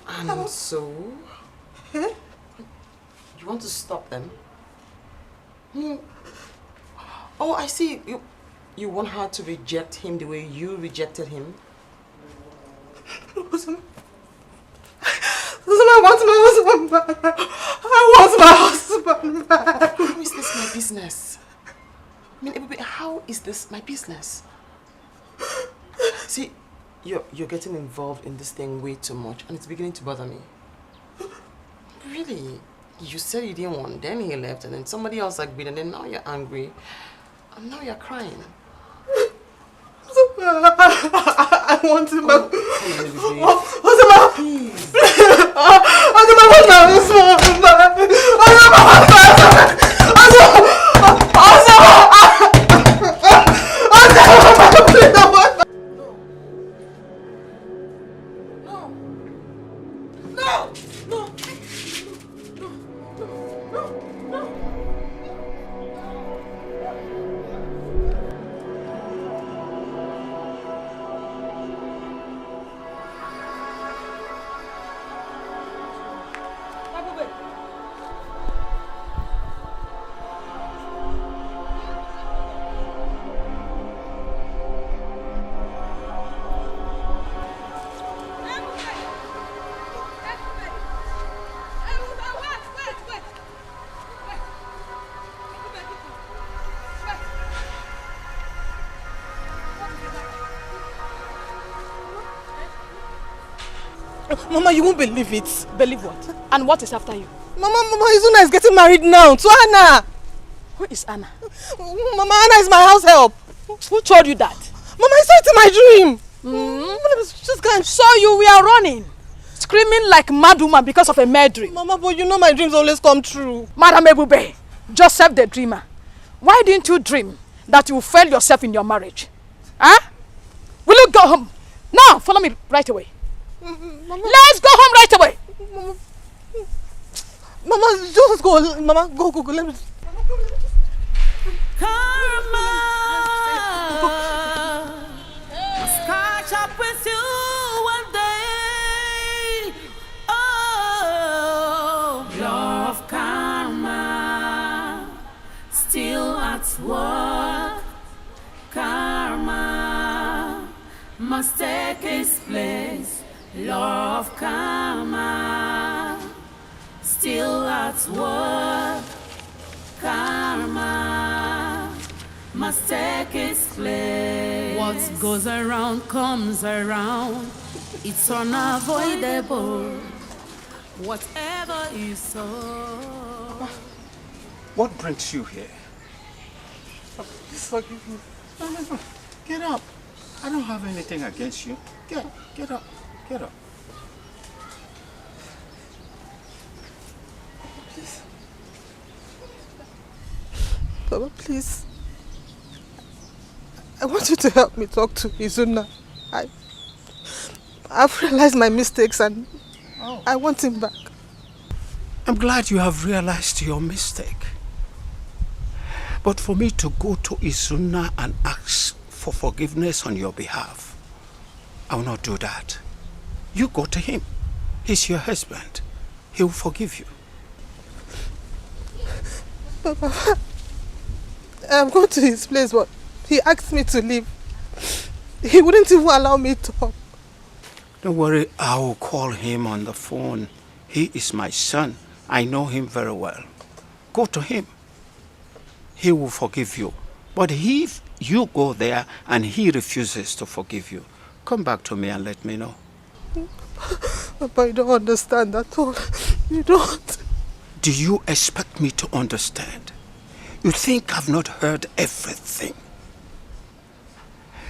And so, you want to stop them? Oh, I see. You want her to reject him the way you rejected him? Listen, I want my husband back. I want my husband back. How is this my business? I mean, how is this my business? See, you're getting involved in this thing way too much, and it's beginning to bother me. Really? You said you didn't want, then he left, and then somebody else agreed, and then now you're angry, and now you're crying. I want him back. Mama, you won't believe it. Believe what? And what is after you? Mama, Izuna is getting married now to Anna. Who is Anna? Mama, Anna is my house help. Who told you that? Mama, I saw it in my dream. Just can't. So you were running, screaming like mad woman because of a mad dream. Mama, but you know my dreams always come true. Madam Ebube, Joseph the dreamer. Why didn't you dream that you failed yourself in your marriage? Huh? Will you go home? Now, follow me right away. Mama. Let's go home right away. Mama, just go. Mama, go. Let me. Karma must catch up with you one day. Oh, love karma still at work. Karma must take its place. Love karma still at work. Karma must take its place. What goes around comes around. It's unavoidable. Whatever you sow. What brings you here? Please forgive me. No. Get up. I don't have anything against you. Get up. Get up. Please. Baba, please. I want you to help me talk to Izuna. I've realized my mistakes and I want him back. I'm glad you have realized your mistake. But for me to go to Izuna and ask for forgiveness on your behalf, I will not do that. You go to him. He's your husband. He will forgive you. Papa, I'm going to his place, but he asked me to leave. He wouldn't even allow me to talk. Don't worry, I will call him on the phone. He is my son. I know him very well. Go to him. He will forgive you. But if you go there and he refuses to forgive you, come back to me and let me know. Papa, you don't understand at all. You don't. Do you expect me to understand? You think I've not heard everything?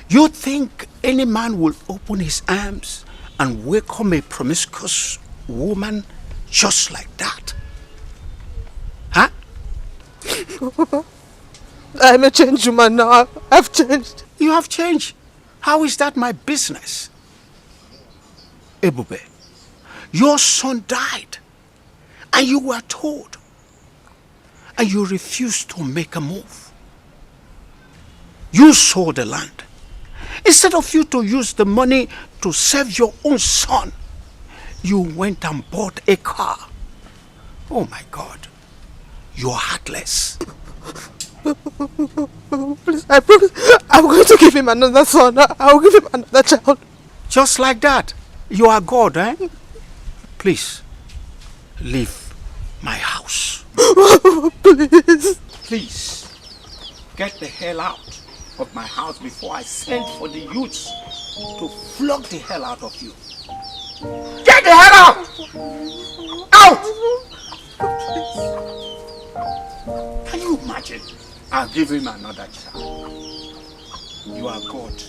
You think any man will open his arms and welcome a promiscuous woman just like that? Huh? Oh, Papa, I'm a changed woman now. I've changed. You have changed? How is that my business? Ebube, your son died and you were told and you refused to make a move. You sold the land. Instead of you to use the money to save your own son, you went and bought a car. Oh my God. You are heartless. Please, I promise I'm going to give him another son. I'll give him another child. Just like that. You are God, eh? Please, leave my house. Please. Please, get the hell out of my house before I send for the youths to flog the hell out of you. Get the hell out! Out! Can you imagine? I'll give him another child. You are God.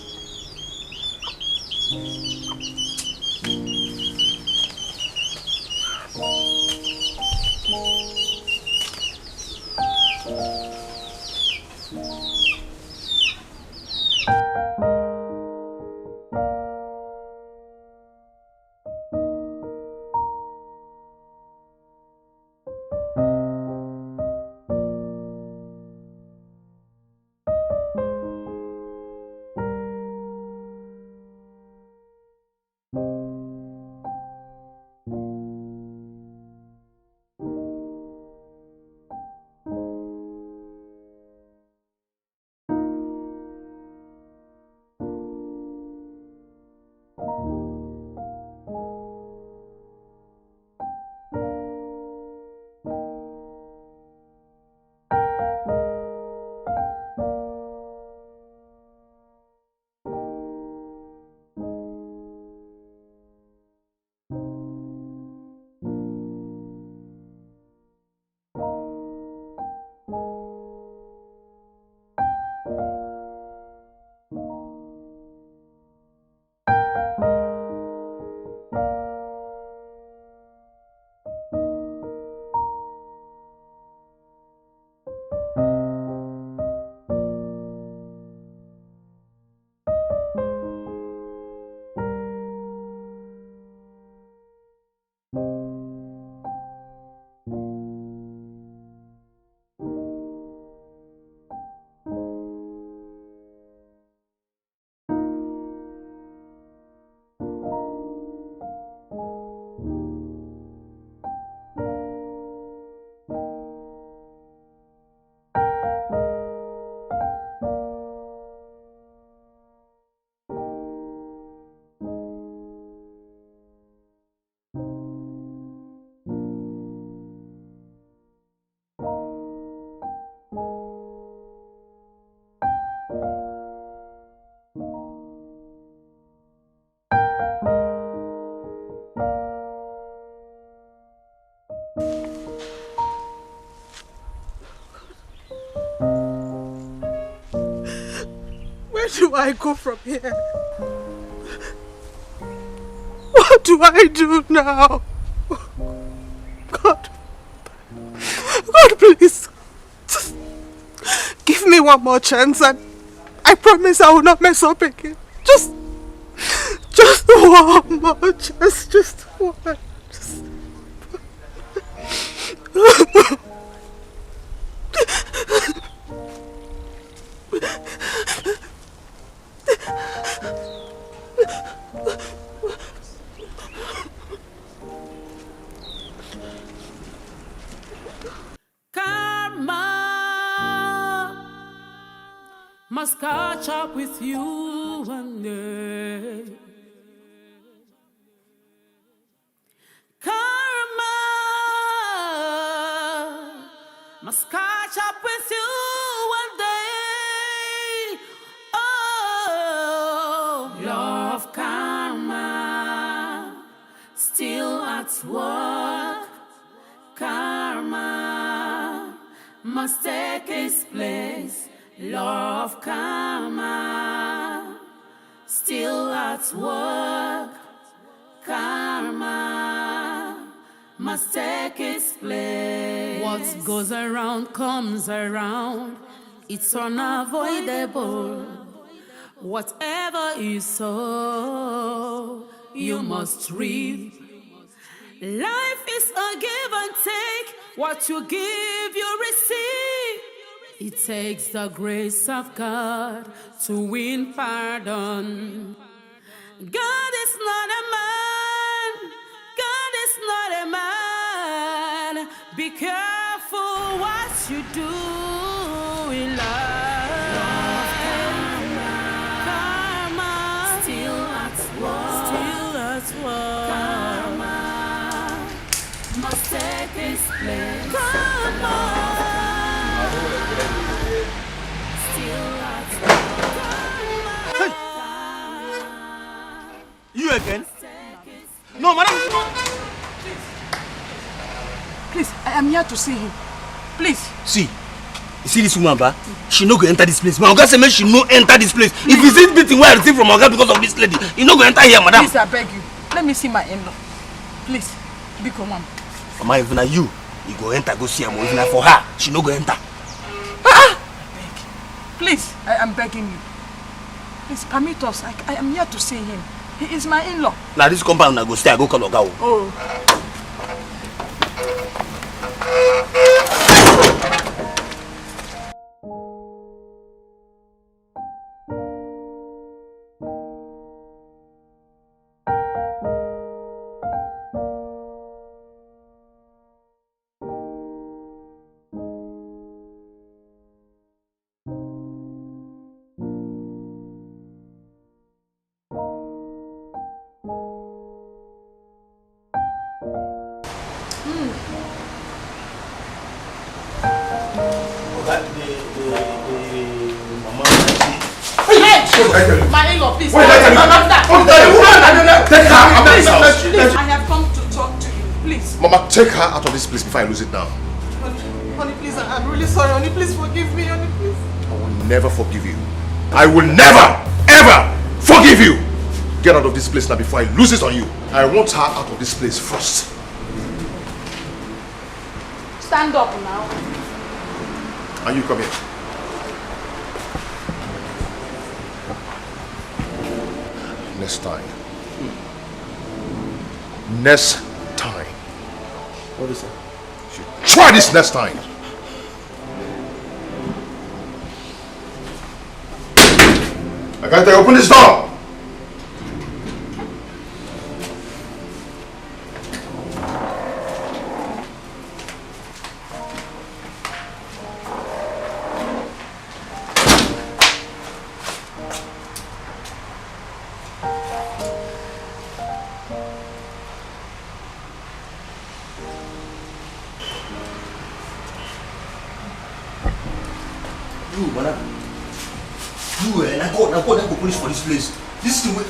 Where do I go from here? What do I do now? God, please, just give me one more chance and I promise I will not mess up again. Just one more chance, just one. Must catch up with you one day. Karma must catch up with you one day. Oh, love karma still at work. Karma must take its place. Love karma still at work. Karma must take its place. What goes around comes around. It's unavoidable. Whatever you sow, you must reap. Life is a give and take. What you give, you receive. It takes the grace of God to win pardon. God is not a man. God is not a man. Be careful what you do in love. Karma, still at work. Karma must take its place. Karma, still at work. You again? No, madam. Please, I am here to see him. Please. See, you see this woman, ba? She no go enter this place. My oga say make she no enter this place. If you see beating where I receive from oga because of this lady, you no go enter here, madam. Please, I beg you. Let me see my in-law. Please, big mama. Mama, if na you go enter, go see her. If na for her, she no go enter. Please, I am begging you. Please, permit us. I am here to see him. He is my in-law. Now this compound I go stay, I go call oga. Oh. My in-law, please. Wait, take her out of this house. Please, I have come to talk to you. Please. Mama, take her out of this place before I lose it now. Honey, please, I'm really sorry. Honey, please forgive me. Honey, please. I will never forgive you. I will never, ever forgive you. Get out of this place now before I lose it on you. I want her out of this place first. Stand up now. And you come here. Next time. Next time. What is that? Try this next time. I got to open this door. Now go police for this place. This is the way.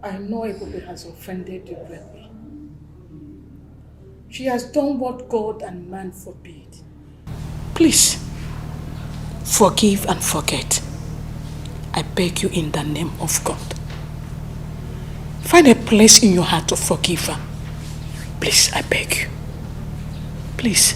I know Ebube has offended you greatly. She has done what God and man forbid. Please, forgive and forget. I beg you in the name of God. Find a place in your heart to forgive her. Please, I beg you. Please.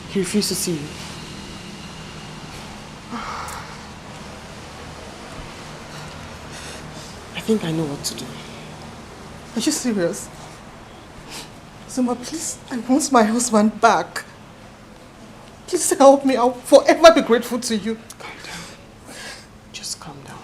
He refused to see you. I think I know what to do. Are you serious? Zuma, please, I want my husband back. Please help me. I'll forever be grateful to you. Calm down. Just calm down.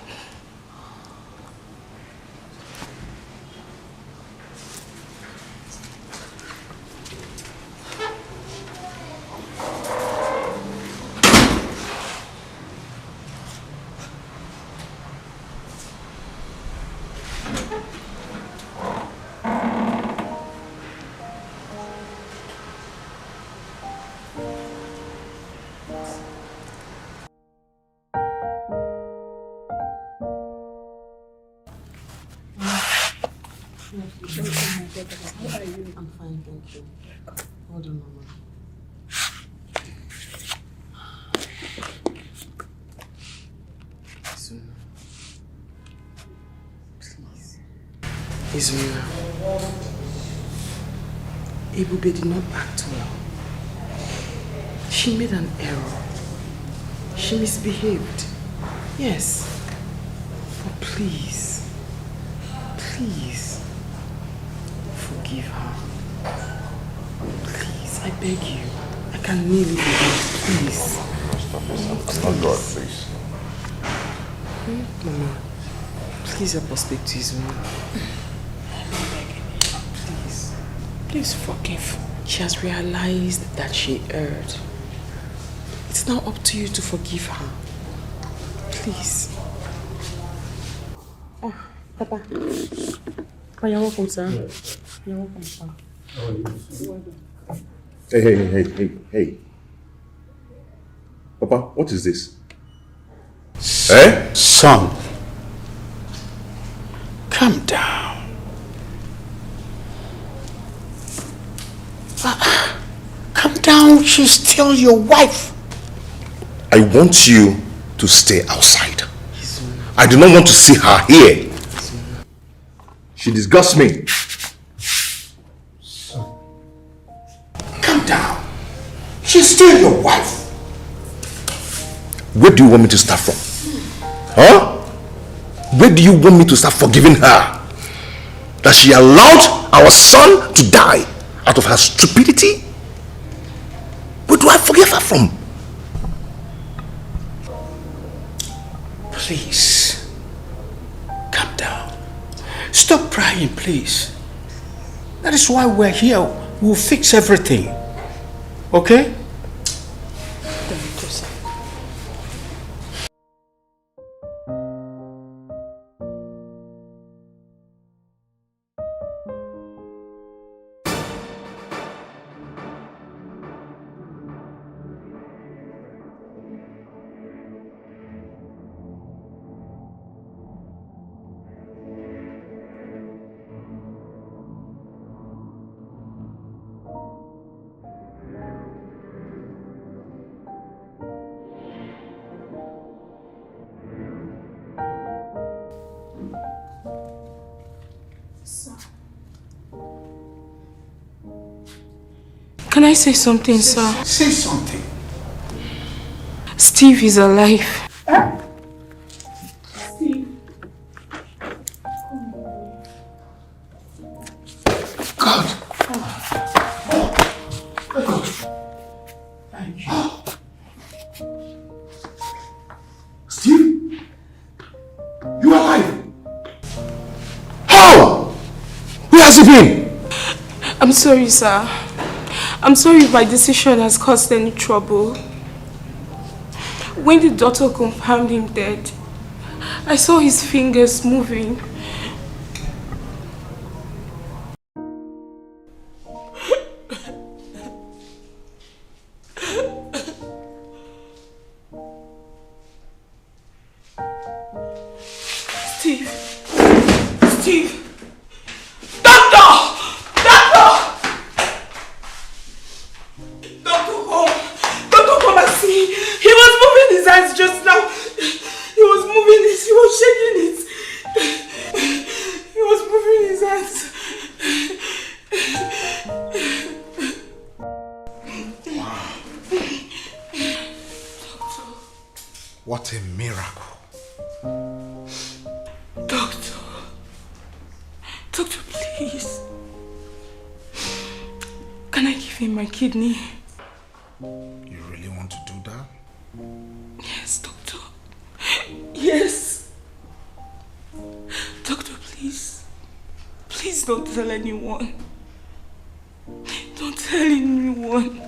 How are you? I'm fine, thank you. Hold on, Mama. Izuna. Please. Izuna. Ebube did not act well. She made an error. She misbehaved. Yes. But please, forgive her. Please, I beg you. I can kneel with you. Please. Stop this. I'm not God, please. Mama, please help us speak to Izuna. Please forgive. She has realized that she erred. It's now up to you to forgive her. Please. Oh, Papa. Papa, you're welcome, sir. You're welcome, sir. Hey. Papa, what is this? Son, calm down. Calm down, she's still your wife. I want you to stay outside. I do not want to see her here. She disgusts me. Calm down. She's still your wife. Where do you want me to start from? Huh? Where do you want me to start forgiving her? That she allowed our son to die out of her stupidity? Where do I forgive her from? Please, calm down. Stop crying, please. That is why we're here. We'll fix everything. Okay? Can I say something, sir? Say something. Steve is alive. Steve. God. Thank you. Steve? You are alive? How? Where has he been? I'm sorry, sir. I'm sorry if my decision has caused any trouble. When the doctor confirmed him dead, I saw his fingers moving. Steve! Doctor! Come and see. He was moving his hands just now. He was moving it. He was shaking it. He was moving his hands. What a miracle. Doctor, please. Can I give him my kidney? You really want to do that? Yes, doctor. Yes. Doctor, please. Please don't tell anyone. Don't tell anyone.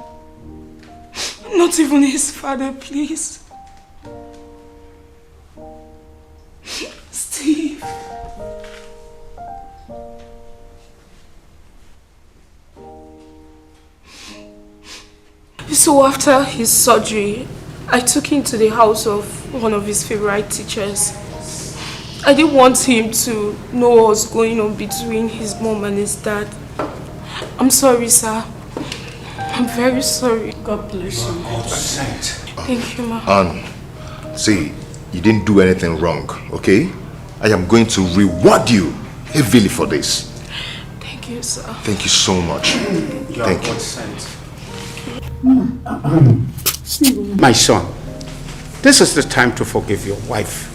Not even his father, please. Steve. So after his surgery, I took him to the house of one of his favorite teachers. I didn't want him to know what was going on between his mom and his dad. I'm sorry, sir. I'm very sorry. God bless you. Thank you, ma. See, you didn't do anything wrong, okay? I am going to reward you heavily for this. Thank you, sir. Thank you so much. Thank you. My son, this is the time to forgive your wife.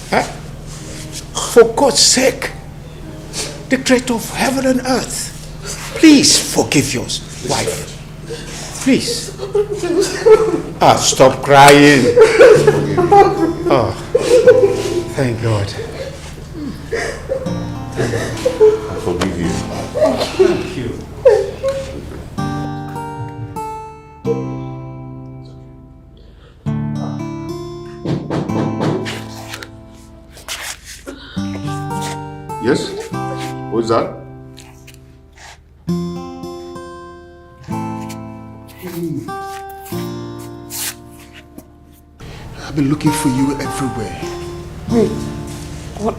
Huh? For God's sake, the creator of heaven and earth, please forgive your wife. Please. Stop crying. Oh, thank God. I forgive you. Thank you. Yes? What's that? I've been looking for you everywhere. Wait, what?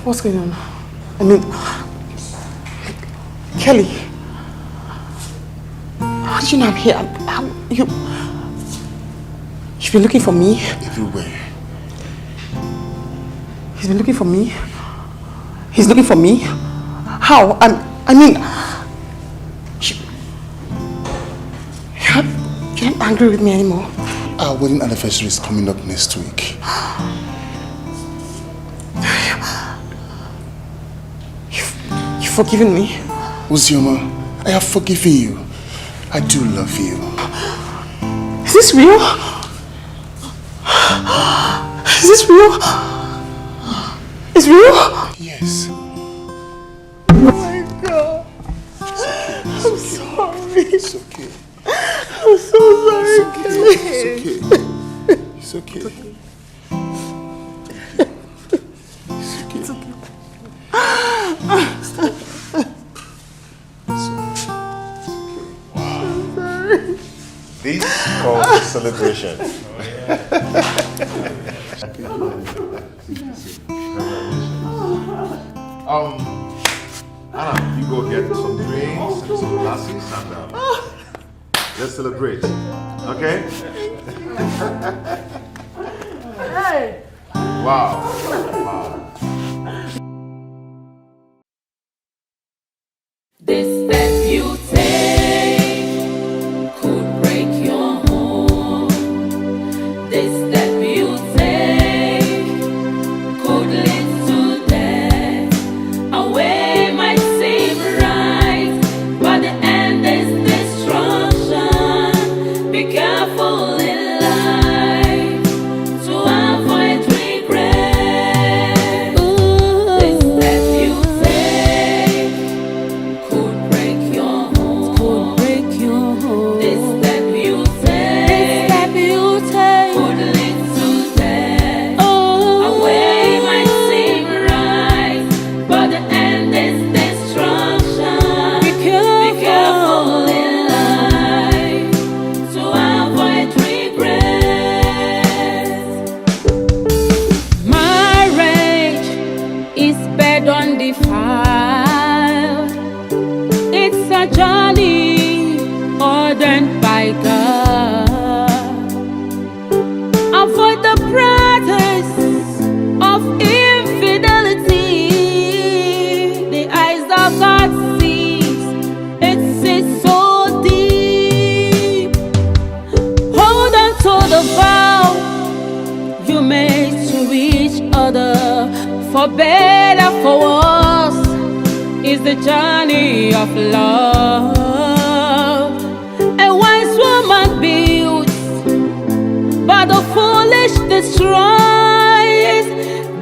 What's going on? I mean, Kelly, how did you know I'm here? You've been looking for me? Everywhere. He's been looking for me? He's looking for me? How? I mean, you're not angry with me anymore? Our wedding anniversary is coming up next week. You've forgiven me? Uzioma, I have forgiven you. I do love you. Is this real? Is this real? It's real? Yes. Oh my God. I'm sorry. It's okay. I'm so sorry. It's okay. It's okay. It's okay. This calls a celebration. Anna, you go get some drinks and some glasses and let's celebrate. Okay? Hey! Wow. This step you take could break your home. This step you take could lead to death. A way might seem right, but the end is destruction. Be careful in life to avoid regret. This step you take could break your home. This step you take could lead to death. A way might seem right, but the end is destruction. Be careful in life to avoid regret. Marriage is bed undefiled. It's a journey ordained by God. Avoid the practice of infidelity. The eyes of God sees, it sees so deep. Hold on to the vow you made to each other. For better, for worse, is the journey of love. A wise woman builds, but the foolish destroys.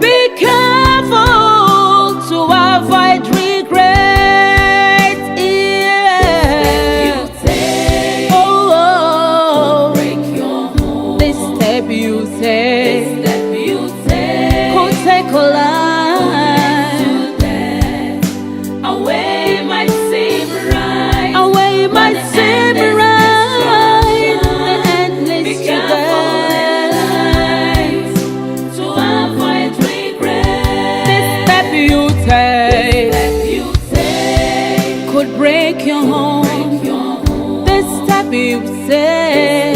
Be careful to avoid regret. Yeah. Oh, this step you take could take a life. A way might seem right. A way might seem right. The end is Be careful in life you say.